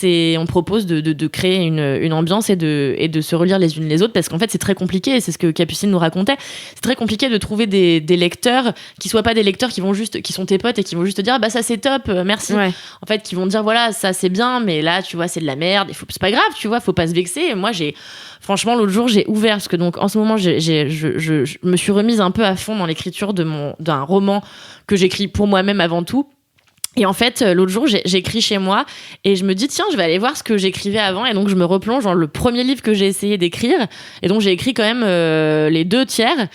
on propose de créer une ambiance et de se relire les unes les autres parce qu'en fait c'est très compliqué, et c'est ce que Capucine nous racontait. C'est très compliqué de trouver des lecteurs qui soient pas des lecteurs qui sont tes potes et qui vont juste te dire ah bah ça c'est top, merci. Ouais. En fait, qui vont dire voilà, ça c'est bien, mais là tu vois c'est de la merde, c'est pas grave, tu vois, faut pas se vexer. Et moi franchement l'autre jour j'ai ouvert, parce que donc en ce moment je me suis remise un peu à fond dans l'écriture d'un roman que j'écris pour moi-même avant tout. Et en fait, l'autre jour, j'écris chez moi et je me dis, tiens, je vais aller voir ce que j'écrivais avant. Et donc, je me replonge dans le premier livre que j'ai essayé d'écrire. Et donc, j'ai écrit quand même les 2/3.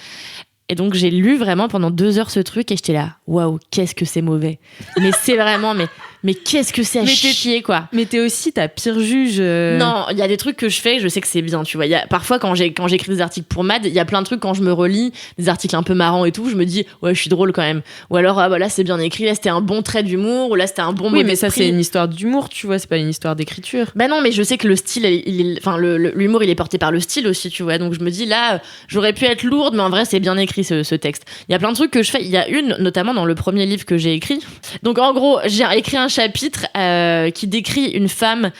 Et donc, j'ai lu vraiment pendant 2 heures ce truc et j'étais là, waouh, qu'est-ce que c'est mauvais. Mais c'est vraiment, mais qu'est-ce que c'est à chier, quoi. Mais t'es aussi ta pire juge. Non, il y a des trucs que je fais, je sais que c'est bien, tu vois. Parfois, quand j'écris des articles pour Mad, il y a plein de trucs quand je me relis, des articles un peu marrants et tout, je me dis, ouais, je suis drôle quand même. Ou alors, ah bah là, c'est bien écrit, là, c'était un bon trait d'humour, ou là, c'était un bon mot Oui, mais ça, d'esprit. c'est une histoire d'humour, tu vois, c'est pas une histoire d'écriture. Bah non, mais je sais que le style, l'humour, il est porté par le style aussi, tu vois. Donc je me dis, là, j'aurais pu être lourde, mais en vrai, c'est bien écrit ce texte. Il y a plein de trucs que je fais. Il y a notamment dans le premier livre que j'ai écrit. Donc en gros, j'ai écrit un chapitre qui décrit une femme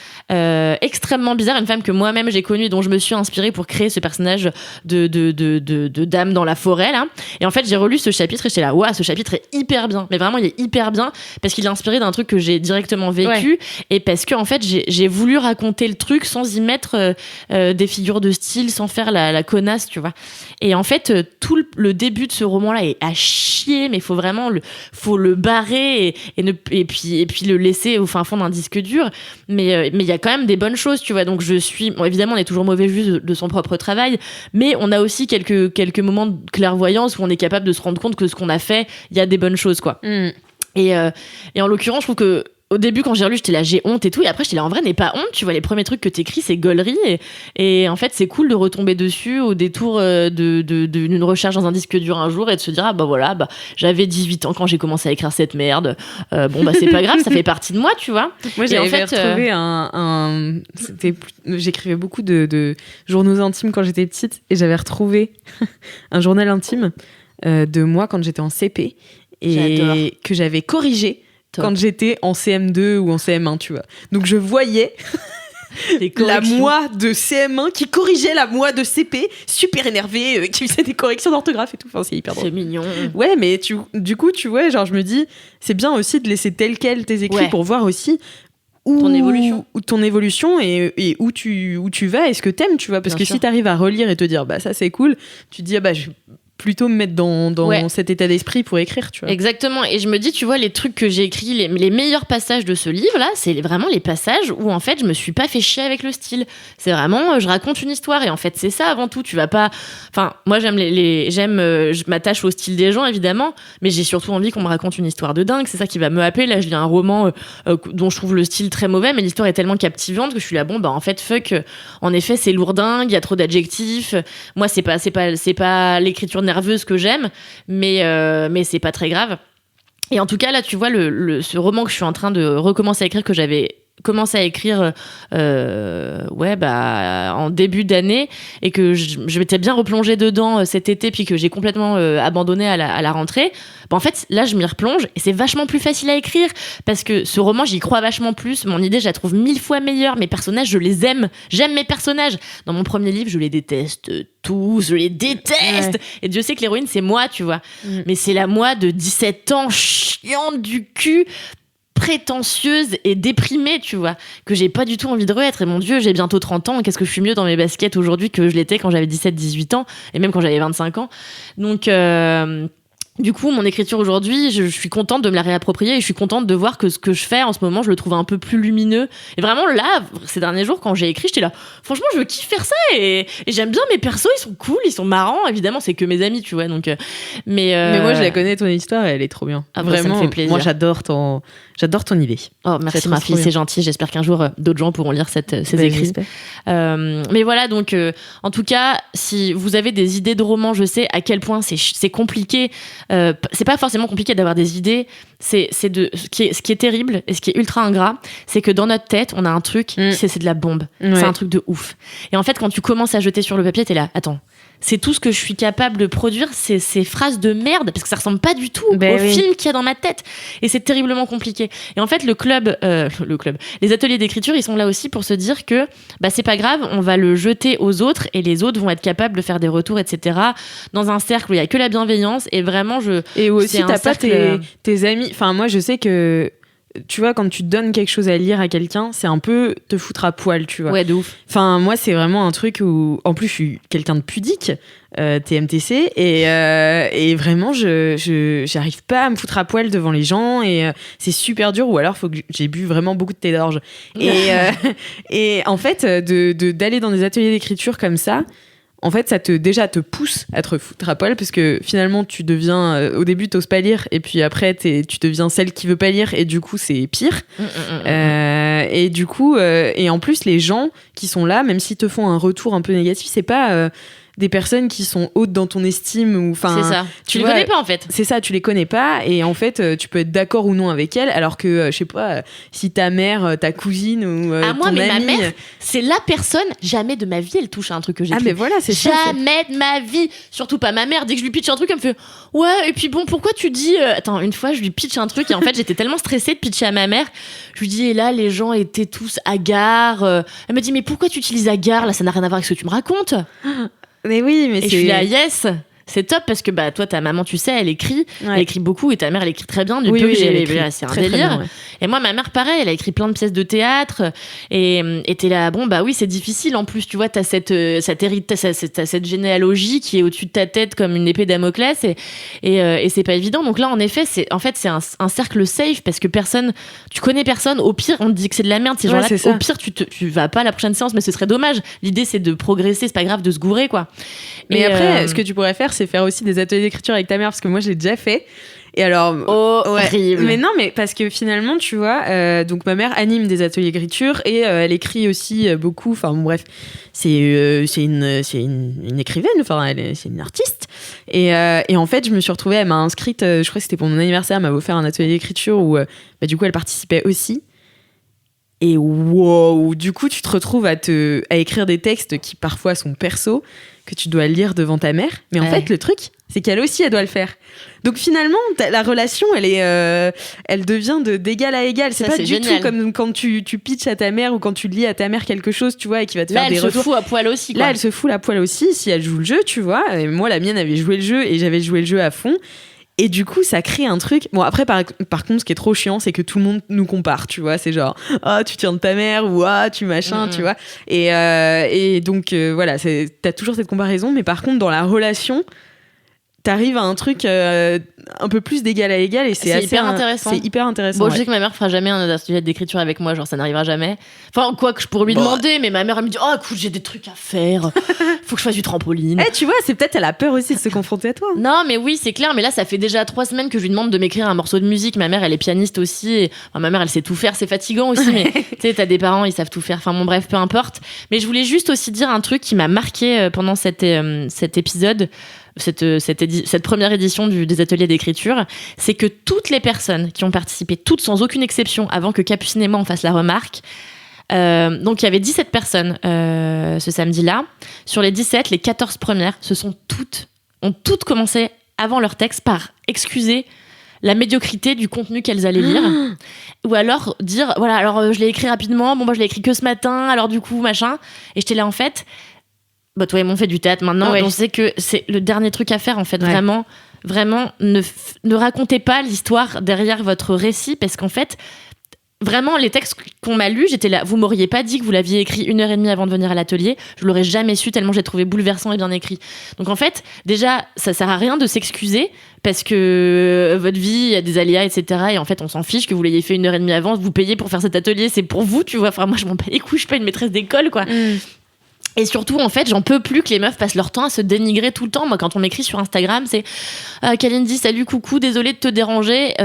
extrêmement bizarre, une femme que moi-même j'ai connue, dont je me suis inspirée pour créer ce personnage de dame dans la forêt, là. Et en fait, j'ai relu ce chapitre et j'étais là, waouh, ce chapitre est hyper bien. Mais vraiment, il est hyper bien parce qu'il est inspiré d'un truc que j'ai directement vécu, et parce que en fait, j'ai voulu raconter le truc sans y mettre des figures de style, sans faire la connasse, tu vois. Et en fait, tout le début de ce roman-là est à chier, mais faut vraiment faut le barrer et puis le laisser au fin fond d'un disque dur. Mais il y a quand même des bonnes choses, tu vois. Donc bon, évidemment, on est toujours mauvais juge de son propre travail, mais on a aussi quelques moments de clairvoyance où on est capable de se rendre compte que ce qu'on a fait, il y a des bonnes choses, quoi. Et en l'occurrence, je trouve que au début, quand j'ai relu, j'étais là, j'ai honte et tout. Et après, j'étais là, en vrai, n'aie pas honte. Tu vois, les premiers trucs que t'écris, c'est gaulerie. Et en fait, c'est cool de retomber dessus au détour d'une recherche dans un disque dur un jour et de se dire, ah bah voilà, bah, j'avais 18 ans quand j'ai commencé à écrire cette merde. Bon, bah c'est pas grave, ça fait partie de moi, tu vois. Moi, j'avais retrouvé j'écrivais beaucoup de journaux intimes quand j'étais petite. Et j'avais retrouvé un journal intime de moi quand j'étais en CP. Et que j'avais corrigé. Top. Quand j'étais en CM2 ou en CM1, tu vois. Donc je voyais la moi de CM1 qui corrigeait la moi de CP, super énervée, qui faisait des corrections d'orthographe et tout. Enfin, c'est hyper drôle. C'est mignon. Ouais, mais du coup, tu vois, genre je me dis, c'est bien aussi de laisser tel quel tes écrits pour voir aussi ton évolution et où tu vas et ce que t'aimes, tu vois. Parce que si t'arrives à relire et te dire, bah ça c'est cool, tu te dis, ah bah je plutôt me mettre dans cet état d'esprit pour écrire, tu vois. Exactement. Et je me dis, tu vois, les trucs que j'ai écrits, les meilleurs passages de ce livre-là, c'est vraiment les passages où, en fait, je me suis pas fait chier avec le style. C'est vraiment, je raconte une histoire. Et en fait, c'est ça avant tout. Tu vas pas... Enfin, moi, je m'attache au style des gens, évidemment, mais j'ai surtout envie qu'on me raconte une histoire de dingue. C'est ça qui va me happer. Là, je lis un roman dont je trouve le style très mauvais, mais l'histoire est tellement captivante que je suis là, bon, bah, en fait, fuck. En effet, c'est lourdingue, il y a trop d'adjectifs. Moi, c'est pas l'écriture nerveuse que j'aime, mais c'est pas très grave. Et en tout cas, là, tu vois, ce roman que je suis en train de recommencer à écrire, que j'avais commencé à écrire en début d'année et que je m'étais bien replongée dedans cet été puis que j'ai complètement abandonné à la rentrée, en fait là je m'y replonge et c'est vachement plus facile à écrire parce que ce roman j'y crois vachement plus, mon idée je la trouve 1000 fois meilleure, mes personnages je les aime, j'aime mes personnages. Dans mon premier livre je les déteste tous, je les déteste et Dieu sait que l'héroïne c'est moi, tu vois, mais c'est la moi de 17 ans chiante du cul, prétentieuse et déprimée, tu vois, que j'ai pas du tout envie de re-être. Et mon Dieu, j'ai bientôt 30 ans, qu'est-ce que je suis mieux dans mes baskets aujourd'hui que je l'étais quand j'avais 17-18 ans, et même quand j'avais 25 ans. Donc, du coup, mon écriture aujourd'hui, je suis contente de me la réapproprier et je suis contente de voir que ce que je fais en ce moment, je le trouve un peu plus lumineux. Et vraiment, là, ces derniers jours, quand j'ai écrit, j'étais là, franchement, je kiffe faire ça et j'aime bien mes persos, ils sont cool, ils sont marrants. Évidemment, c'est que mes amis, tu vois. Donc, mais moi, je la connais, ton histoire, elle est trop bien. Ah, vraiment, ça me fait plaisir. Moi, j'adore ton idée. Oh, merci ma fille, c'est gentil. J'espère qu'un jour, d'autres gens pourront lire ces écrits. Mais voilà, donc, en tout cas, si vous avez des idées de romans, je sais à quel point c'est compliqué. C'est pas forcément compliqué d'avoir des idées. Ce qui est terrible et ce qui est ultra ingrat, c'est que dans notre tête, on a un truc, c'est de la bombe. Ouais. C'est un truc de ouf. Et en fait, quand tu commences à jeter sur le papier, t'es là, attends, c'est tout ce que je suis capable de produire, ces phrases de merde, parce que ça ressemble pas du tout au film qu'il y a dans ma tête. Et c'est terriblement compliqué. Et en fait, le club, les ateliers d'écriture, ils sont là aussi pour se dire que c'est pas grave, on va le jeter aux autres et les autres vont être capables de faire des retours, etc. Dans un cercle où il y a que la bienveillance et vraiment Et aussi, t'as pas tes amis. Enfin, moi, je sais que tu vois, quand tu donnes quelque chose à lire à quelqu'un, c'est un peu te foutre à poil, tu vois. Ouais, de ouf. Enfin, moi, c'est vraiment un truc où, en plus, je suis quelqu'un de pudique, TMTC, et vraiment, j'arrive pas à me foutre à poil devant les gens, et c'est super dur, ou alors, faut que j'ai bu vraiment beaucoup de thé d'orge. Et en fait, d'aller dans des ateliers d'écriture comme ça, en fait, ça te pousse à te foutre à poil parce que finalement, tu deviens, au début, t'oses pas lire et puis après, tu deviens celle qui veut pas lire et du coup, c'est pire. Et du coup, et en plus, les gens qui sont là, même s'ils te font un retour un peu négatif, c'est pas des personnes qui sont hautes dans ton estime ou enfin c'est ça, tu les connais pas en fait, c'est ça, tu les connais pas et en fait tu peux être d'accord ou non avec elles alors que je sais pas si ta mère, ta cousine ou moi ton mais amie... ma mère c'est la personne, jamais de ma vie elle touche à un truc que j'ai mais voilà, c'est jamais de ma vie, surtout pas ma mère. Dès que je lui pitch un truc elle me fait ouais et puis bon pourquoi tu dis attends, une fois je lui pitch un truc et en fait j'étais tellement stressée de pitcher à ma mère, je lui dis et là les gens étaient tous hagards, elle me dit mais pourquoi tu utilises hagard là, ça n'a rien à voir avec ce que tu me racontes. Mais oui, mais et je suis là, yes, c'est top parce que toi, ta maman, tu sais, elle écrit beaucoup et ta mère, elle écrit très bien. Du peu que j'ai écrit, c'est un délire. Bien, ouais. Et moi, ma mère, pareil, elle a écrit plein de pièces de théâtre et t'es là, oui, c'est difficile. En plus, tu vois, t'as cette généalogie qui est au-dessus de ta tête comme une épée Damoclès et c'est pas évident. Donc là, en effet, c'est un cercle safe parce que tu connais personne. Au pire, on te dit que c'est de la merde. Ces gens-là, au pire, tu vas pas à la prochaine séance, mais ce serait dommage. L'idée, c'est de progresser. C'est pas grave de se gourer, quoi. Mais après, ce que tu pourrais faire, c'est faire aussi des ateliers d'écriture avec ta mère parce que moi je l'ai déjà fait et alors horrible. Mais non, mais parce que finalement tu vois donc ma mère anime des ateliers d'écriture et elle écrit aussi beaucoup, enfin bon, bref, c'est une écrivaine, enfin c'est une artiste et en fait je me suis retrouvée, elle m'a inscrite, je crois que c'était pour mon anniversaire, elle m'a offert un atelier d'écriture où du coup elle participait aussi. Et wow, du coup, tu te retrouves à écrire des textes qui parfois sont perso, que tu dois lire devant ta mère. Mais en fait, le truc, c'est qu'elle aussi, elle doit le faire. Donc finalement, la relation, elle devient d'égal à égal. C'est pas du tout comme quand tu pitches à ta mère ou quand tu lis à ta mère quelque chose, tu vois, et qui va te faire des retours. Là, elle se fout à poil aussi, quoi. Là, elle se fout à poil aussi si elle joue le jeu, tu vois. Et moi, la mienne avait joué le jeu et j'avais joué le jeu à fond. Et du coup, ça crée un truc. Bon, après, par contre, ce qui est trop chiant, c'est que tout le monde nous compare, tu vois. C'est genre, tu tiens de ta mère ou tu machin, tu vois. Et donc, voilà, t'as toujours cette comparaison. Mais par contre, dans la relation, t'arrives à un truc un peu plus d'égal à égal et c'est hyper intéressant. C'est hyper intéressant. Bon, je sais que ma mère fera jamais un atelier d'écriture avec moi, genre ça n'arrivera jamais. Enfin, quoi que je pourrais lui demander, mais ma mère elle me dit écoute, j'ai des trucs à faire. Faut que je fasse du trampoline. Tu vois, c'est peut-être elle a peur aussi de se confronter à toi. Non, mais oui, c'est clair, mais là ça fait déjà 3 semaines que je lui demande de m'écrire un morceau de musique. Ma mère, elle est pianiste aussi et ma mère, elle sait tout faire, c'est fatigant aussi mais tu sais, t'as des parents, ils savent tout faire. Enfin bon, bref, peu importe. Mais je voulais juste aussi dire un truc qui m'a marqué pendant cet épisode. cette première édition des ateliers d'écriture, c'est que toutes les personnes qui ont participé, toutes sans aucune exception, avant que Capucine et moi en fasse la remarque, donc il y avait 17 personnes ce samedi-là. Sur les 17, les 14 premières ont toutes commencé avant leur texte par excuser la médiocrité du contenu qu'elles allaient lire, ou alors dire voilà, alors je l'ai écrit rapidement, bon moi je l'ai écrit que ce matin, alors du coup machin, et j'étais là en fait, bah toi et moi on fait du théâtre maintenant, Ouais. on sait que c'est le dernier truc à faire en fait, Ouais. vraiment ne racontez pas l'histoire derrière votre récit, parce qu'en fait vraiment, les textes qu'on m'a lus, j'étais là. Vous m'auriez pas dit que vous l'aviez écrit 1h30 avant de venir à l'atelier. Je l'aurais jamais su tellement j'ai trouvé bouleversant et bien écrit. Donc en fait, déjà, ça sert à rien de s'excuser parce que votre vie, il y a des aléas, etc. Et en fait, on s'en fiche que vous l'ayez fait 1h30 avant. Vous payez pour faire cet atelier, c'est pour vous, tu vois. Enfin, moi, je m'en bats les couilles, je suis pas une maîtresse d'école, quoi. Et surtout, en fait, j'en peux plus que les meufs passent leur temps à se dénigrer tout le temps. Moi, quand on m'écrit sur Instagram, c'est Kalindi, salut, coucou, désolée de te déranger,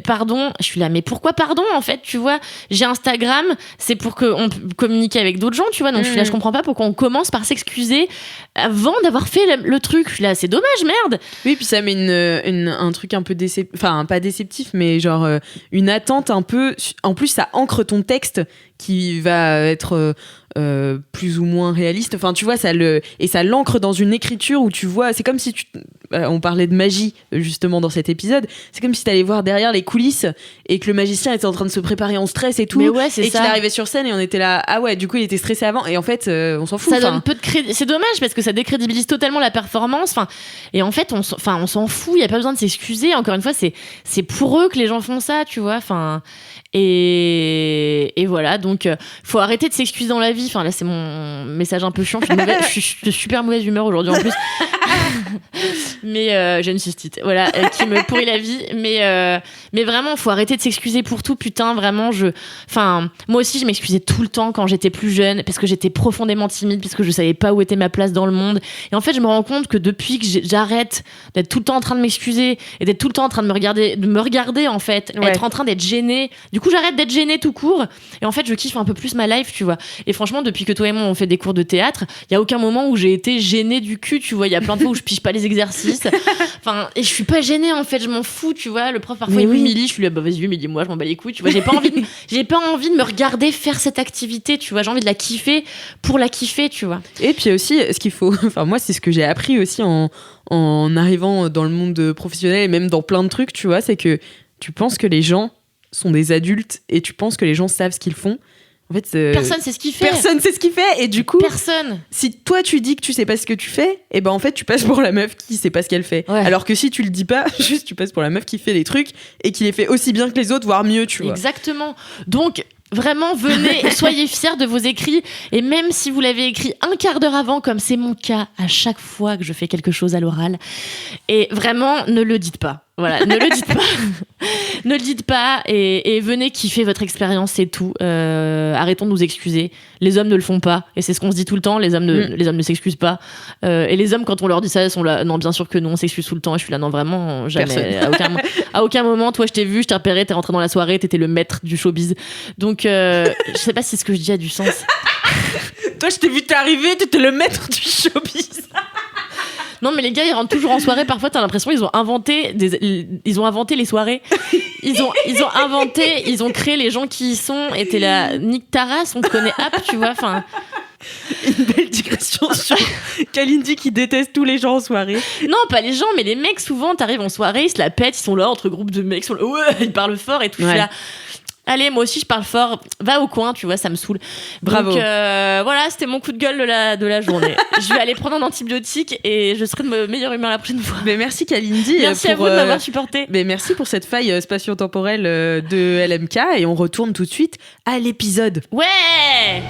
pardon. Je suis là, mais pourquoi pardon, en fait, tu vois? J'ai Instagram, c'est pour qu'on communique avec d'autres gens, tu vois. Donc, je suis là, je comprends pas pourquoi on commence par s'excuser avant d'avoir fait le truc. Je suis là, c'est dommage, merde. Oui, puis ça met un truc un peu déceptif, enfin pas déceptif, mais genre une attente un peu. En plus, ça ancre ton texte qui va être plus ou moins réaliste. Enfin, tu vois, ça l'ancre dans une écriture où tu vois. C'est comme si on parlait de magie justement dans cet épisode. C'est comme si t'allais voir derrière les coulisses et que le magicien était en train de se préparer en stress et tout. Mais ouais, c'est et ça. qu'il arrivait sur scène et on était là. Ah ouais, du coup, il était stressé avant. Et en fait, on s'en fout. Ça Enfin, donne peu de crédit. C'est dommage parce que ça décrédibilise totalement la performance. Enfin, et en fait, on s'en fout. Il y a pas besoin de s'excuser. Encore une fois, c'est pour eux que les gens font ça, tu vois. Enfin, et voilà. Donc, faut arrêter de s'excuser dans la vie. Enfin, là, c'est mon message un peu chiant. Je suis de super mauvaise humeur aujourd'hui en plus. Mais j'ai une cystite, voilà, qui me pourrit la vie. Mais vraiment, faut arrêter de s'excuser pour tout. Putain, vraiment, moi aussi, je m'excusais tout le temps quand j'étais plus jeune parce que j'étais profondément timide, parce que je savais pas où était ma place dans le monde. Et en fait, je me rends compte que depuis que j'arrête d'être tout le temps en train de m'excuser et d'être tout le temps en train de me regarder en fait, Ouais. être en train d'être gênée. Du coup, j'arrête d'être gênée tout court. Et en fait, je kiffe un peu plus ma life, tu vois. Et franchement, depuis que toi et moi on fait des cours de théâtre, il y a aucun moment où j'ai été gênée du cul, tu vois. Il y a plein de fois où je pige pas les exercices. Enfin, et je suis pas gênée en fait, je m'en fous, tu vois. Le prof parfois Mais il oui. m'humilie, je suis là, bah vas-y, humilie-moi, je m'en bats les couilles, tu vois. J'ai pas envie de me regarder faire cette activité, tu vois. J'ai envie de la kiffer pour la kiffer, tu vois. Et puis aussi, ce qu'il faut, enfin moi c'est ce que j'ai appris aussi en arrivant dans le monde professionnel et même dans plein de trucs, tu vois, c'est que tu penses que les gens sont des adultes et tu penses que les gens savent ce qu'ils font. En fait, Personne sait ce qu'il fait. personne sait ce qu'il fait et du coup, Personne. si toi tu dis que tu sais pas ce que tu fais, et ben en fait tu passes pour la meuf qui sait pas ce qu'elle fait. Ouais. Alors que si tu le dis pas, juste tu passes pour la meuf qui fait des trucs et qui les fait aussi bien que les autres, voire mieux, tu vois. Exactement. Donc, vraiment, venez, soyez fiers de vos écrits. Et même si vous l'avez écrit un quart d'heure avant, comme c'est mon cas à chaque fois que je fais quelque chose à l'oral, et vraiment, ne le dites pas. Voilà, ne le dites pas. Ne le dites pas et venez kiffer votre expérience, c'est tout. Arrêtons de nous excuser. Les hommes ne le font pas. Et c'est ce qu'on se dit tout le temps. Les hommes ne s'excusent pas. Et les hommes, quand on leur dit ça, ils sont là. Non, bien sûr que nous, on s'excuse tout le temps. Et je suis là, non, vraiment, jamais. À aucun moment, toi, je t'ai vu, je t'ai repéré, t'es rentré dans la soirée, t'étais le maître du showbiz. Donc, je sais pas si ce que je dis a du sens. Toi, je t'ai vu t'arriver, t'étais le maître du showbiz. Non, mais les gars, ils rentrent toujours en soirée. Parfois, t'as l'impression qu'ils ont inventé les soirées. Ils ont créé les gens qui y sont. Et t'es là, nique ta race, on te connaît app, tu vois. Enfin, Une belle digression sur Kalindi qui déteste tous les gens en soirée. non, pas les gens, mais les mecs, souvent, t'arrives en soirée, ils se la pètent, ils sont là entre groupes de mecs, ils sont là, ouais, ils parlent fort et tout. Je suis Ouais. là, allez, moi aussi, je parle fort. Va au coin, tu vois, ça me saoule. Bravo. Donc, voilà, c'était mon coup de gueule de la journée. Je vais aller prendre un antibiotique et je serai de meilleure humeur la prochaine fois. Mais merci Kalindi. Merci à vous de m'avoir supporté. Mais merci pour cette faille spatio-temporelle de LMK et on retourne tout de suite à l'épisode. Ouais!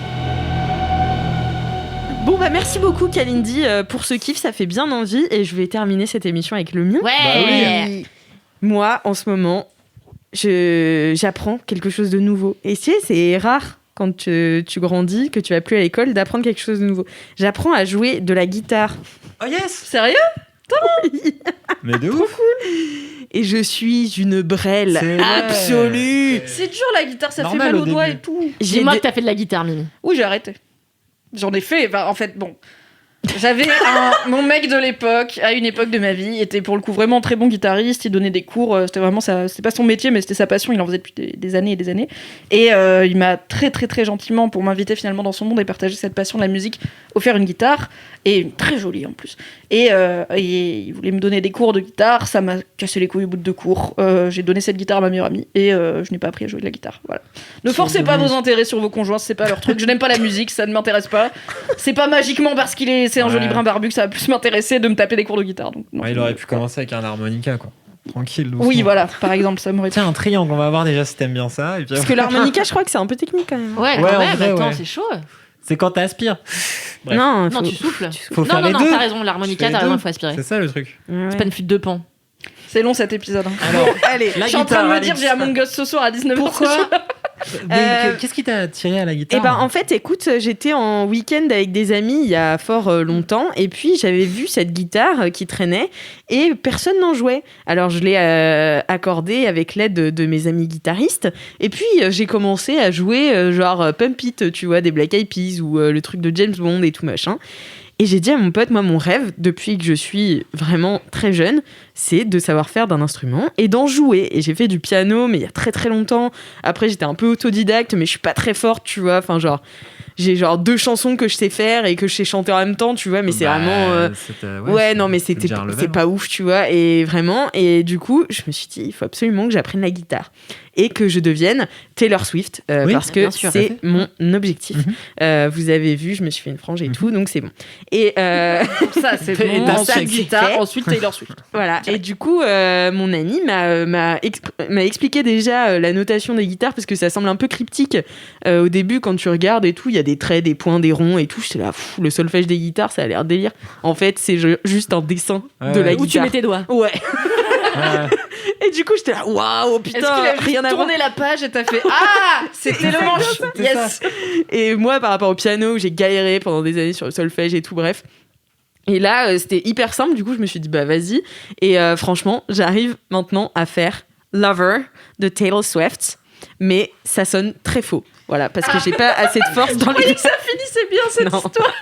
Bon bah merci beaucoup Kalindi pour ce kiff, ça fait bien envie et je vais terminer cette émission avec le mien. Ouais! Bah oui. Moi en ce moment, j'apprends quelque chose de nouveau. Et c'est rare quand tu grandis, que tu vas plus à l'école, d'apprendre quelque chose de nouveau. J'apprends à jouer de la guitare. Oh yes. Sérieux? Mais de ouf. Et je suis une brêle C'est vrai. absolue. C'est dur la guitare, ça Normal fait mal au aux doigts début. et tout. Dis-moi que t'as fait de la guitare, Mimi. Oui, j'ai arrêté. J'en ai fait, en fait, bon. Mon mec de l'époque, à une époque de ma vie, était pour le coup vraiment très bon guitariste. Il donnait des cours. C'était vraiment c'était pas son métier, mais c'était sa passion. Il en faisait depuis des années et des années. Et il m'a très très très gentiment, pour m'inviter finalement dans son monde et partager cette passion de la musique, offert une guitare, et une très jolie en plus. Et il voulait me donner des cours de guitare. Ça m'a cassé les couilles au bout de 2 cours. J'ai donné cette guitare à ma meilleure amie et je n'ai pas appris à jouer de la guitare. Voilà. Ne forcez pas vos intérêts sur vos conjoints, c'est pas leur truc. Je n'aime pas la musique, ça ne m'intéresse pas. C'est pas magiquement parce c'est un joli brin barbu que ça va plus m'intéresser de me taper des cours de guitare. Donc, non, il aurait pu commencer avec un harmonica, quoi. Tranquille, doucement. Oui, voilà, par exemple, ça m'aurait. Tiens, un triangle, on va voir déjà si t'aimes bien ça. Et puis... Parce que l'harmonica, je crois que c'est un peu technique quand même. Ouais, Ouais, quand en même, vrai, attends, ouais. c'est chaud. C'est quand t'aspires. Bref. Non, Non, tu souffles. Faut faire les non, deux. t'as raison, l'harmonica, Je fais t'as les raison, deux. il faut aspirer. C'est ça le truc. C'est pas une flûte de pan. C'est long cet épisode. Hein. Alors, allez. Je suis en train de me dire, j'ai Among Us ce soir à 19h. Pourquoi Qu'est-ce qui t'a attiré à la guitare? Eh ben, en fait, écoute, j'étais en week-end avec des amis il y a fort longtemps, et puis j'avais vu cette guitare qui traînait, et personne n'en jouait. Alors je l'ai accordée avec l'aide de mes amis guitaristes, et puis j'ai commencé à jouer genre Pump It, tu vois, des Black Eyed Peas, ou le truc de James Bond et tout machin. Et j'ai dit à mon pote, moi, mon rêve, depuis que je suis vraiment très jeune, c'est de savoir faire d'un instrument et d'en jouer. Et j'ai fait du piano, mais il y a très très longtemps. Après, j'étais un peu autodidacte, mais je suis pas très forte, tu vois. Enfin, genre, j'ai genre 2 chansons que je sais faire et que je sais chanter en même temps, tu vois. Mais c'est vraiment... Ouais, non, mais c'est pas ouf, tu vois. Et vraiment, et du coup, je me suis dit, il faut absolument que j'apprenne la guitare. Et que je devienne Taylor Swift, Oui, parce que bien sûr. c'est mon objectif. Vous avez vu, je me suis fait une frange et tout, donc c'est bon. Et Ça, c'est Et bon. t'as Ensuite, fait. guitare, ensuite Taylor Swift. voilà. Et du coup, mon ami m'a expliqué déjà la notation des guitares, parce que ça semble un peu cryptique au début quand tu regardes et tout. Il y a des traits, des points, des ronds et tout. J'étais là, le solfège des guitares, ça a l'air délire. En fait, c'est juste un dessin de la Où tu guitare. mets tes doigts. Ouais. Et du coup, j'étais là, waouh, Est-ce putain, qu'il a rien à voir. tourné la page et t'as fait ah, c'était le manche. Yes. Et moi, par rapport au piano, j'ai galéré pendant des années sur le solfège et tout, bref. Et là, c'était hyper simple, du coup, je me suis dit, bah vas-y. Et franchement, j'arrive maintenant à faire Lover de Taylor Swift, mais ça sonne très faux. Voilà, parce que j'ai pas assez de force dans les doigts. Ça finissait bien cette Non. histoire.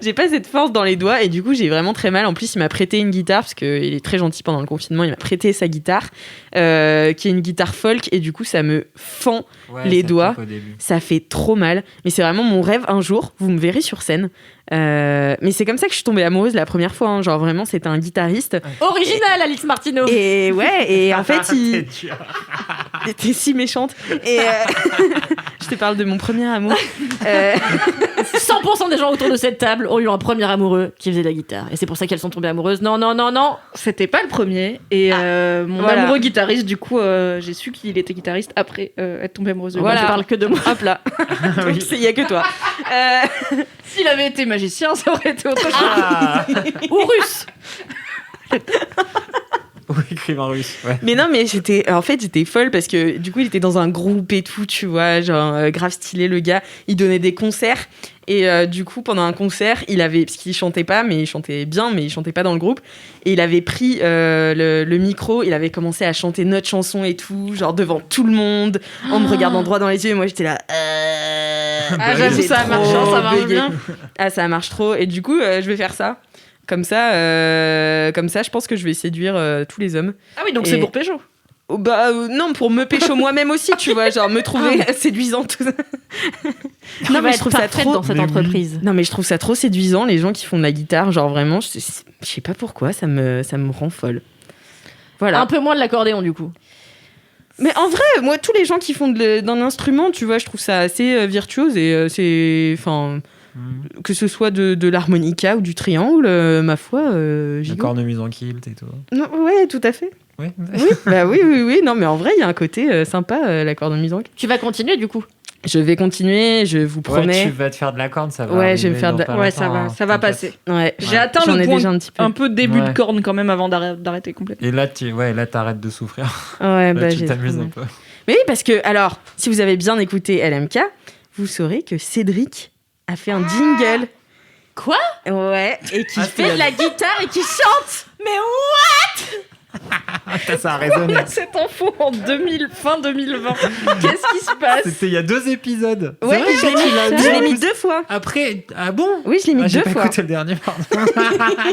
J'ai pas assez de force dans les doigts, et du coup, j'ai vraiment très mal. En plus, il m'a prêté une guitare, parce qu'il est très gentil pendant le confinement, il m'a prêté sa guitare, qui est une guitare folk, et du coup, ça me fend les doigts. Ça fait trop mal, mais c'est vraiment mon rêve. Un jour, vous me verrez sur scène. Mais c'est comme ça que je suis tombée amoureuse la première fois. Hein. Genre vraiment, c'était un guitariste. Original, Alix Martineau. Et ouais, et en fait, il était si méchante. Et je te parle de mon premier amour. 100% des gens autour de cette table ont eu un premier amoureux qui faisait de la guitare. Et c'est pour ça qu'elles sont tombées amoureuses. Non, non, non, non. C'était pas le premier. Et mon voilà. amoureux guitariste, du coup, j'ai su qu'il était guitariste après être tombé amoureuse de lui. Voilà. Je parle que de moi. Hop là. Donc, il y a que toi. S'il avait été magicien, ça aurait été autre chose. Ou russe. Ou écrivain russe, ouais. Mais non, mais j'étais folle parce que du coup, il était dans un groupe et tout, tu vois, genre grave stylé le gars. Il donnait des concerts et du coup, pendant un concert, parce qu'il chantait pas, mais il chantait bien, mais il chantait pas dans le groupe. Et il avait pris le micro, il avait commencé à chanter notre chanson et tout, genre devant tout le monde, en me regardant droit dans les yeux. Et moi, j'étais là. Ah, j'avoue, j'ai ça marche, trop ça marche bugué. bien. Ah, ça marche trop. Et du coup, je vais faire ça. Comme ça, je pense que je vais séduire tous les hommes. Ah oui, donc Et- c'est pour Pécho. Oh, bah non, pour me pécho moi-même aussi, tu vois, genre me trouver séduisante. Tu vas être parfaite dans cette Mais oui. entreprise. Non, mais je trouve ça trop séduisant, les gens qui font de la guitare, genre vraiment, je sais pas pourquoi, ça me rend folle. Voilà. Un peu moins de l'accordéon, du coup. Mais en vrai, moi, tous les gens qui font d'un instrument, tu vois, je trouve ça assez virtuose et c'est, enfin, que ce soit de l'harmonica ou du triangle, ma foi, La cornemuse en kilt et tout. Non, ouais, tout à fait. Oui. Oui, bah oui. Non, mais en vrai, il y a un côté sympa, la cornemuse en kilt. Tu vas continuer, du coup. Je vais continuer, je vous Ouais, promets. tu vas te faire de la corne, ça va. Ouais, je vais arriver me faire dans de- pas Ouais, longtemps, ça va, hein, ça va t'inquiète. passer. Ouais, J'ai atteint j'en le ai point déjà un petit peu. un peu début Ouais. de corne quand même avant d'arrêter complètement. Et là, t'arrêtes de souffrir. Ouais, Là, bah, tu j'ai t'amuses trop un mal. peu. Mais oui, parce que, alors, si vous avez bien écouté LMK, vous saurez que Cédric a fait un jingle. Quoi? Ouais, et qui Ah, fait c'est de la- la guitare et qui chante. Mais Ça a résonné. On a cette info en fin 2020. Qu'est-ce qui se passe? C'était il y a 2 épisodes. Ouais, C'est vrai je l'ai que tu l'as mis, dit, je l'ai en mis plus. 2 fois. Après, ah bon? Oui, je l'ai mis J'ai 2 pas fois. écouté le dernier, pardon.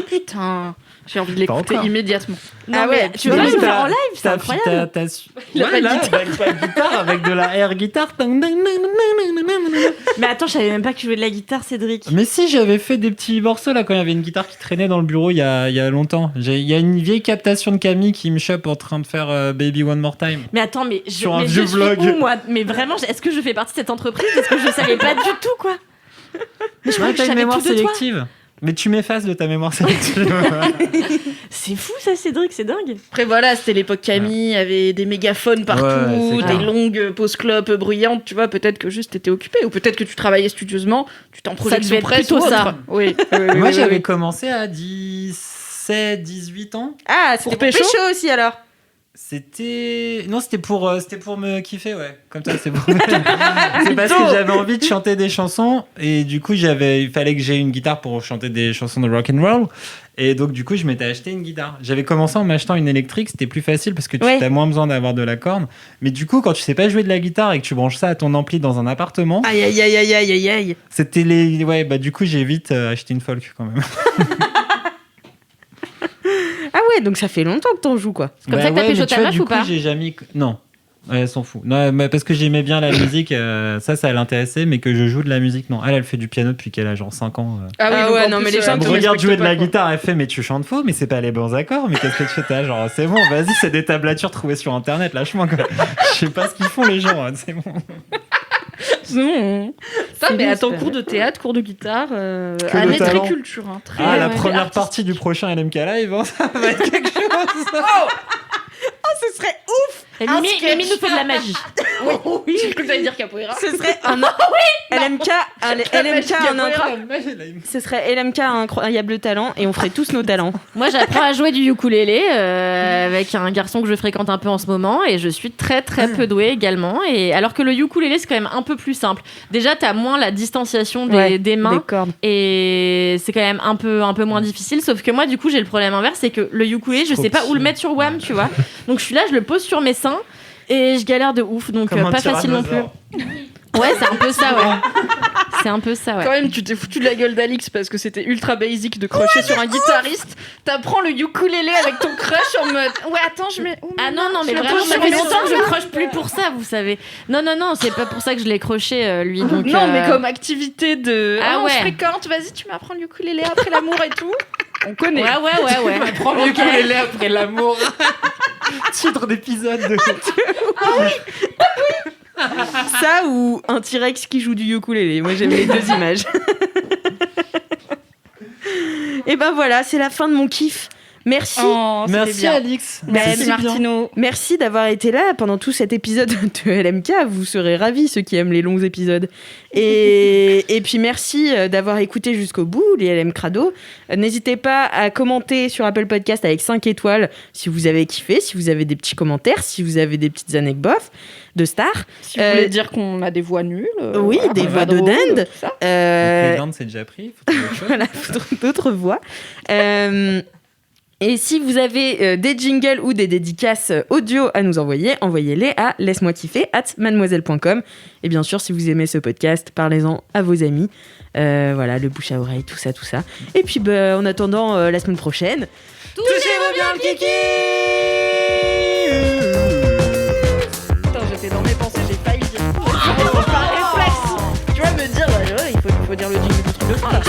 Putain, j'ai envie de l'écouter encore. immédiatement. Non, Ah ouais, mais tu veux pas le faire en live, c'est incroyable. Il a pas de là, guitare. avec pas de guitare, avec de la air guitare. Mais attends, je savais même pas que tu jouais de la guitare, Cédric. Mais si, j'avais fait des petits morceaux là quand il y avait une guitare qui traînait dans le bureau il y a longtemps. Il y a une vieille captation de Camille qui me chope en train de faire Baby One More Time. Mais attends, mais je, Sur un mais vieux je suis vlog. où, moi? Mais vraiment, est-ce que je fais partie de cette entreprise? Parce que je savais pas du tout, quoi. Mais je crois que je t'as une savais mémoire tout de toi. sélective. Mais tu m'effaces de ta mémoire sélective. C'est fou, ça, Cédric, c'est dingue. Après voilà, c'était l'époque Camille, il y avait des mégaphones partout, Ouais, c'est des clair. longues pauses clopes bruyantes, tu vois, peut-être que juste t'étais occupé, ou peut-être que tu travaillais studieusement, tu t'en devait projection être presse plutôt ou autre. ça. Oui, Moi, j'avais oui. commencé à 17, 18 ans. Ah, c'était pour pécho pécho aussi alors. C'était pour me kiffer, ouais. Comme ça, c'est pour. C'est parce que j'avais envie de chanter des chansons et du coup il fallait que j'aie une guitare pour chanter des chansons de rock and roll et donc du coup je m'étais acheté une guitare. J'avais commencé en m'achetant une électrique, c'était plus facile parce que tu Ouais. as moins besoin d'avoir de la corne. Mais du coup quand tu sais pas jouer de la guitare et que tu branches ça à ton ampli dans un appartement, Aïe aïe aïe aïe aïe aïe aïe. c'était du coup j'ai vite acheté une folk quand même. Ah ouais, donc ça fait longtemps que t'en joues quoi. C'est comme ça que t'as pécho mais tu ta vois, meuf du ou coup, pas? j'ai jamais. Non. Ouais, elle s'en fout. Non, mais parce que j'aimais bien la musique, ça l'intéressait, mais que je joue de la musique, non. Elle fait du piano depuis qu'elle a genre 5 ans. Ah donc ouais, en non, plus, mais les gens Elle qui me regarde respectent jouer de pas, la quoi. guitare, elle fait, mais tu chantes faux, mais c'est pas les bons accords, mais qu'est-ce que tu fais? T'as genre, c'est bon, vas-y, c'est des tablatures trouvées sur internet, lâche-moi quoi. Je sais pas ce qu'ils font les gens, hein, c'est bon. Non. Ça, C'est mais bien, attends, c'est cours de théâtre, cours de guitare, de année très talent. culture, hein, très, Ah, la très première artistique. partie du prochain LMK Live, hein, ça va être quelque chose. Ce serait ouf. Et Mimi nous fait de la magie. Oui, j'ai cru que t'allais dire capoeira. Ce serait un LMK, ce serait LMK un incroyable talent et on ferait tous nos talents. Moi, j'apprends à jouer du ukulélé avec un garçon que je fréquente un peu en ce moment et je suis très très peu douée également. Et alors que le ukulélé, c'est quand même un peu plus simple. Déjà, t'as moins la distanciation des mains des cordes. et c'est quand même un peu moins difficile. Sauf que moi, du coup, j'ai le problème inverse, c'est que le ukulélé, je Trop sais pas où le petit. mettre sur WAM, tu vois. Donc je suis là, je le pose sur mes seins et je galère de ouf. Donc Comme un pas facile non plus. tyrannosaure. Ouais, c'est un peu ça, ouais. C'est un peu ça, ouais. Quand même, tu t'es foutu de la gueule d'Alix parce que c'était ultra basic de crocher sur un guitariste. T'apprends le ukulélé avec ton crush en mode ouais, attends, je mets. Ah non, mais je le vraiment, pose ça sur fait mes longtemps que je seins. croche plus pour ça, vous savez. Non, c'est pas pour ça que je l'ai croché, lui. Donc, Non, mais comme activité de. Ah on ouais. se fréquente, vas-y, tu m'apprends le ukulélé après l'amour et tout. On connaît. Ouais. Prends le ukulélé après l'amour. Titre d'épisode de. Ça ou un T-Rex qui joue du ukulélé. Moi j'aime les deux images. Et ben voilà, c'est la fin de mon kiff. Merci. Oh, c'était Merci bien. Alix. Merci bien. Martino. Merci d'avoir été là pendant tout cet épisode de LMK. Vous serez ravis, ceux qui aiment les longs épisodes. Et puis merci d'avoir écouté jusqu'au bout, les LM Crado. N'hésitez pas à commenter sur Apple Podcast avec 5 étoiles si vous avez kiffé, si vous avez des petits commentaires, si vous avez des petites anecdotes de stars. Si vous voulez dire qu'on a des voix nulles. Oui, voilà, des pas voix de drôles, dinde. tout ça. Les dindes, c'est déjà pris. Faut trouver autre chose. Voilà, d'autres voix. Et si vous avez des jingles ou des dédicaces audio à nous envoyer, envoyez-les à laisse-moi kiffer@mademoiselle.com. Et bien sûr, si vous aimez ce podcast, parlez-en à vos amis. Voilà, le bouche à oreille, tout ça. Et puis, en attendant la semaine prochaine, Touchez-vous bien le kiki. Putain, j'étais dans mes pensées, j'ai failli dire. Par réflexe. Tu vois, me dire, il faut dire le jingle du truc de fin, là.